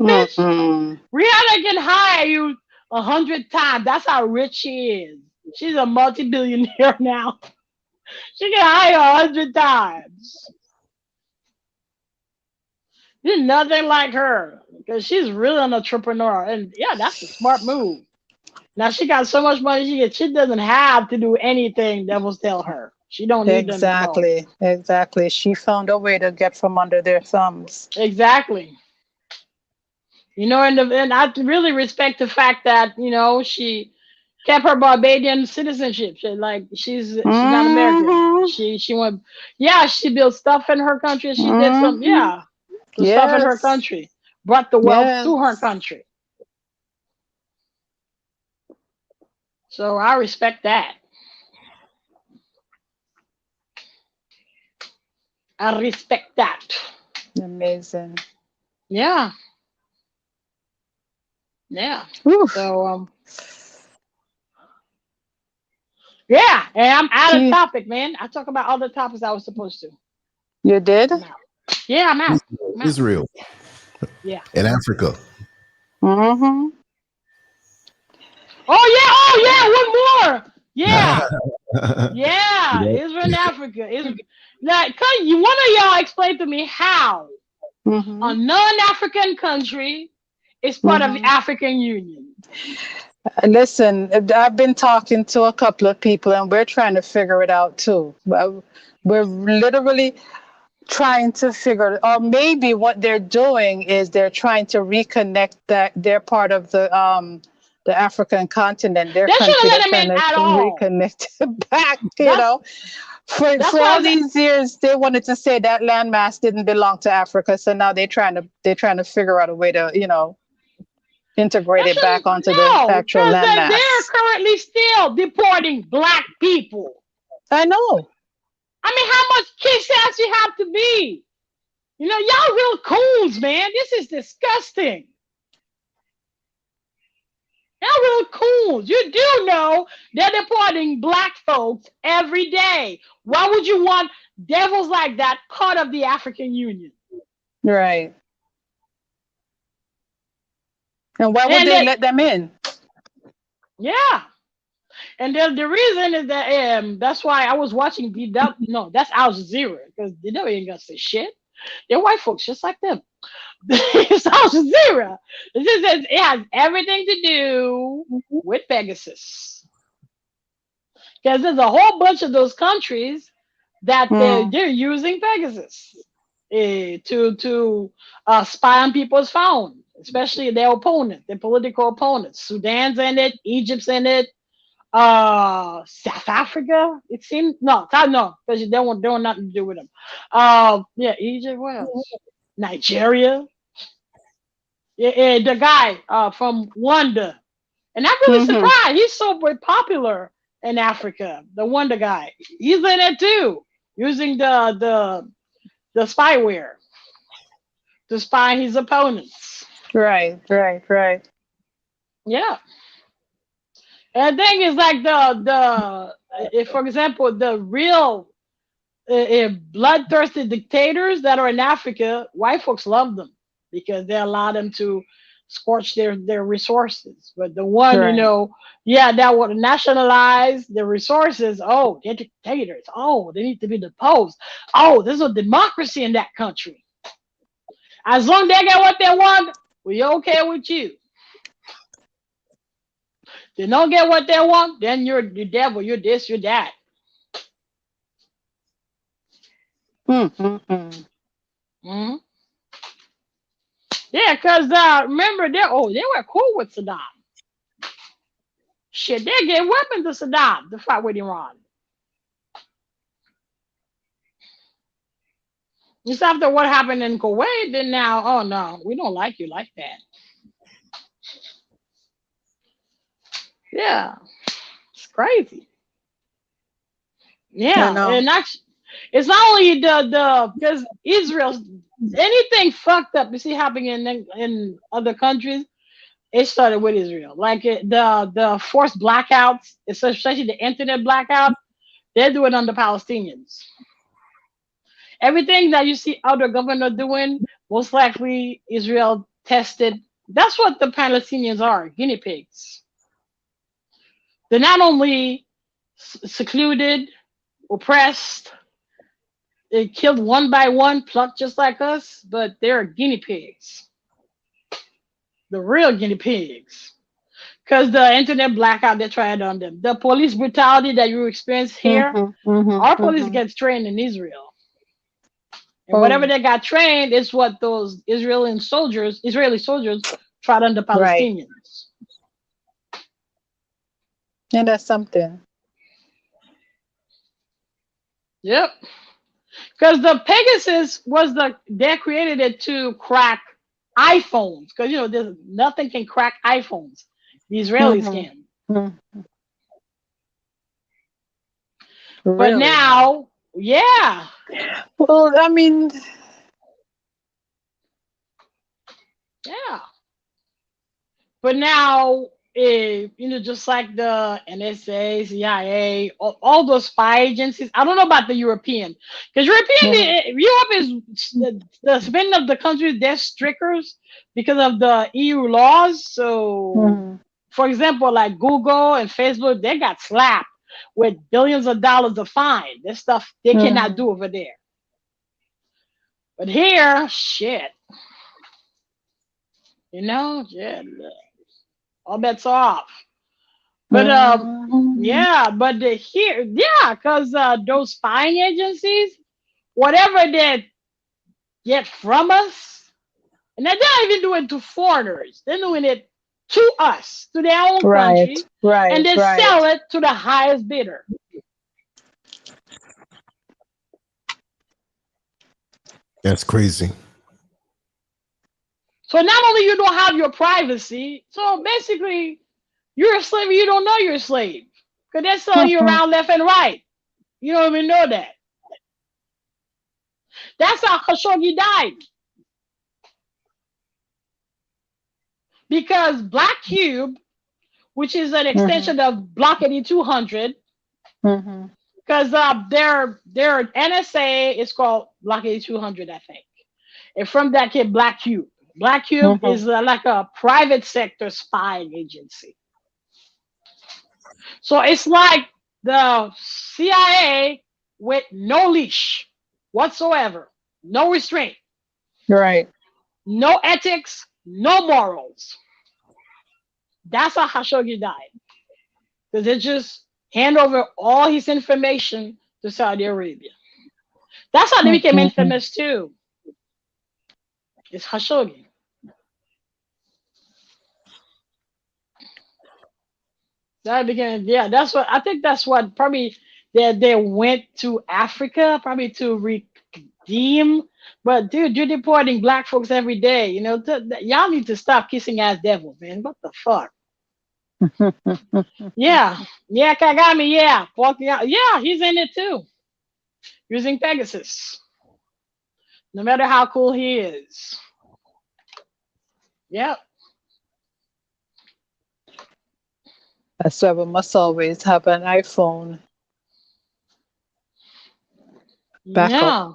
Bitch, Mm-mm. Rihanna can hire you 100 times. That's how rich she is. She's a multi-billionaire now. She can hire 100 times. There's nothing like her because she's really an entrepreneur, and yeah, that's a smart move. Now she got so much money she doesn't have to do anything devils tell her. She don't need them no more. Exactly. Exactly. She found a way to get from under their thumbs. Exactly. And I really respect the fact that she kept her Barbadian citizenship. She's not American. Mm-hmm. She went, yeah, she built stuff in her country. She did Mm-hmm. some stuff in her Yes. country, brought the wealth to her Yes. country. So I respect that. I respect that. Amazing. Yeah, yeah. Oof. So yeah, and I'm out of Gee, topic, man. I talk about all the topics I was supposed to. you did? I'm out. Yeah, I'm out. I'm out. Israel Yeah. and Africa. Mm-hmm. Oh yeah, one more. Yeah. Yeah, Yep. Israel and Africa. Like, one of y'all explain to me how Mm-hmm. a non-African country is part of the Mm-hmm. African Union. Listen, I've been talking to a couple of people and we're trying to figure it out too. We're literally trying to figure it, or maybe what they're doing is they're trying to reconnect that they're part of the African continent, their They should country. have They're let them trying in to at all. reconnect back, That's For that's all why these years, they wanted to say that landmass didn't belong to Africa. So now they're trying to figure out a way to, integrate that it back shouldn't onto the no, actual because they're landmass. currently still deporting black people. I know. I mean, how much kiss ass you have to be? Y'all real coons, man. This is disgusting. Y'all real coons. You do know they're deporting black folks every day. Why would you want devils like that part of the African Union? Right. And why would And they that, let them in? yeah. And the reason is that that's why I was watching DW. No, that's Al Jazeera because DW ain't gonna say shit. They're white folks just like them. It's Al Jazeera. It has everything to do with Pegasus. Because there's a whole bunch of those countries that they're using Pegasus to spy on people's phone, especially their opponents, their political opponents. Sudan's in it, Egypt's in it, South Africa. It seems no, because they want nothing to do with them. Yeah, Egypt. What else? Nigeria. Yeah, the guy from Wonder, and I'm really surprised. He's so popular in Africa. The Wonder guy, he's in it too, using the spyware to spy his opponents. Right. Yeah. And the thing is, like if, for example, the real bloodthirsty dictators that are in Africa, white folks love them because they allow them to scorch their resources. But the one, that would nationalize the resources, oh, they're dictators. Oh, they need to be deposed. Oh, there's a democracy in that country. As long as they get what they want, we okay with you. They don't get what they want, then you're the devil, you're this, you're that. Mm-hmm. Yeah, because remember, they were cool with Saddam. Shit, they gave weapons to Saddam to fight with Iran. Just after what happened in Kuwait, then now, oh no, we don't like you like that. Yeah, it's crazy. Yeah, and actually, it's not only the because Israel, anything fucked up you see happening in other countries, it started with Israel. Like the forced blackouts, especially the internet blackout, they're doing on the Palestinians. Everything that you see other government doing, most likely Israel tested. That's what the Palestinians are, guinea pigs. They're not only secluded, oppressed, they killed one by one, plucked just like us, but they're guinea pigs. The real guinea pigs. Because the internet blackout, they tried on them. The police brutality that you experience here, our police gets trained in Israel. And whatever they got trained is what those Israeli soldiers tried on the Palestinians. Right. And that's something. Yep. Because the Pegasus they created it to crack iPhones. Because, there's nothing can crack iPhones. The Israelis can. Really? But now, yeah. Well, I mean, yeah. But now, just like the NSA, CIA, all those spy agencies. I don't know about the European, because Europe is the spending of the countries. They're stricter because of the EU laws. So, for example, like Google and Facebook, they got slapped with billions of dollars of fine. This stuff they cannot do over there. But here, shit. Yeah, all bets are off. But because those spying agencies, whatever they get from us, and they're not even doing it to foreigners, they're doing it to us, to their own country, and they sell it to the highest bidder. That's crazy. So not only you don't have your privacy, so basically you're a slave, you don't know you're a slave. Because they're selling you around left and right. You don't even know that. That's how Khashoggi died. Because Black Cube, which is an extension of Block 8200, because their NSA is called Block 8200, I think. And from that came Black Cube. Black Cube is like a private sector spying agency. So it's like the CIA with no leash whatsoever, no restraint, Right. no ethics, no morals. That's how Khashoggi died. Because they just hand over all his information to Saudi Arabia. That's how they became Mhm. infamous too. It's Khashoggi. That became, yeah, that's what I think. That's what probably they went to Africa probably to redeem. But dude, you're deporting black folks every day. You know, y'all need to stop kissing ass devil, man. What the fuck? Yeah, yeah, Kagami, yeah, walking out, yeah, he's in it too, using Pegasus. No matter how cool he is. Yep. That's why we must always have an iPhone backup. Yeah.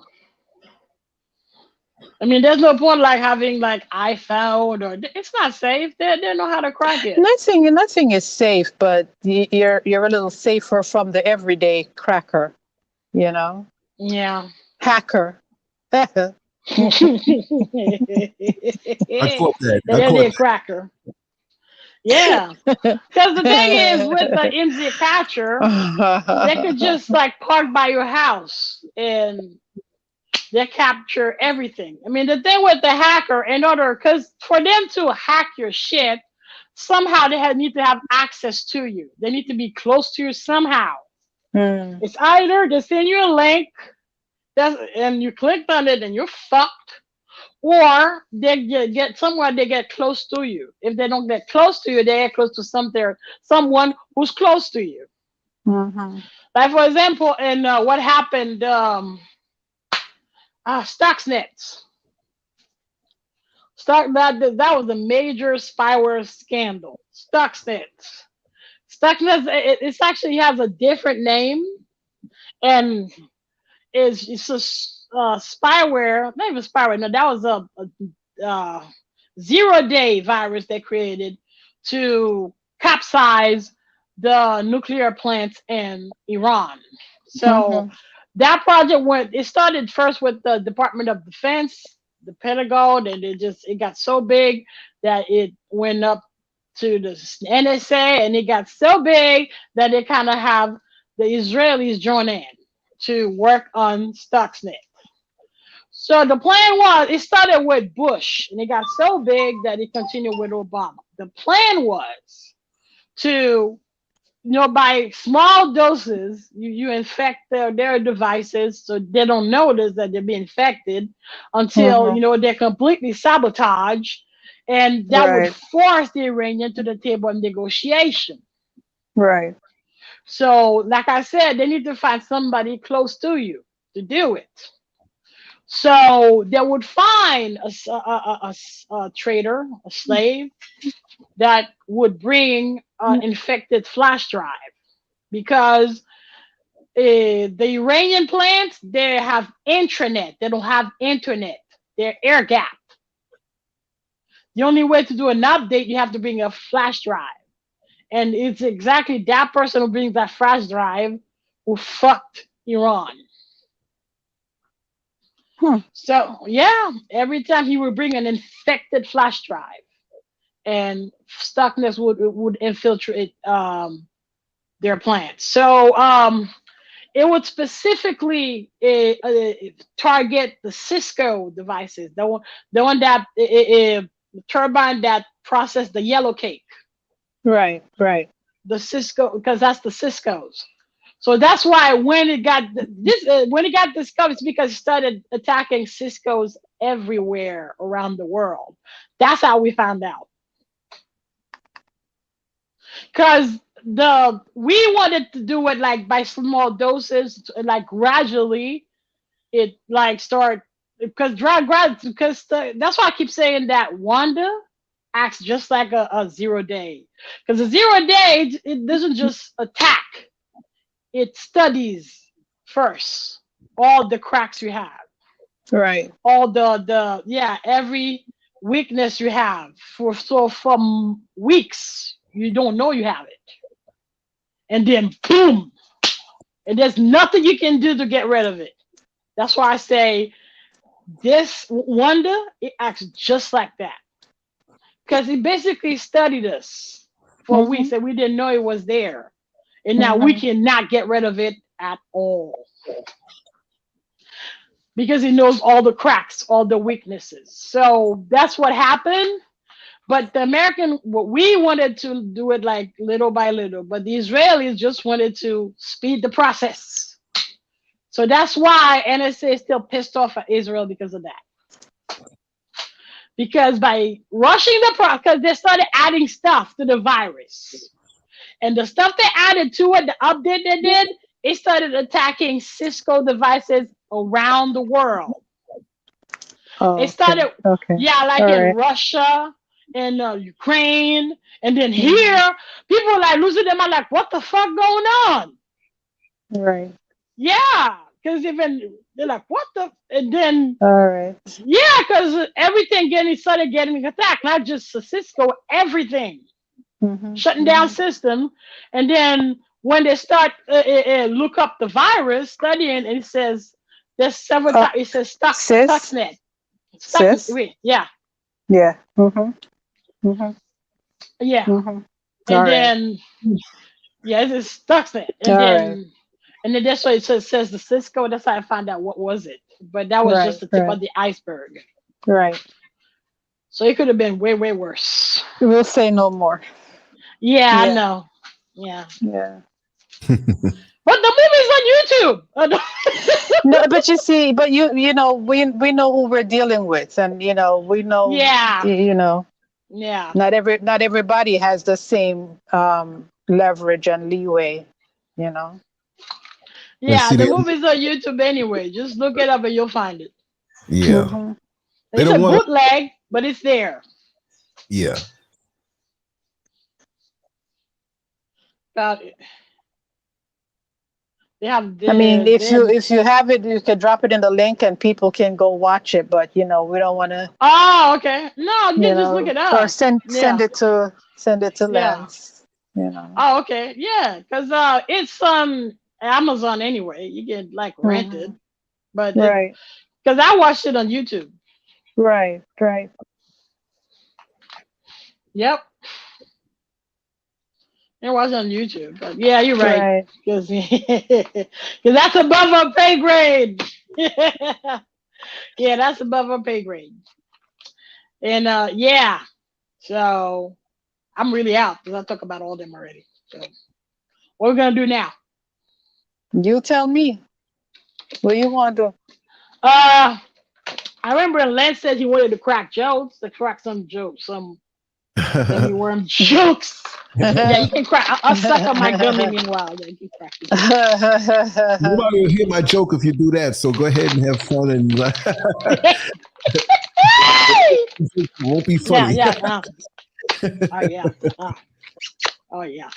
I mean, there's no point like having like iPhone or it's not safe. They know how to crack it. Nothing is safe, but you're a little safer from the everyday cracker, you know, Yeah. hacker. I The caught that. I caught everyday cracker. Yeah. Because the thing is, with the MZ catcher, they could just like park by your house and they capture everything. I mean, the thing with the hacker, in order, because for them to hack your shit, somehow need to have access to you. They need to be close to you somehow. Hmm. It's either they send you a link and you clicked on it and you're fucked, or they get somewhere they get close to you. If they don't get close to you, they get close to someone who's close to you. Mhm. Like for example, in what happened, Stuxnet. That was a major spyware scandal. Stuxnet. Stuxnet. It actually has a different name, and it's a spyware. Not even spyware. No, that was a 0-day virus they created to capsize the nuclear plants in Iran. So Mhm. that project went. It started first with the Department of Defense, the Pentagon, and it got so big that it went up to the NSA, and it got so big that they kind of have the Israelis join in to work on Stuxnet. So the plan was, it started with Bush, and it got so big that it continued with Obama. The plan was to, by small doses, you infect their devices so they don't notice that they're being infected until, Mhm. they're completely sabotaged. And that would Right. force the Iranian to the table of negotiation. Right. So, like I said, they need to find somebody close to you to do it. So they would find a trader, a slave, that would bring an infected flash drive because the Iranian plants, they have intranet. They don't have internet. They're air gapped. The only way to do an update, you have to bring a flash drive. And it's exactly that person who brings that flash drive who fucked Iran. Hmm. So yeah, every time he would bring an infected flash drive, and Stuckness would infiltrate their plants. So it would specifically target the Cisco devices, the one that turbine that processed the yellow cake, Right. Right. the Cisco, because that's the Cisco's. So that's why when it got discovered, it's because it started attacking Cisco's everywhere around the world. That's how we found out. Because we wanted to do it like by small doses, like gradually. It like start because that's why I keep saying that Wanda acts just like a 0-day. Because a 0-day, it doesn't just attack. It studies first all the cracks you have, Right. all every weakness you have for from weeks you don't know you have it. and then boom, and there's nothing you can do to get rid of it. That's why I say this wonder, it acts just like that. Because he basically studied us for weeks and we didn't know it was there. And now we cannot get rid of it at all. Because he knows all the cracks, all the weaknesses. So that's what happened. But the American, we wanted to do it like little by little, but the Israelis just wanted to speed the process. So that's why NSA is still pissed off at Israel because of that. Because by rushing the process, because they started adding stuff to the virus. And the stuff they added to it, the update they did, it started attacking Cisco devices around the world. Oh, it started, like all in Russia and Ukraine. And then here, people are like losing their mind, like, what the fuck going on? Right. Yeah, because even they're like, what the? And then, all right. Yeah, because everything started getting attacked, not just Cisco, everything. Shutting down system. And then when they start look up the virus, studying, and it says there's several times, it says Stuxnet. Wait, yeah. Yeah. Yeah. And then, it's Stuxnet. And then that's why it says the Cisco. That's how I found out what was it. But that was just the tip of the iceberg. Right. So it could have been way, way worse. We'll say no more. Yeah, I know. Yeah. Yeah. But the movie's on YouTube. No, but you see, but you know, we know who we're dealing with, and we know. Yeah. Yeah. Not everybody has the same leverage and leeway. Yeah, the movie's on YouTube anyway. Just look it up and you'll find it. Yeah. It's a bootleg, but it's there. Yeah. Got it. They have. If you have it, you can drop it in the link and people can go watch it. But we don't want to. Oh, okay. No, you can just look it up or send it to Lance. Oh, okay. Yeah, because it's Amazon anyway. You can rent it, but because I watched it on YouTube. Right. Yep. I watched it on YouTube, but yeah, you're right. Because that's above our pay grade. Yeah, that's above our pay grade. And so I'm really out because I talked about all of them already. So what are we gonna do now? You tell me. What you want to do? I remember Len said he wanted to crack jokes, some gummy worm jokes. Yeah, you can crack. I'll suck on my gummy meanwhile. Yeah, you can crack it. Nobody will hear my joke if you do that. So go ahead and have fun and it won't be funny. Yeah. Oh yeah,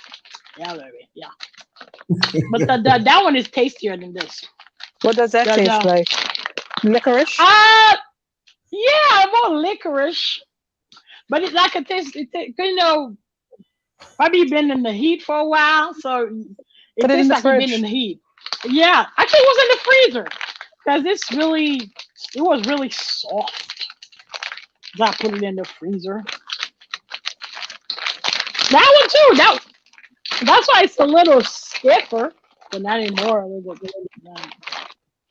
baby. Yeah. But that one is tastier than this. What does that taste like? Licorice? Yeah, more licorice. But it's like probably been in the heat for a while, so it tastes like it's been in the heat. Yeah, actually, it was in the freezer because it was really soft. I put it in the freezer. That one too. That's why it's a little stiffer, but not anymore.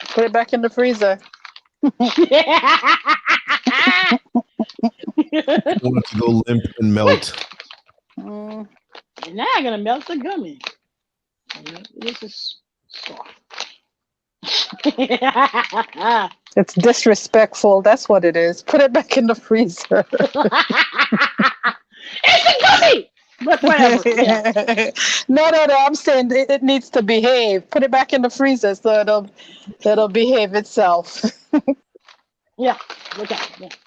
Put it back in the freezer. I want it to go limp and melt. And now I'm gonna melt the gummy. This is soft. It's disrespectful. That's what it is. Put it back in the freezer. It's a gummy. But whatever. Yeah. No. I'm saying it needs to behave. Put it back in the freezer so it'll behave itself. Yeah. Look at it.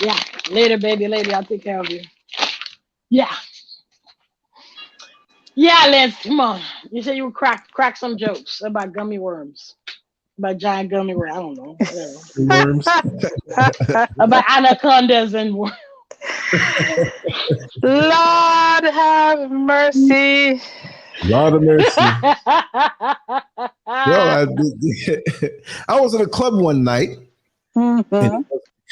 Yeah. Later, baby. Later. I'll take care of you. Yeah. Yeah, Lance. Come on. You said you would crack some jokes about gummy worms. About giant gummy worms. I don't know. Whatever. Worms. About anacondas and worms. Lord have mercy. Lord of mercy. Well, I was at a club one night, and it was the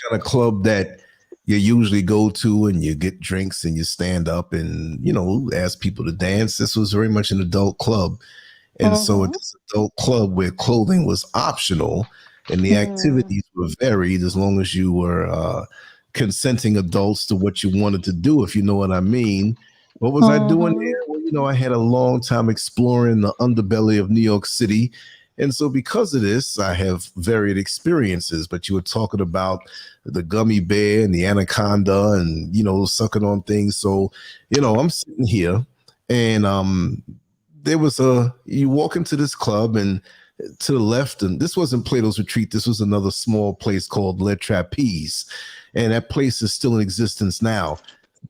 kind of club that you usually go to and you get drinks and you stand up and, ask people to dance. This was very much an adult club. And so at this adult club where clothing was optional and the activities were varied as long as you were consenting adults to what you wanted to do, if you know what I mean. What was I doing there? Well, I had a long time exploring the underbelly of New York City. And so because of this, I have varied experiences. But you were talking about the gummy bear and the anaconda and, sucking on things. So, I'm sitting here and there was you walk into this club and to the left, and this wasn't Plato's Retreat. This was another small place called Le Trapeze. And that place is still in existence now.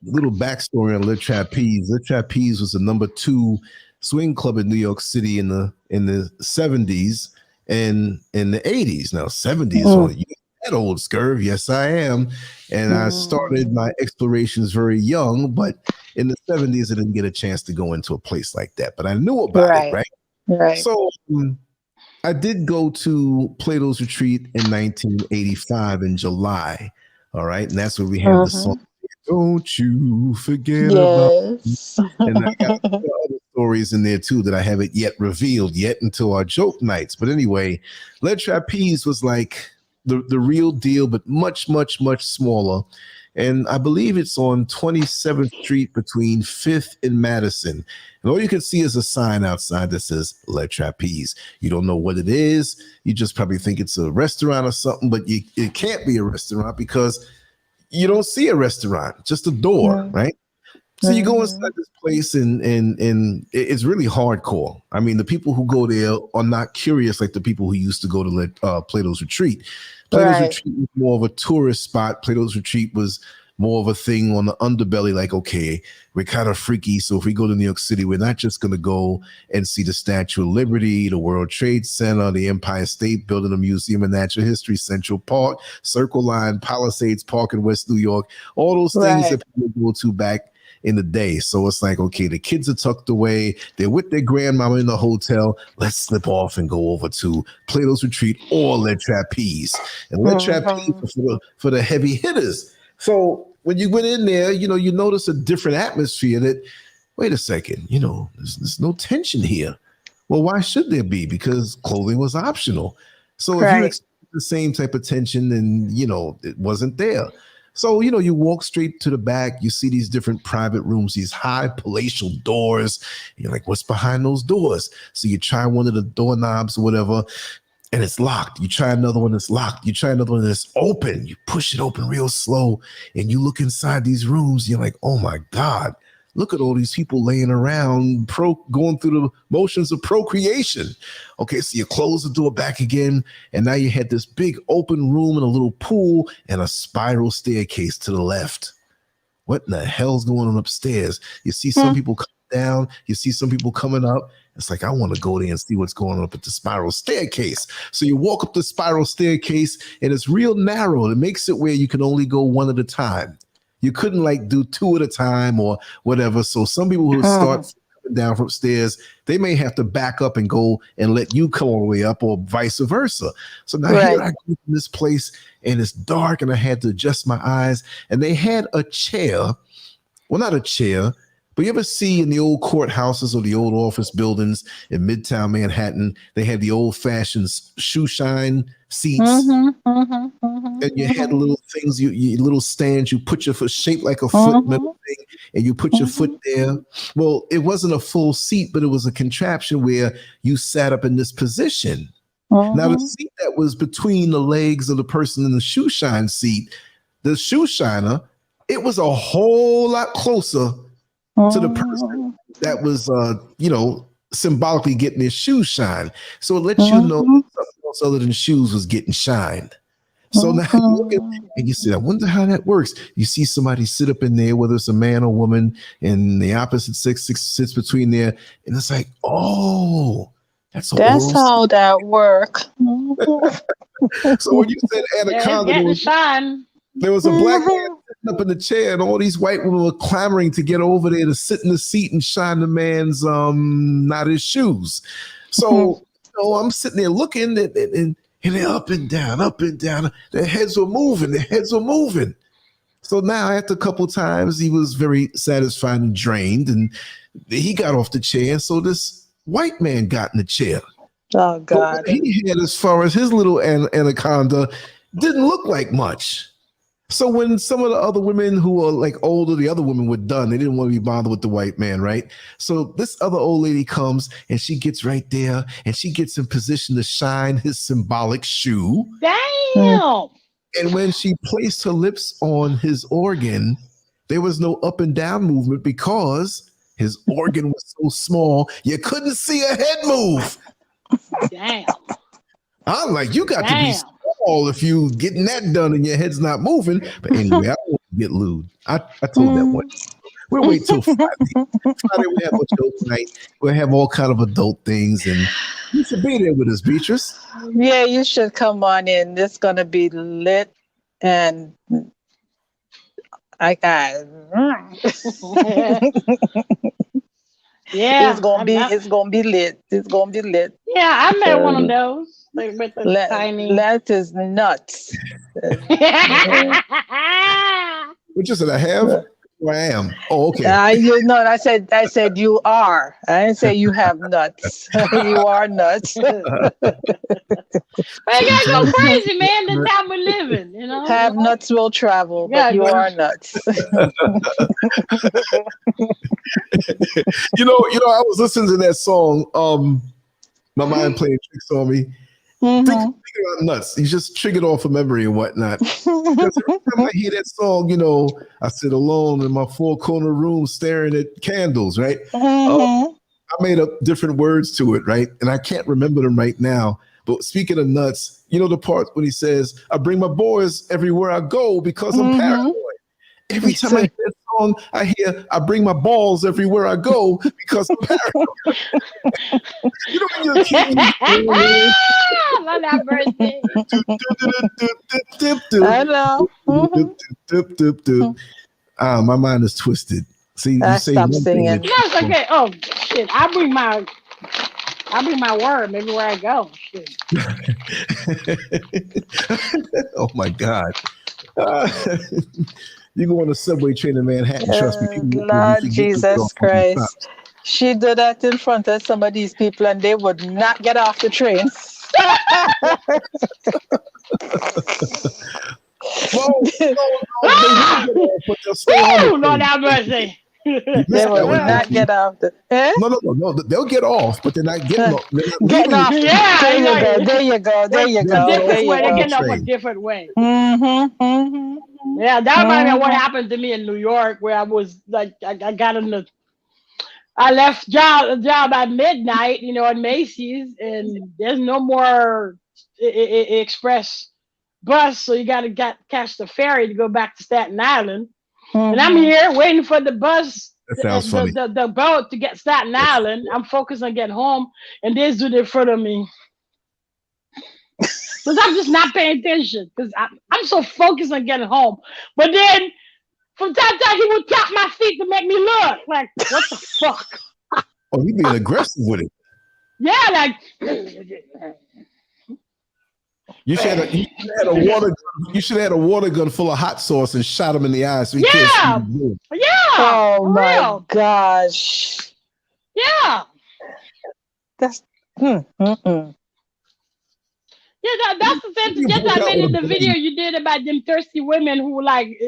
Little backstory on Le Trapeze. Le Trapeze was the number 2 swing club in New York City in the 70s and in the 80s. Now 70s, well, you that old scurv. Yes, I am. And I started my explorations very young, but in the 70s, I didn't get a chance to go into a place like that, but I knew about it, right? Right. So I did go to Plato's Retreat in 1985 in July. All right. And that's where we have the song, Don't You Forget About Me. And I got other stories in there too that I haven't yet revealed yet until our joke nights. But anyway, Le Trapeze was like the real deal, but much, much, much smaller. And I believe it's on 27th Street between 5th and Madison. And all you can see is a sign outside that says Le Trapeze. You don't know what it is. You just probably think it's a restaurant or something, but it can't be a restaurant because you don't see a restaurant, just a door, right? So you go inside this place and it's really hardcore. I mean, the people who go there are not curious like the people who used to go to Plato's Retreat. Plato's Retreat was more of a tourist spot. Plato's Retreat was more of a thing on the underbelly, like, okay, we're kind of freaky. So if we go to New York City, we're not just going to go and see the Statue of Liberty, the World Trade Center, the Empire State Building, the Museum of Natural History, Central Park, Circle Line, Palisades Park in West New York, all those things that people go to back in the day. So it's like, okay, the kids are tucked away. They're with their grandmama in the hotel. Let's slip off and go over to Plato's Retreat or Le Trapeze. And Le Trapeze for the heavy hitters. So when you went in there, you notice a different atmosphere that, wait a second, there's no tension here. Well, why should there be? Because clothing was optional. So if you expect the same type of tension, then, it wasn't there. So, you walk straight to the back, you see these different private rooms, these high palatial doors. You're like, what's behind those doors? So you try one of the doorknobs or whatever, and it's locked. You try another one that's locked. You try another one that's open. You push it open real slow, and you look inside these rooms. You're like, oh my God, look at all these people laying around, going through the motions of procreation. Okay, so you close the door back again, and now you had this big open room and a little pool and a spiral staircase to the left. What in the hell's going on upstairs? You see some people coming down. You see some people coming up. It's like, I want to go there and see what's going on up at the spiral staircase. So you walk up the spiral staircase, and it's real narrow. It makes it where you can only go one at a time. You couldn't do 2 at a time or whatever. So some people who start coming down from stairs, they may have to back up and go and let you come all the way up, or vice versa. So now here I go in this place, and it's dark, and I had to adjust my eyes. And they had a chair. Well, not a chair, but you ever see in the old courthouses or the old office buildings in Midtown Manhattan, they had the old-fashioned shoe shine seats, and you had little things, you little stands, you put your foot, shaped like a foot metal thing, and you put your foot there. Well, it wasn't a full seat, but it was a contraption where you sat up in this position. Now, the seat that was between the legs of the person in the shoe shine seat, the shoe shiner, it was a whole lot closer to the person that was, symbolically getting their shoes shined. So it lets you know that something else other than shoes was getting shined. So now you look at it and you say, I wonder how that works. You see somebody sit up in there, whether it's a man or woman, and the opposite sex sits between there. And it's like, oh, that's how that works. So when you said anaconda, there was a black man sitting up in the chair, and all these white women were clamoring to get over there to sit in the seat and shine the man's not his shoes. So I'm sitting there looking, and they're up and down, up and down. Their heads were moving. So now, after a couple times, he was very satisfied and drained, and he got off the chair. So this white man got in the chair. Oh, God. But he had, as far as his little anaconda, didn't look like much. So when some of the other women who were like older, the other women were done. They didn't want to be bothered with the white man, right? So this other old lady comes and she gets right there and she gets in position to shine his symbolic shoe. Damn. And when she placed her lips on his organ, there was no up and down movement because his organ was so small, you couldn't see a head move. Damn. I'm like, you got to be small if you getting that done and your head's not moving. But anyway, I don't want to get lewd. I told that one. We'll wait till Friday. Friday we have a show tonight. We'll have all kind of adult things, and you should be there with us, Beatrice. Yeah, you should come on in. It's gonna be lit, and yeah, it's gonna be lit. It's gonna be lit. Yeah, I met one of those. Like with the tiny. That is nuts. What you said? I have. Where I am. Oh, okay. I said you are. I didn't say you have nuts. You are nuts. Well, you gotta go crazy, man. The time we're living, you know. Have nuts will travel, but you are nuts. You know, I was listening to that song. My mind playing tricks on me. Think about nuts. You just triggered off a memory and whatnot. Because every time I hear that song, I sit alone in my four-corner room staring at candles, right? I made up different words to it, right? And I can't remember them right now. But speaking of nuts, the part when he says, I bring my boys everywhere I go because I'm paranoid. Every time I hear that song, I hear, I bring my balls everywhere I go because I'm paranoid. When you're a kid, love that birthday. I know. My mind is twisted. See, I you say stopped singing. That's okay. Oh shit! I bring my worm everywhere I go. Shit. Oh my God. You go on a subway train in Manhattan, trust me. Lord Jesus Christ. She did that in front of some of these people and they would not get off the train. Lord have mercy. They will not get off the. No. They'll get off, but they're not getting off. Getting off. Yeah, there you go. They're getting off a different way. Yeah, that reminds me of what happened to me in New York, where I was like, I left job at midnight, at Macy's, and there's no more express bus, so you got to catch the ferry to go back to Staten Island. And I'm here waiting for the bus, that sounds funny. The boat to get Staten Island. I'm focused on getting home, and this dude in front of me. Because I'm just not paying attention. Because I'm so focused on getting home. But then, from time to time, he would tap my feet to make me look. Like, what the fuck? Oh, you being aggressive with it. Yeah, like... You should have had a water gun. You should have had a water gun full of hot sauce and shot him in the eyes. So he can't see you. Yeah. Oh my gosh. Yeah. That's. Yeah, that's the same thing. Just like I made in the video you did about them thirsty women who were like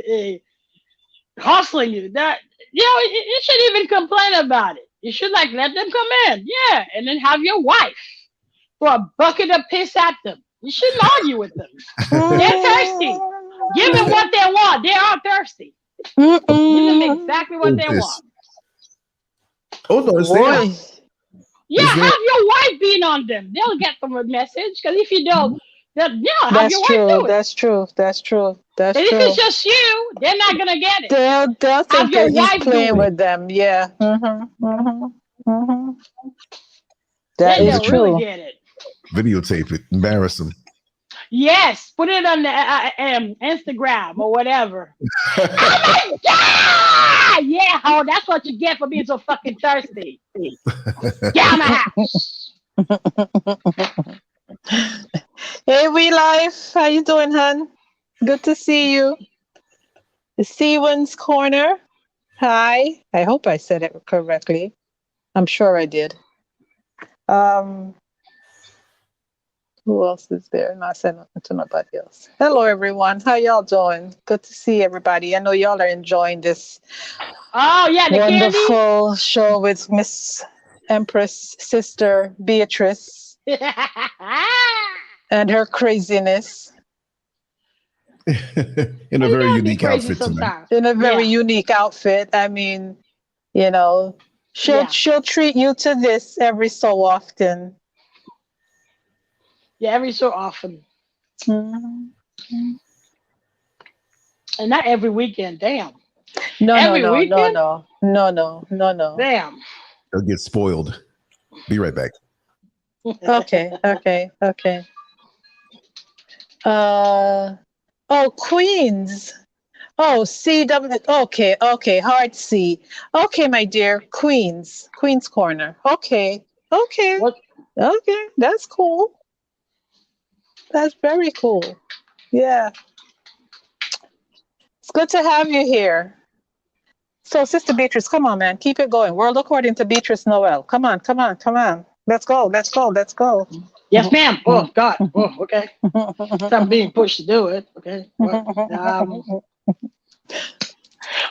hustling you. That you shouldn't even complain about it. You should let them come in. Yeah, and then have your wife throw a bucket of piss at them. You shouldn't argue with them. They're thirsty. Give them what they want. They are thirsty. Give them exactly what they want. Oh no, it's there. Yeah, have your wife being on them. They'll get them a message. Because if you don't, have your wife do it. That's true. And if it's just you, they're not gonna get it. They'll think that he's playing with them. Yeah. That is true. Really get it. Videotape it. Embarrass them. Yes, put it on the Instagram or whatever. Oh my God! Yeah, oh, that's what you get for being so fucking thirsty. Get out of my house. Hey, We Life, how you doing, hun? Good to see you. The Stevens Corner. Hi. I hope I said it correctly. I'm sure I did. Who else is there? Not saying nothing to nobody else. Hello, everyone. How y'all doing? Good to see everybody. I know y'all are enjoying this Oh yeah, the wonderful show with Miss Empress Sister Beatrice candy. and her craziness. In a very unique outfit tonight. sometimes. In a very unique outfit. I mean, you know, she'll treat you to this every so often. Yeah, every so often. Mm-hmm. And not every weekend. Damn. No. Damn. They'll get spoiled. Be right back. Okay. Oh, Queens. Oh, CW. Okay, hard C. Okay, my dear, Queens Corner. Okay. What? Okay, that's cool. That's very cool. Yeah. It's good to have you here. So, Sister Beatrice, come on, man. Keep it going. World according to Beatrice Noel. Come on. Let's go. Yes, ma'am. Oh, God. Oh, okay. So I'm being pushed to do it. Okay. What?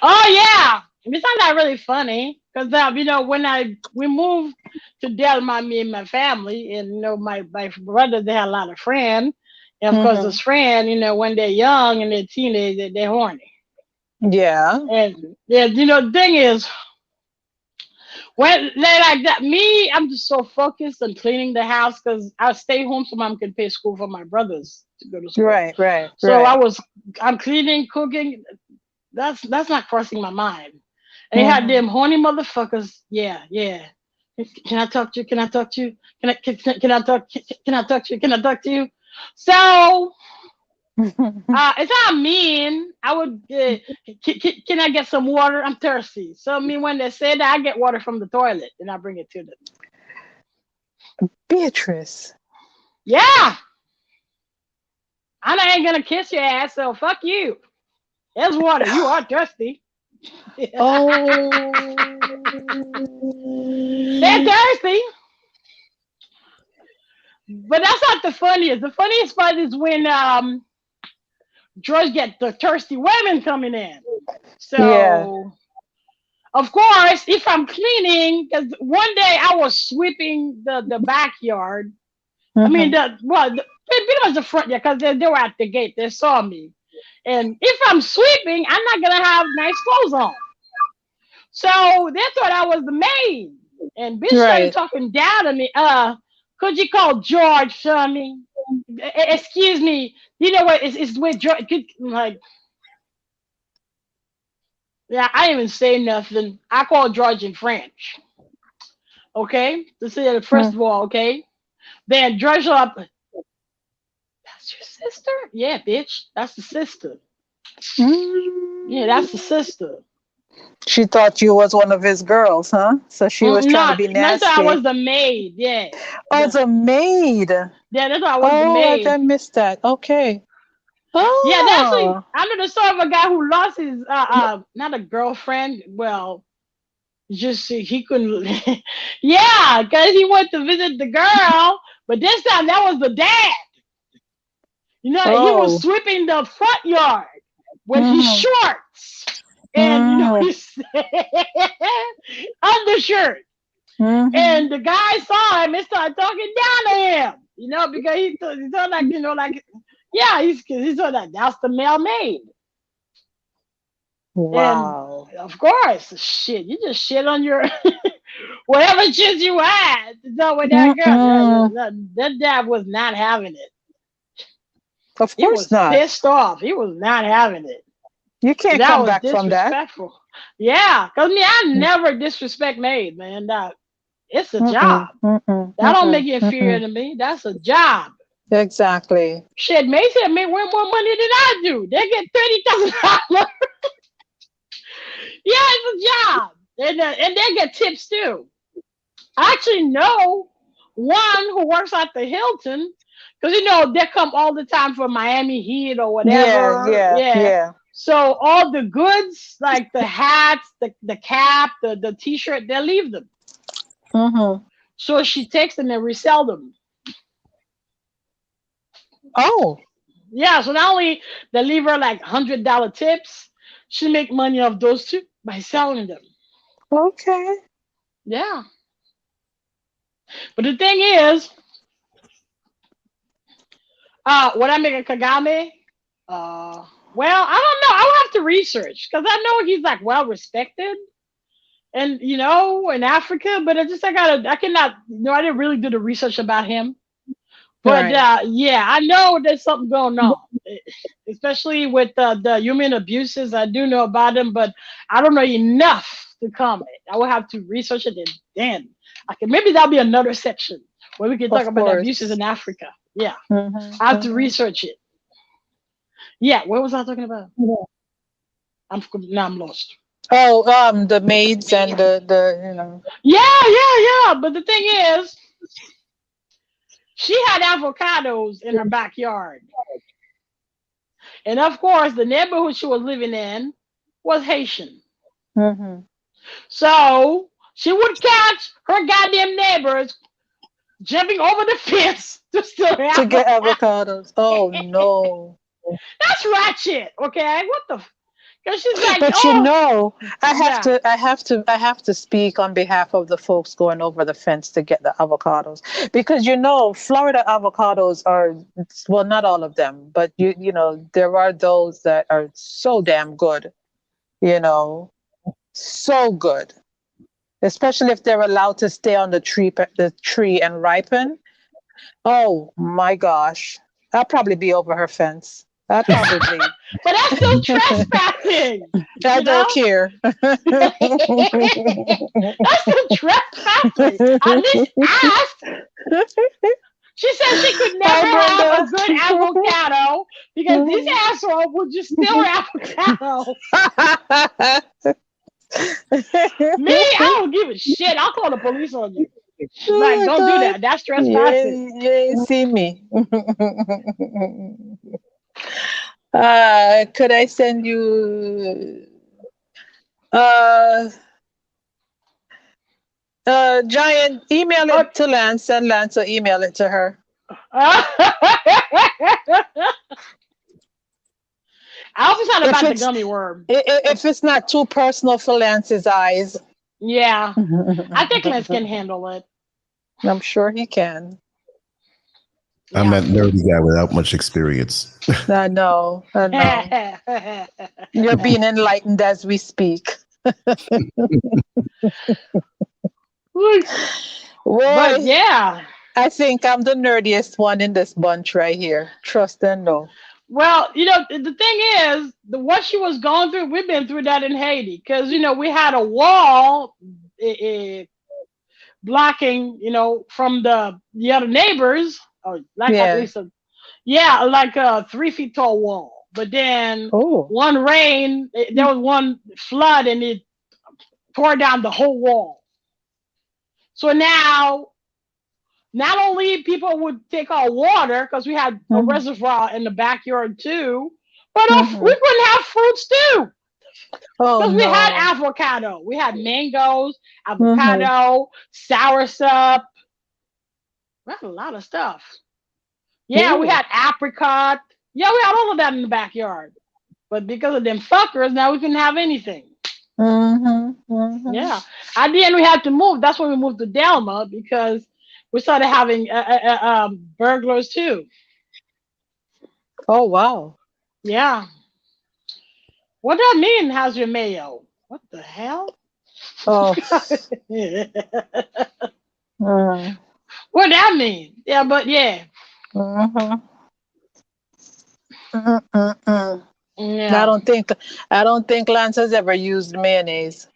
Oh, yeah. It's not that really funny because, you know, when we moved to Delma, me and my family, and, you know, my brothers, they had a lot of friends. And, of course, those friends, you know, when they're young and they're teenage, they're horny. Yeah. And, yeah, you know, the thing is, when they like that, me, I'm just so focused on cleaning the house because I stay home so mom can pay school for my brothers to go to school. Right. So I'm cleaning, cooking. That's not crossing my mind. And you had them horny motherfuckers. Yeah. Can I talk to you? Can I talk to you? Can I talk to you? So it's not mean. I would. Can I get some water? I'm thirsty. So I mean, when they say that, I get water from the toilet and I bring it to them. Beatrice. Yeah. I ain't gonna kiss your ass, so fuck you. There's water. You are thirsty. Oh. They're thirsty. But that's not the funniest. The funniest part is when George get the thirsty women coming in. So of course, if I'm cleaning, because one day I was sweeping the backyard. I mean pretty much the front yard, because they were at the gate. They saw me. And if I'm sweeping, I'm not gonna have nice clothes on. So they thought I was the maid. And bitch started talking down to me. Could you call George for me? Excuse me. You know what? It's with George. Like, yeah, I didn't even say nothing. I called George in French. Okay? To say that first of all, okay? Then George up. That's your sister? Yeah, bitch. That's the sister. Yeah, that's the sister. She thought you was one of his girls, huh? So she was trying to be nasty. I was the maid, yeah. Oh, the maid. Yeah, that's why I was the maid. I missed that. Okay. Oh. Yeah, that's like, I know the story of a guy who lost his not a girlfriend. Well, just he couldn't. Yeah, because he went to visit the girl, but this time that was the dad. You know, he was sweeping the front yard with his shorts and you know his undershirt. And the guy saw him and started talking down to him. You know, because he thought like, you know, like, yeah, he thought that that's the male maid. Wow. And of course, shit, you just shit on your whatever shit you had to go with that girl. That dad was not having it. Of course not. He was pissed off. He was not having it. You can't come back from that. Yeah, because I never disrespect maid, man. It's a job. That don't make you inferior to me. That's a job. Exactly. Shit, Mason made way more money than I do. They get $30,000. Yeah, it's a job, and they get tips too. I actually know one who works at the Hilton, because they come all the time for Miami Heat or Yeah, whatever. yeah, Yeah. yeah. So all the goods, like the hats, the cap, the t-shirt, they leave them. Mm-hmm. So she takes them and resell them. Oh, Yeah. So not only they leave her like $100 tips, she make money off those too by selling them. okay. Yeah. But the thing is, when I make a Kagame, well, I don't know. I would have to research because I know he's like well respected, and in Africa. But I cannot. I didn't really do the research about him. But Right. yeah, I know there's something going on, especially with the human abuses. I do know about them, but I don't know enough to comment. I will have to research it, and then I can maybe that'll be another section where we can talk Of about abuses course. in Africa. Yeah, Mm-hmm. I have to Mm-hmm. research it. Yeah, what was I talking about? Now I'm lost. Oh, the maids and the. Yeah, yeah, yeah. But the thing is, she had avocados in her backyard. And of course, the neighborhood she was living in was Haitian. Mm-hmm. So she would catch her goddamn neighbors jumping over the fence to steal her To get avocado. avocados. Oh no. That's ratchet, okay? What the? Because she's like, But oh, I have yeah. to speak on behalf of the folks going over the fence to get the avocados. Because Florida avocados are, well, not all of them, but there are those that are so damn good, you know, so good. Especially if they're allowed to stay on the tree and ripen. Oh my gosh. I'll probably be over her fence. I probably. But that's still trespassing, I you know? don't care. That's still trespassing. At least ask. She said she could never Hi, have a Brenda. good avocado because this asshole would just steal her avocado. Me, I don't give a shit. I'll call the police on you. Oh Like, my don't do God. that. That's You trespassing. ain't see me. Could I send you uh Giant, email it to Lance and Lance will email it to her. I also thought If about the it's gummy worm. if it's not too personal for Lance's eyes. Yeah. I think Lance can handle it. I'm sure he can. I'm Yeah. that nerdy guy without much experience. I know. You're being enlightened as we speak. But Boy, yeah. I think I'm the nerdiest one in this bunch right here. Trust and know. Well, the thing is, what she was going through, we've been through that in Haiti because we had a wall blocking, from the other neighbors, or like at Yeah. least a 3 feet tall wall. But then Oh. one rain, there was one flood, and it tore down the whole wall. So now, not only people would take our water because we had a reservoir in the backyard too, but we couldn't have fruits too. Oh Because no. we had avocado, we had mangoes, avocado, soursop. We had a lot of stuff. Yeah, we had apricot. Yeah, we had all of that in the backyard. But because of them fuckers, now we couldn't have anything. Yeah. At the end, we had to move. That's when we moved to Delma because we started having burglars too. Oh wow. Yeah. What that mean? How's your mayo? What the hell? Oh. What that mean? Yeah, but yeah. Yeah. I don't think Lance has ever used mayonnaise.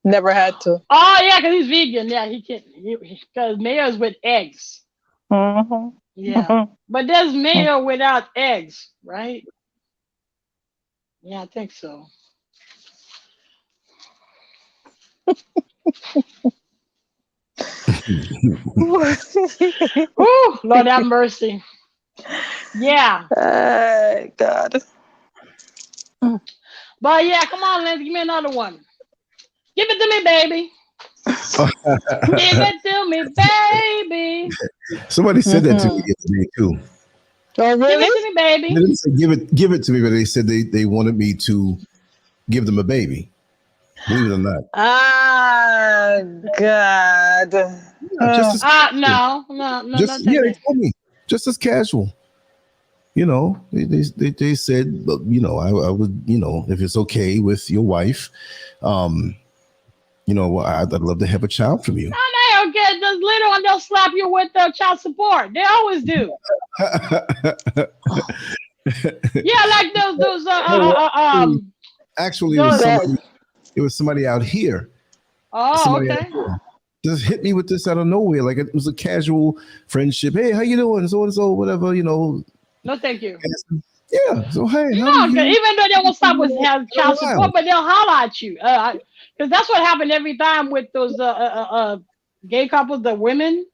Never had to. Oh yeah, because he's vegan. Yeah, he can't. Because mayo is with eggs. Mhm. Yeah. But there's male without eggs, right? Yeah, I think so. Whew, Lord have mercy. Yeah. God. But yeah, come on, Lance, give me another one. Give it to me, baby. Give it to me, baby. Somebody said that to me Mhm. yesterday too. Oh, Give it really? to me, baby. They didn't say give it to me, but they said they wanted me to give them a baby. Believe it or not. Ah, God. Yeah, just as casual. No, Just don't take yeah, they me. told me just as casual. You know, they said, look, you know, I would, you know, if it's okay with your wife, um, you know, I'd love to have a child from you. No, they don't get this little one. They'll slap you with child support. They always do. Yeah, like those No, actually, it was those. God. somebody. It was somebody out here. Oh, Somebody out okay. here just hit me with this out of nowhere. Like it was a casual friendship. Hey, how you doing? So and so, whatever. You know. No, thank you. Yeah. So hey, how are No, 'cause you? even though they won't stop with have Been a child support, while. but they'll holler at you. Because that's what happened every time with those gay couples, the women,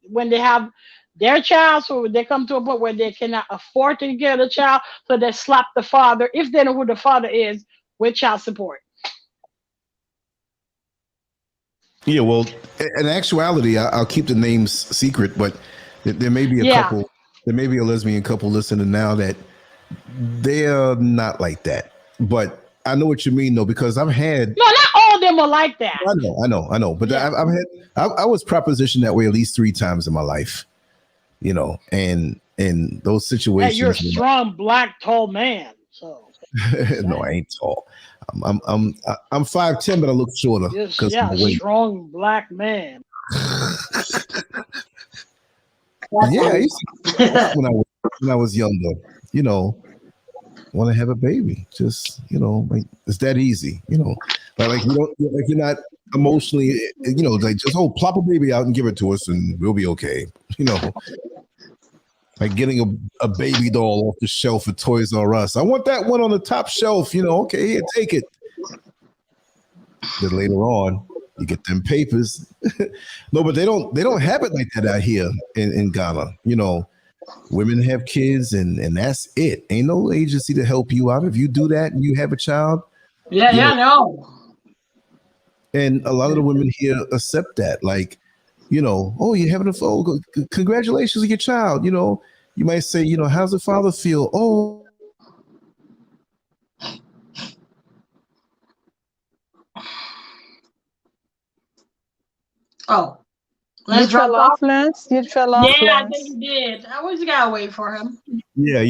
when they have their child, so they come to a point where they cannot afford to get a child, so they slap the father, if they know who the father is, with child support. Yeah. Well, in actuality, I'll keep the names secret, but there may be a Yeah. couple. There may be a lesbian couple listening now that they're not like that. But I know what you mean, though, because I've had. No, not all of them are like that. I know. But Yeah. I've had. I was propositioned that way at least 3 times in my life. You know, and in those Hey, you're a situations, strong black tall man. So no, I ain't tall. I'm 5'10", but I look shorter yes, because of yeah, my weight. strong black man. Yeah, I used to when I was younger. You know, want to have a baby. Just like it's that easy. Like you don't like you're not emotionally. Like just plop a baby out and give it to us, and we'll be okay. Like getting a baby doll off the shelf at Toys R Us. I want that one on the top shelf. Okay, here, take it. Then later on, you get them papers. No, but they don't have it like that out here in Ghana. Women have kids and that's it. Ain't no agency to help you out. If you do that and you have a child, Yeah, no. and a lot of the women here accept that. Like, oh, you're having congratulations on your child. You might say, how's the father feel? Oh, You Let's drop fell off. off, Lance? You fell Yeah, off, I think Lance? you did. I always gotta wait for him. yeah.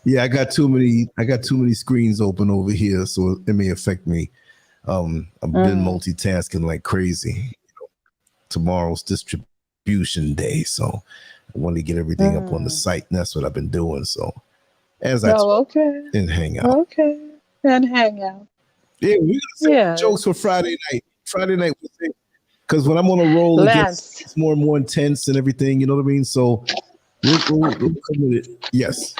Yeah, I got too many screens open over here, so it may affect me. I've been multitasking like crazy. Tomorrow's distribution day, so I want to get everything up on the site, and that's what I've been doing. So as I talk okay. and hang out. Okay. And hang out. Yeah, we're gonna say jokes for Friday night. Friday night, because when I'm on a roll, it gets more and more intense and everything. You know what I mean? So we'll come with it. Yes.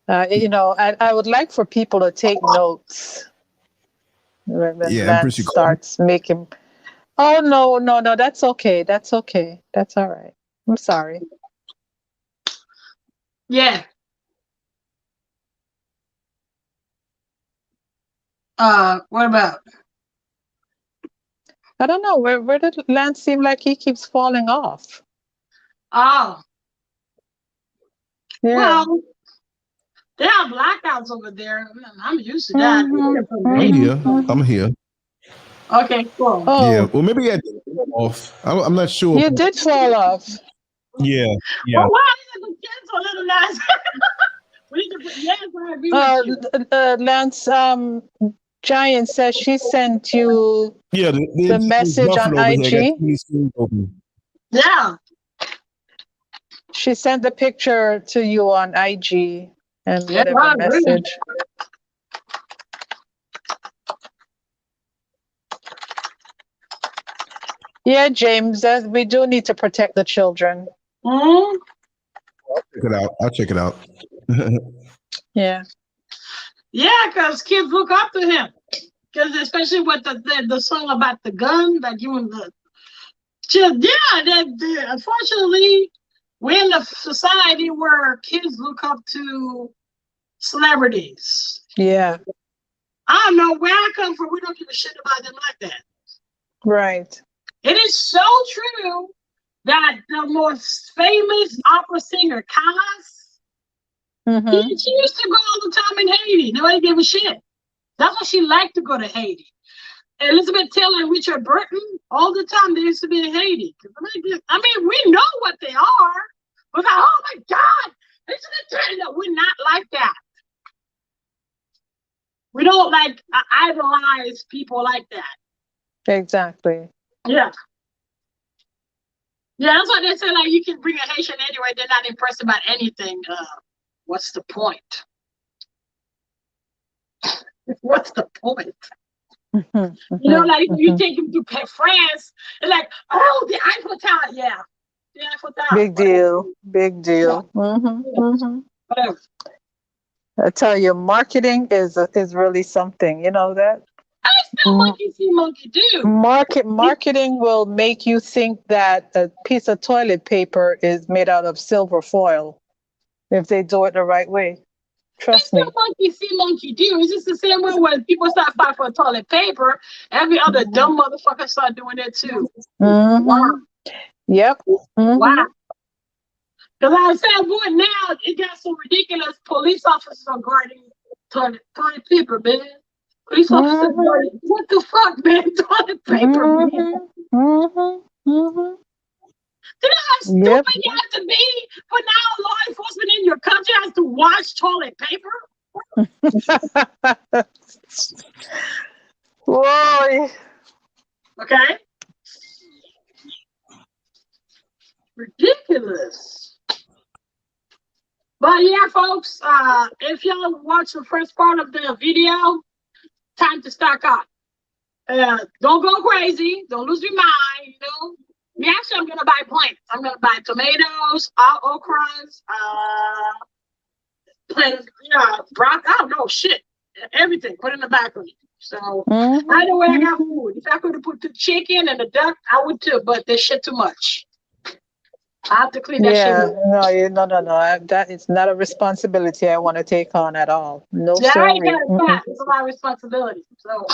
I would like for people to take notes when Lance starts making. Oh no, that's okay. That's okay. That's all right. I'm sorry. Yeah. What about? I don't know. Where did Lance seem like he keeps falling off? Oh. Yeah. Well, there are blackouts over there. I'm used to that. I'm here. Okay, cool. Oh. Yeah. Well, maybe I did fall off. I'm not sure. You did fall off. Yeah. Well, why are the kids a little nice? We need to put Lance, Giant says she sent you the message on IG. Yeah. She sent the picture to you on IG and whatever message. Yeah, James, we do need to protect the children. Mm-hmm. I'll check it out. Yeah. Yeah, because kids look up to him. Because especially with the song about the gun, like you and the children. Yeah, unfortunately, we're in a society where kids look up to celebrities. Yeah. I don't know where I come from. We don't give a shit about them like that. Right. It is so true that the most famous opera singer, Callas, she used to go all the time in Haiti. Nobody gave a shit. That's why she liked to go to Haiti. Elizabeth Taylor and Richard Burton, all the time they used to be in Haiti. I mean, we know what they are. We're like, oh my God, we're not like that. We don't like idolize people like that. Exactly. Yeah. Yeah, that's why they say, like, you can bring a Haitian anyway, they're not impressed about anything. What's the point? What's the point? You know, like, you take them to France, they're like, oh, the Eiffel Tower. Yeah, the Eiffel Tower. Big deal. Big deal. Whatever. I tell you, marketing is really something. You know that? It's still monkey see, monkey do. Marketing will make you think that a piece of toilet paper is made out of silver foil if they do it the right way. Trust me. Monkey see, monkey do. It's just the same way when people start fighting for toilet paper, every other dumb motherfucker start doing it too. Wow. Yep. Wow. Because I was saying, boy, now it got so ridiculous. Police officers are guarding toilet paper, man. Police officers guarding, what the fuck, man? Toilet paper, man. Do you know how stupid you have to be for now law enforcement in your country has to wash toilet paper? Boy. Okay. Ridiculous. But yeah, folks, if y'all watch the first part of the video, time to stock up. Don't go crazy. Don't lose your mind, you know. Me, actually, I'm going to buy plants. I'm going to buy tomatoes, okras, broccoli. I don't know, shit. Everything. Put in the background. So, either way, I got food. If I could have put the chicken and the duck, I would too, but there's shit too much. I have to clean that shit up. No. That is not a responsibility I want to take on at all. No, yeah, sir. It's a lot of responsibility. So.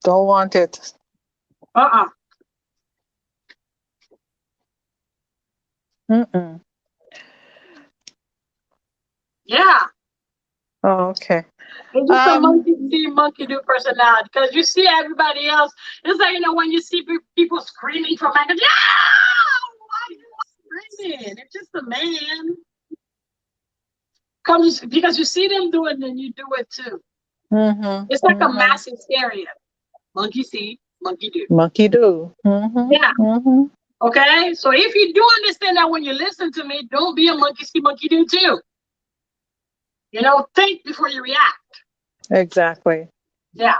Don't want it. Yeah. Oh, okay. It's just a monkey do personality. Because you see everybody else. It's like, when you see people screaming from like, yeah! Why are you screaming? It's just a man. Because you see them do it, and then you do it too. It's like a mass hysteria. Monkey see, monkey do. Monkey do. Yeah. Okay? So if you do understand that when you listen to me, don't be a monkey see, monkey do too. Think before you react. Exactly. Yeah.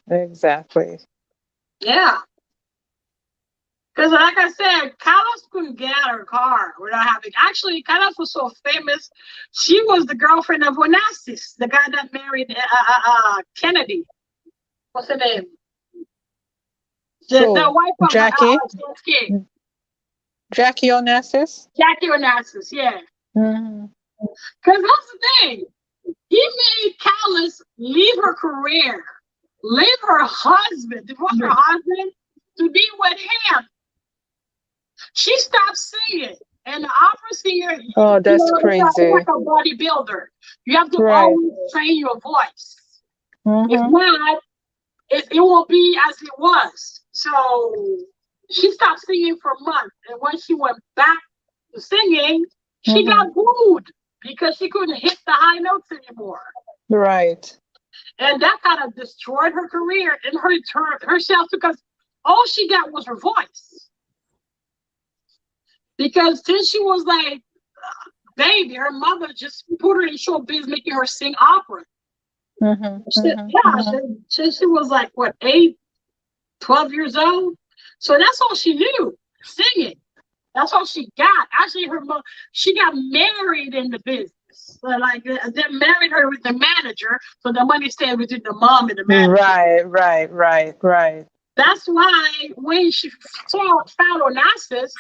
Exactly. Yeah. Because like I said, Callas couldn't get out of her car without having... Actually, Callas was so famous, she was the girlfriend of Onassis, the guy that married Kennedy. What's her name? The wife of Jackie? Jackie Onassis? Jackie Onassis, yeah. Because that's the thing. He made Callas leave her career, leave her husband, divorce her husband to be with him. She stopped singing. And the opera singer, that's crazy. Like a bodybuilder. You have to always train your voice. If not, it won't be as it was. So she stopped singing for months. And when she went back to singing, she got booed because she couldn't hit the high notes anymore. Right. And that kind of destroyed her career and herself because all she got was her voice. Because since she was like baby, her mother just put her in showbiz, making her sing opera. She was like, what, 8, 12 years old? So that's all she knew, singing. That's all she got. Actually, her mom, she got married in the business. So like, they married her with the manager, so the money stayed between the mom and the manager. Right. That's why when she found Onassis,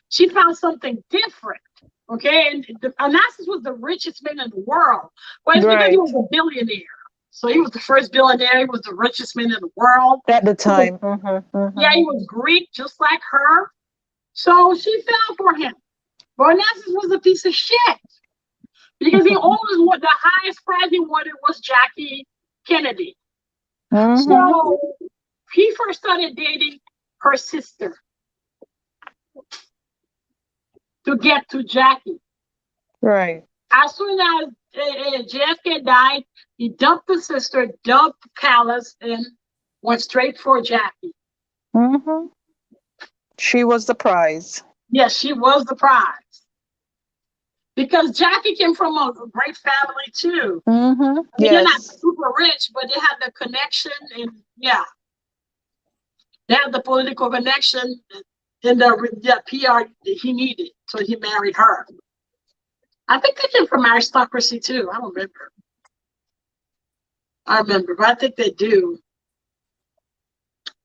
she found something different. Okay, and Onassis was the richest man in the world. Well, it's because he was a billionaire. So he was the first billionaire. He was the richest man in the world at the time. Yeah, he was Greek, just like her. So she fell for him. But Onassis was a piece of shit because he always wanted the highest prize he wanted was Jackie Kennedy. So he first started dating her sister to get to Jackie. Right. As soon as JFK died, he dumped the sister, dumped Callis, and went straight for Jackie. She was the prize. Yes, she was the prize. Because Jackie came from a great family too. They're not super rich, but they had the connection, and they had the political connection and the PR that he needed. So he married her. I think they came from aristocracy too. I don't remember. But I think they do.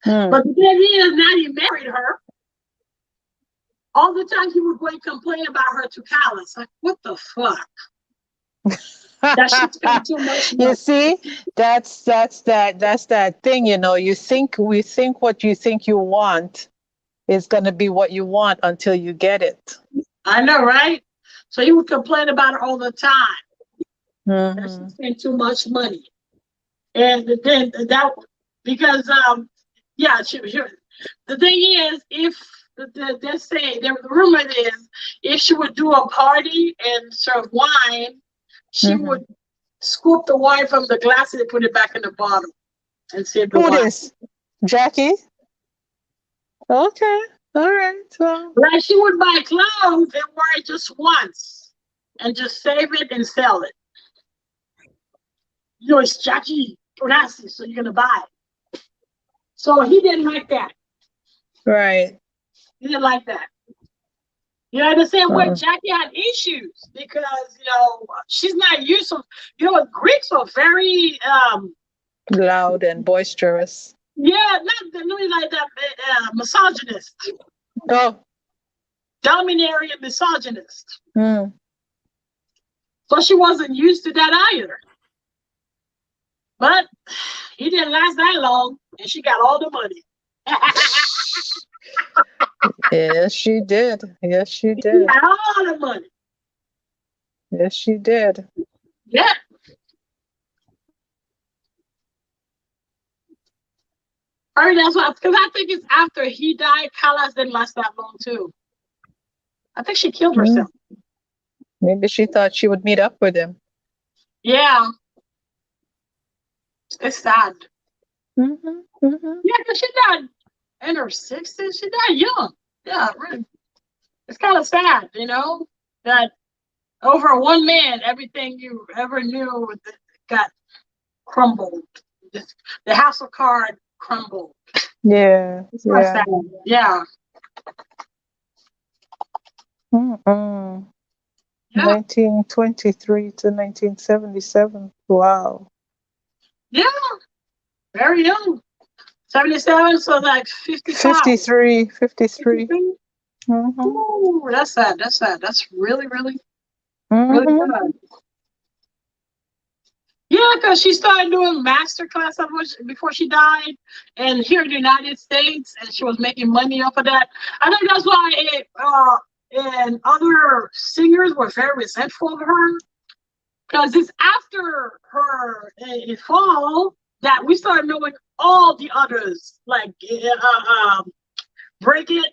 But the thing is, now he married her. All the time he would go and complain about her to Callis. Like, what the fuck? That she spent too much money. You see, that's that thing, you know. We think what you think you want is gonna be what you want until you get it. I know, right? So he would complain about her all the time. That she spent too much money. And then that because the thing is, if they say the rumor is if she would do a party and serve wine, she would scoop the wine from the glass and put it back in the bottle and save the wine. Who is Jackie? Okay, all right. Well, like she would buy clothes and wear it just once and just save it and sell it. You know, it's Jackie Onassis, so you're gonna buy it. So he didn't like that. Right. He didn't like that. You know, the same way Jackie had issues because, you know, she's not used to, you know, Greeks are very loud and boisterous. Yeah, not really like that, misogynist. Oh. Domineering and misogynist. So she wasn't used to that either. But he didn't last that long, and she got all the money. Yes, she did. Yes, she did. She got all the money. Yes, she did. Yeah. I mean, that's what, because I think it's after he died, Callis didn't last that long too. I think she killed herself. Maybe she thought she would meet up with him. Yeah. It's sad. Yeah, because she died in her 60s. She died young. Yeah, really. It's kind of sad, you know, that over one man, everything you ever knew got crumbled. The house of cards crumbled. Yeah. It's sad. Yeah. 1923 to 1977. Wow. Yeah. Very young. 77, so like 55. 53. Ooh, that's sad. That's really, really, really sad. Yeah, because she started doing master class before she died, and here in the United States, and she was making money off of that. I think that's why and other singers were very resentful of her, because it's after her fall that we started knowing all the others, like Break It,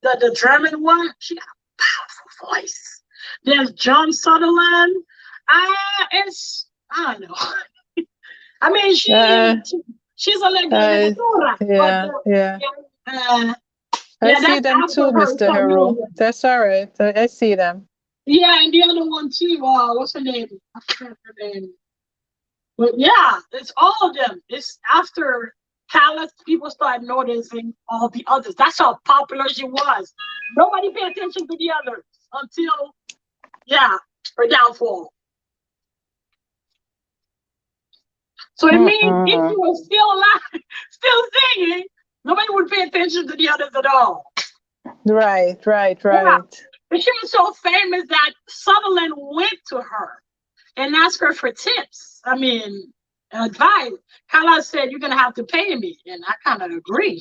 the German one. She got a powerful voice. There's John Sutherland. I don't know. I mean, she's a legend. I see them too, Mr. Hero. That's all right. I see them. Yeah, and the other one too. What's her name? I forgot her name. But yeah, it's all of them. It's after Callous, people started noticing all the others. That's how popular she was. Nobody paid attention to the others until, her downfall. So it means if she was still alive, still singing, nobody would pay attention to the others at all. Right. Yeah. But she was so famous that Sutherland went to her and asked her for tips. I mean, advice. Carla said, "You're going to have to pay me." And I kind of agree.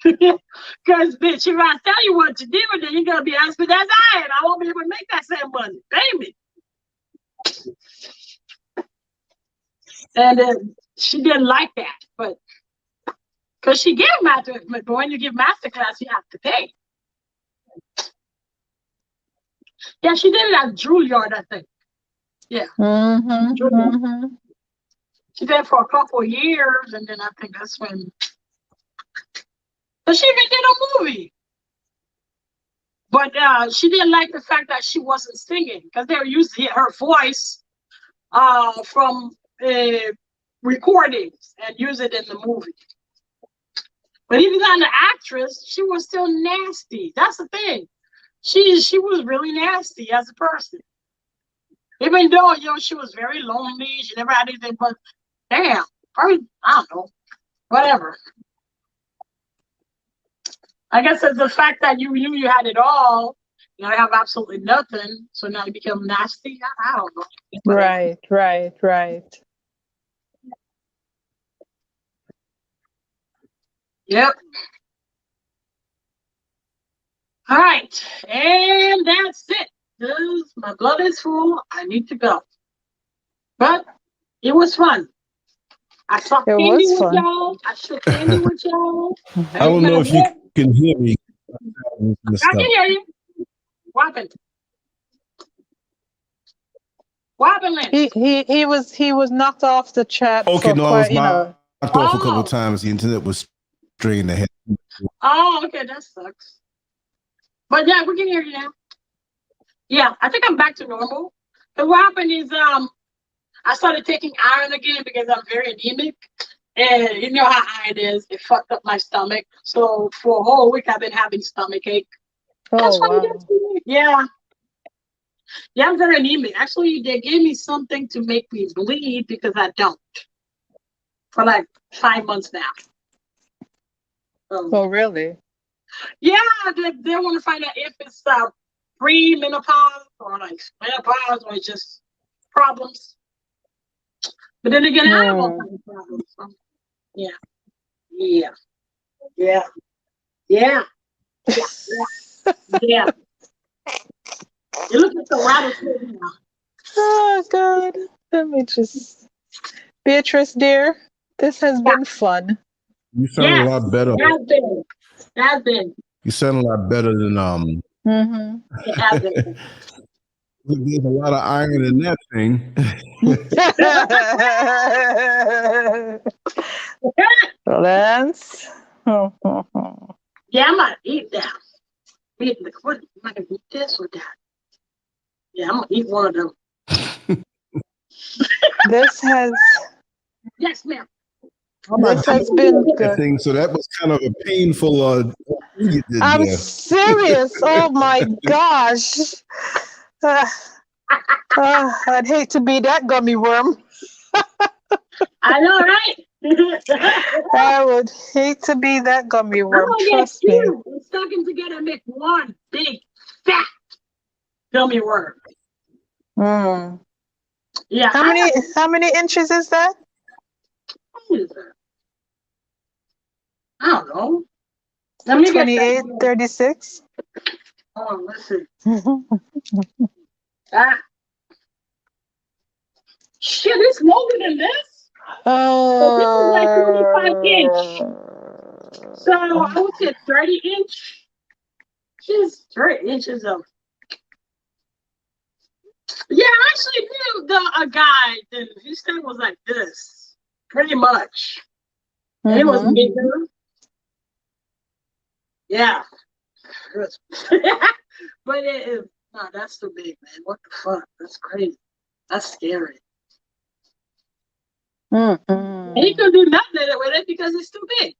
Because, bitch, if I tell you what to do, then you're going to be asked for that and I won't be able to make that same money. Pay me. And she didn't like that. But because she gave master, but when you give master class, you have to pay. Yeah, she did it at Juilliard, I think. Yeah. She did it for a couple of years, and then I think that's when. But she even did a movie. But she didn't like the fact that she wasn't singing because they were using her voice from recordings and use it in the movie. But even as an actress, she was still nasty. That's the thing. She was really nasty as a person. Even though, she was very lonely, she never had anything, but damn, I don't know, whatever. I guess it's the fact that you knew you had it all, you have absolutely nothing, so now you become nasty. I don't know. Right. Yep. All right, and that's it. My blood is full. I need to go. But it was fun. I talked candy with y'all. I shook candy with y'all. I don't know if you can hear me. I can hear you. What happened? What happened, Lance? He was knocked off the chat. Okay, for no, quite, I was knocked off a couple of times. The internet was straight ahead. Oh, okay, that sucks. But yeah, we can hear you now. Yeah, I think I'm back to normal. But what happened is I started taking iron again because I'm very anemic. And you know how iron is. It fucked up my stomach. So for a whole week, I've been having stomach ache. Oh, wow. Yeah. Yeah, I'm very anemic. Actually, they gave me something to make me bleed because I don't. For like 5 months now. Oh, really? Yeah, they want to find out if it's pre-menopause or like menopause or just problems. But then again, I have all kinds of problems. So, yeah. You look at the rattlesnake now. Oh, God. Let me just. Beatrice, dear, this has been fun. You sound a lot better. It has been. You sound a lot better than It has been. There's a lot of iron in that thing. Lance. Yeah, I might eat that. What? Am I gonna eat this or that? Yeah, I'm gonna eat one of them. This has. Yes, ma'am. This has been good. Thing, so that was kind of a painful. I'm serious. Oh my gosh. I'd hate to be that gummy worm. I know, right? I would hate to be that gummy worm. Trust me. We're stuck in together and make one big fat gummy worm. Yeah. How many inches is that? What is that? I don't know. Let me 28, 36. Oh, let's see. Shit, it's longer than this. So this is like 25 inch. So I would say 30 inch. Just 30 inches of. Yeah, I actually knew a guy that his thing was like this, pretty much. And it was bigger. Yeah. But it is, no, that's too big, man. What the fuck? That's crazy. That's scary. Mm-mm. And he couldn't do nothing with it because it's too big.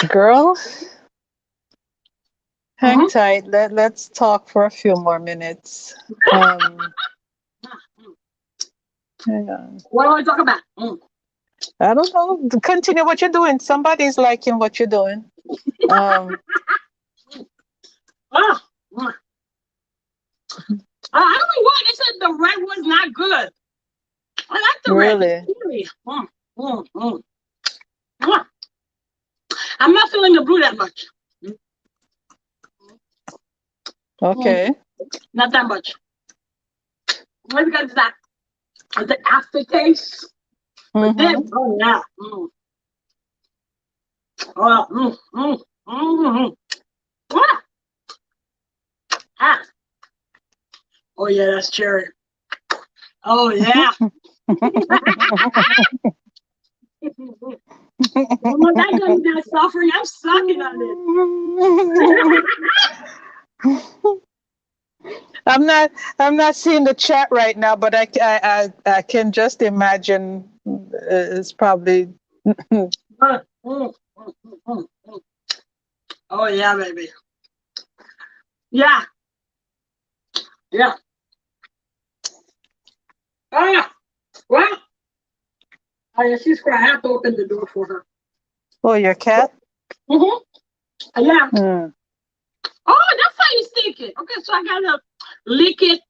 Girl, hang tight. Let's talk for a few more minutes. Hang on. What do I talk about? I don't know. Continue what you're doing. Somebody's liking what you're doing. I don't know why they said the red was not good. I like the red. Really? I'm not feeling the blue that much. Okay. Not that much. Maybe because that the aftertaste. But then, oh yeah. Oh yeah, that's cherry. Oh yeah. Well, that guy's not suffering. I'm sucking on it. I'm not seeing the chat right now, but I can just imagine it's probably. Oh yeah, baby. Yeah. Yeah. Well, she's gonna have to open the door for her. Oh, your cat? Yeah. Mm. Oh, that's how you stick it. Okay, so I gotta lick it.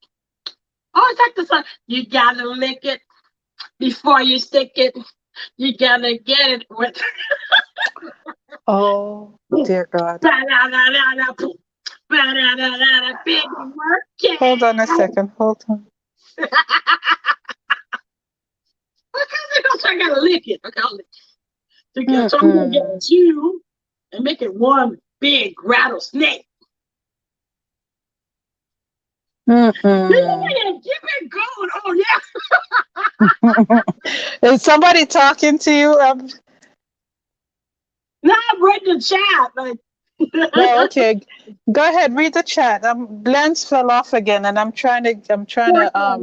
Oh, it's like the song. You gotta lick it before you stick it. You gotta get it with. Oh, dear God. Big work. Hold on a second. Hold on. So I gotta lick it. Okay, I'll lick it. So I'm gonna get two and make it one big rattlesnake. Keep it going. Oh yeah. Is somebody talking to you? Now I'm reading the chat. Like. Oh, okay. Go ahead. Read the chat. Lens fell off again, and I'm trying to. I'm trying to log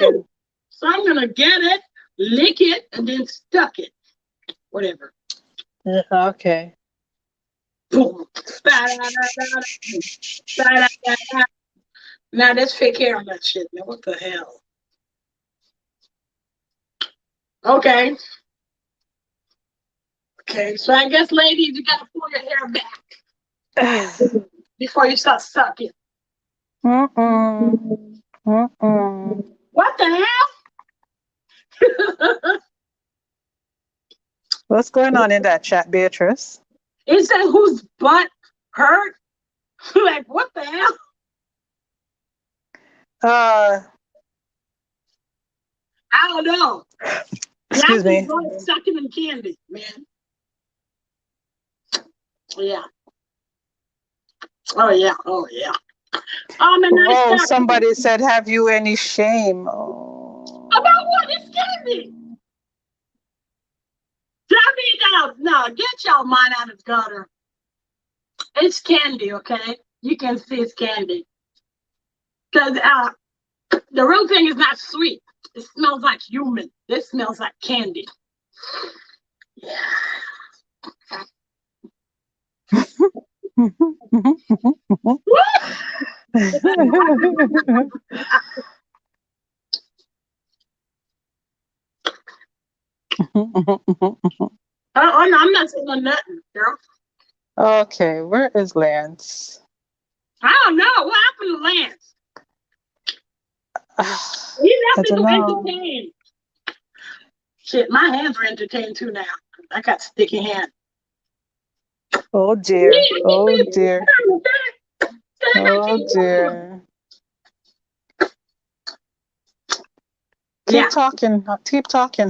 in. So I'm gonna get it, lick it, and then stuck it. Whatever. Okay. Now let's fake hair on that shit, man. What the hell? Okay. Okay, so I guess, ladies, you gotta pull your hair back before you start sucking. What the hell? What's going on in that chat, Beatrice? It said whose butt hurt? Like, what the hell? I don't know. Excuse me. Sucking in candy, man. Yeah. Oh yeah. Oh yeah. Oh, somebody said, "Have you any shame?" Oh. About what? It's candy. Tell me now. No, get y'all mind out of the gutter. It's candy, okay? You can see it's candy. Because the real thing is not sweet. It smells like human. This smells like candy. Yeah. Oh no, I'm not saying nothing, girl. Okay, where is Lance? I don't know. What happened to Lance? He left me to entertain. Shit, my hands are entertained too now. I got sticky hands. Oh dear. Oh dear. Oh dear. Keep talking,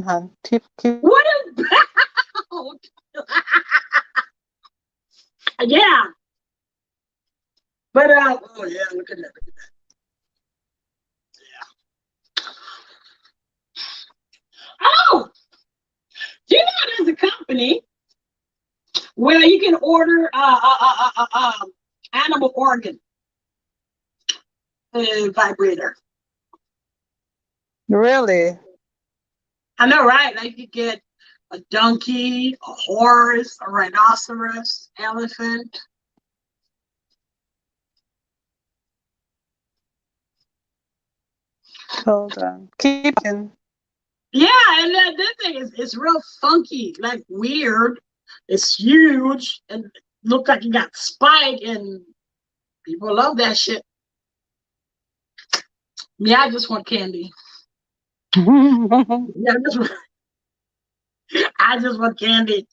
hon. Keep. What is that? Yeah. But oh yeah, look at that. Yeah. Oh, do you know there's a company where you can order animal organ? vibrator. Really? I know, right? Like you get a donkey, a horse, a rhinoceros, elephant. Hold on. Keep in. Yeah, and this thing is it's real funky, like weird. It's huge and look like you got spike, and people love that shit. Yeah, I just want candy. Yeah, I just want candy.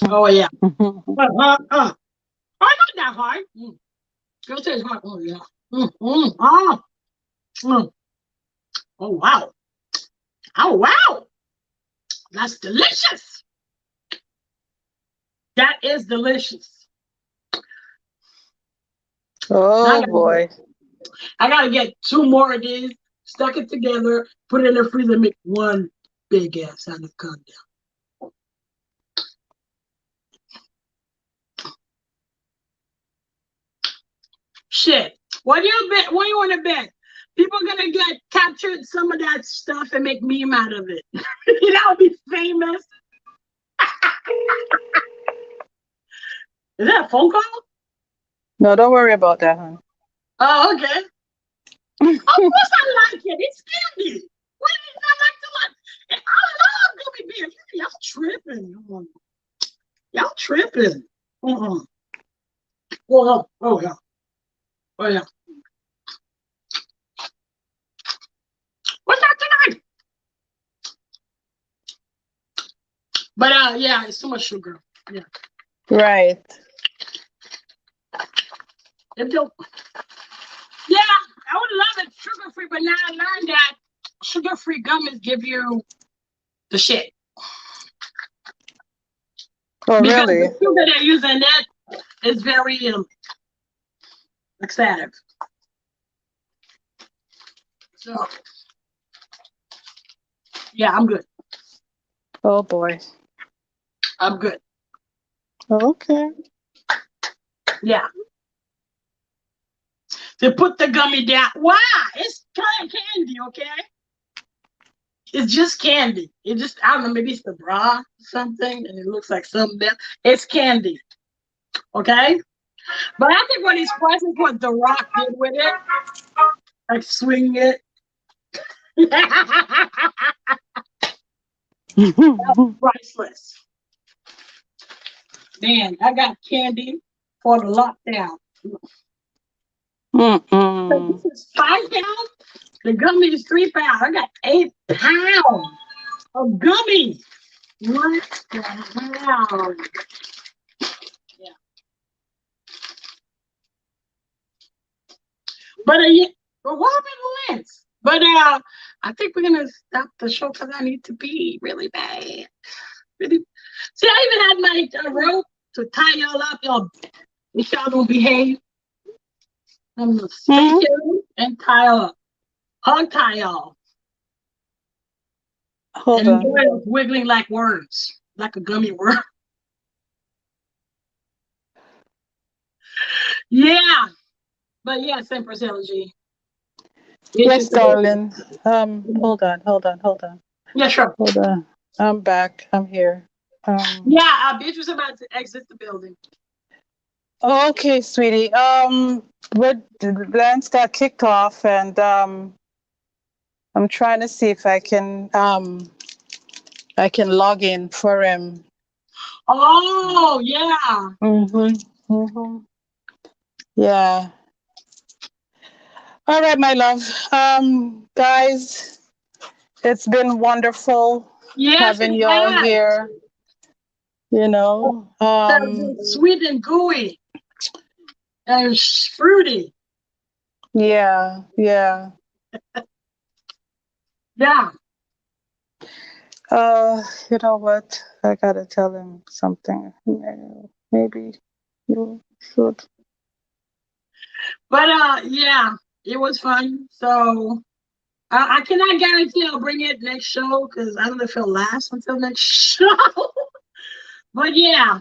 Oh yeah. Oh, not that hard. Girl says hard. Oh yeah. Oh wow. Oh wow. That's delicious. That is delicious. Oh boy. I gotta get 2 more of these, stuck it together, put it in the freezer, make one big ass anaconda. Shit. What do you bet? What do you want to bet? People are gonna get captured some of that stuff and make meme out of it. That would be famous. Is that a phone call? No, don't worry about that, hon. Oh, okay. Of course I like it. It's candy. What did I like to like? I love gummy bears. Y'all tripping. Y'all tripping. Oh yeah. Oh yeah. Oh yeah. What's that tonight? But yeah, it's too much sugar. Yeah. Right. Yeah, I would love it sugar-free, but now I learned that sugar-free gummies give you the shit. Oh, because really? the sugar they're using that is very laxative. So, yeah, I'm good. Oh boy. I'm good. Okay. Yeah. To put the gummy down. Wow, it's kind of candy, okay? It's just candy. It just, I don't know, maybe it's the bra or something, and it looks like something there. It's candy, okay? But I think what he's pricing what The Rock did with it, like swing it. That's priceless. Man, I got candy for the lockdown. So this is 5 pounds. The gummy is 3 pounds. I got 8 pounds of gummies. What the hell? Yeah. But what happened to Lance? But I think we're gonna stop the show because I need to pee really bad. Really. See, I even had my rope to tie y'all up. Y'all, if y'all don't behave, I'm gonna spank you and tie up. Hug tie y'all. Hold and on. Noel's wiggling like worms, like a gummy worm. Yeah. But yeah, same G. Yes, darling. Hold on. Yeah, sure. Hold on. I'm back. I'm here. Yeah, Beatrice is about to exit the building. Okay, sweetie. But the Lance got kicked off, and I'm trying to see if I can log in for him. Oh yeah. Yeah. All right, my love. Guys, it's been wonderful having y'all here. You know, sweet and gooey and fruity. Yeah. Yeah. You know what? I gotta tell him something. Maybe you should. But yeah, it was fun. So I cannot guarantee I'll bring it next show because I don't know if it'll last until next show. But yeah.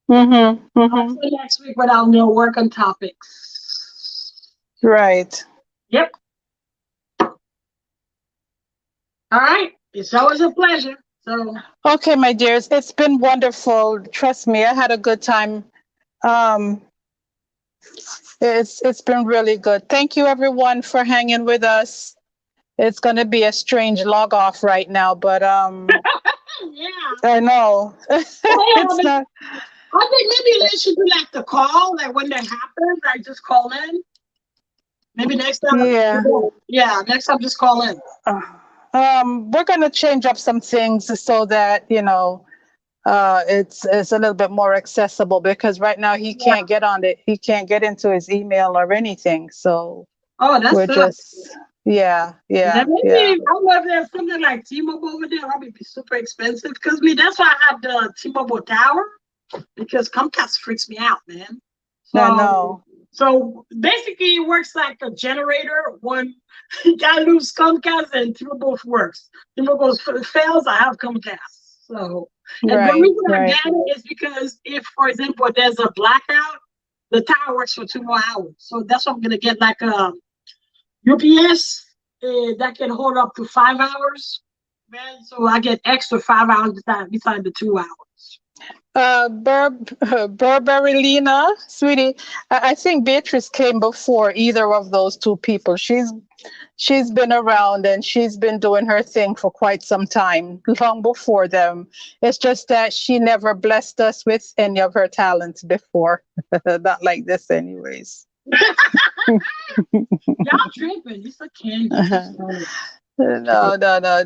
I'll see you next week, but I'll know work on topics. Right. Yep. All right. It's always a pleasure. So Okay, my dears, it's been wonderful. Trust me, I had a good time. Um, it's been really good. Thank you, everyone, for hanging with us. It's going to be a strange log off right now, but yeah. I know it's not. I think maybe they should do like the call, like when that happens, I just call in. Maybe next time. Yeah. Yeah, next time just call in. We're going to change up some things so that it's a little bit more accessible, because right now he can't get on it. He can't get into his email or anything. So that's we're good. just yeah. Maybe I don't know if there's something like T-Mobile over there. That would be super expensive because that's why I had the T-Mobile tower, because Comcast freaks me out, man. So, I know. So basically, it works like a generator. When you gotta lose Comcast and T-Mobile works. T-Mobile fails, I have Comcast. So, and the reason I get it is because if, for example, there's a blackout, the tower works for 2 more hours. So that's what I'm gonna get, like a UPS that can hold up to 5 hours. Man, so I get extra 5 hours beside the 2 hours. Burberry Lena, sweetie, I think Beatrice came before either of those two people. She's been around and she's been doing her thing for quite some time, long before them. It's just that she never blessed us with any of her talents before. Not like this anyways. Y'all tripping. It's a candy. No.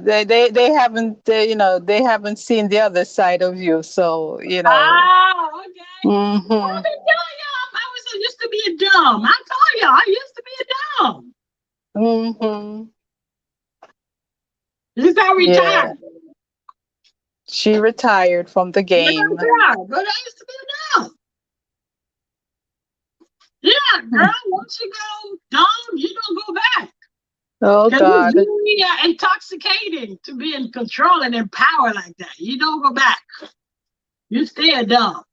They haven't. They haven't seen the other side of you. So Oh, okay. Mm-hmm. Well, I've been telling y'all I was used to be a dumb. I told y'all I used to be a dumb. Mm-hmm. This got retired. Yeah. She retired from the game. But I used to be a dumb. Yeah, girl. Once you go dumb, you don't go back. Oh God. It's really intoxicating to be in control and in power like that. You don't go back. You stay a dumb.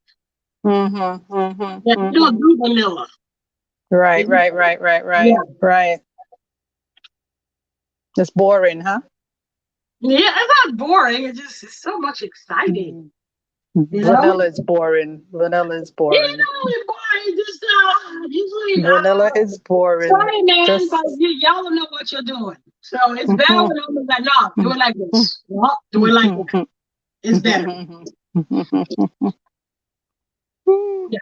Mm-hmm. You don't do vanilla. Right. Yeah. Right. It's boring, huh? Yeah, it's not boring. It's so much exciting. Vanilla is boring. Vanilla is boring. You know, boring. Just usually. Vanilla is boring. Sorry, man, but y'all don't know what you're doing. So it's better when I'm like, no, do it like this. No, do it like that. It's better. Yeah.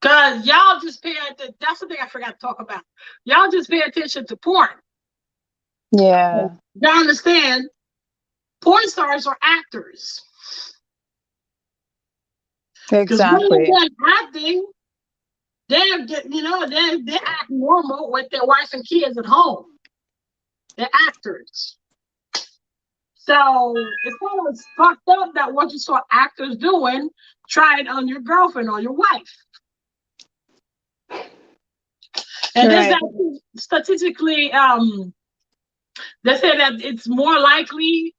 Because y'all just pay attention. That's the thing I forgot to talk about. Y'all just pay attention to porn. Yeah. You understand? Porn stars are actors. Exactly. When they're acting, they act normal with their wife and kids at home. They're actors. So it's kind of fucked up that what you saw actors doing, try it on your girlfriend or your wife. And there's that statistically, they say that it's more likely,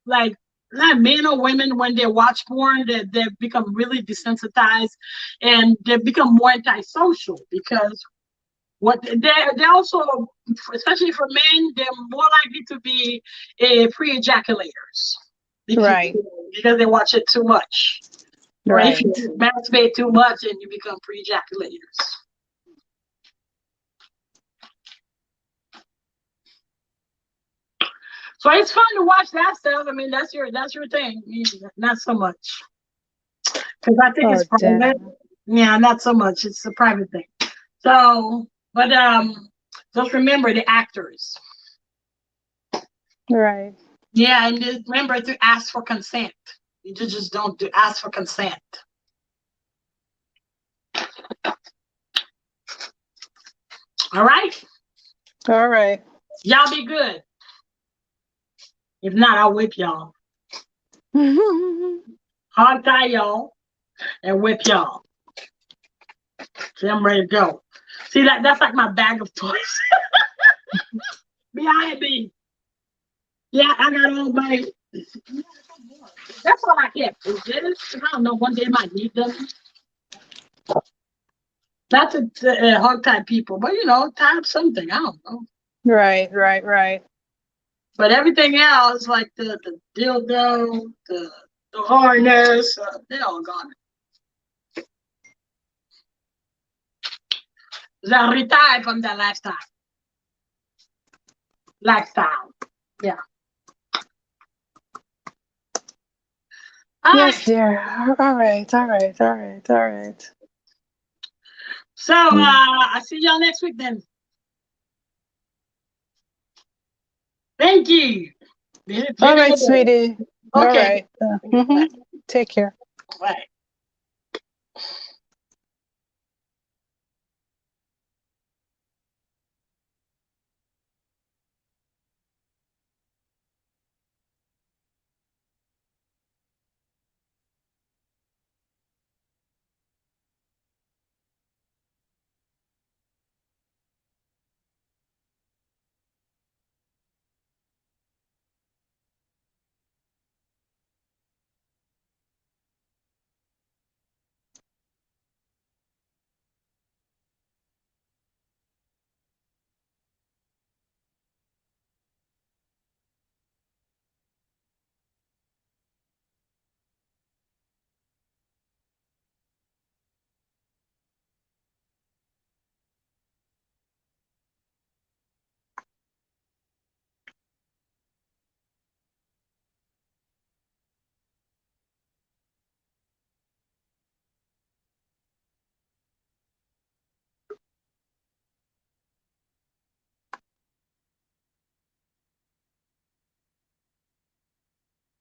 like not men or women, when they watch porn, that they become really desensitized and they become more antisocial, because what they also, especially for men, they're more likely to be pre-ejaculators, because they watch it too much. Or if you masturbate too much and you become pre-ejaculators. So it's fun to watch that stuff. I mean, that's your thing. Not so much, because I think it's private. Yeah, not so much. It's a private thing. So, but just remember the actors. Right. Yeah, and just remember to ask for consent. You just don't ask for consent. All right. All right. Y'all be good. If not, I'll whip y'all. Hog tie y'all and whip y'all. See, I'm ready to go. See, that's like my bag of toys. Behind me. Yeah, I got all my. That's all I kept. Is this? I don't know. One day I might need them. Not to hog tie people, but you know, tie up something. I don't know. Right. But everything else, like the dildo, the harness, they're all gone. I retired from that lifestyle. Yeah. All Yes, right. dear. All right. So I'll see y'all next week then. Thank you. All right, sweetie. All Okay. right. Take care. Bye.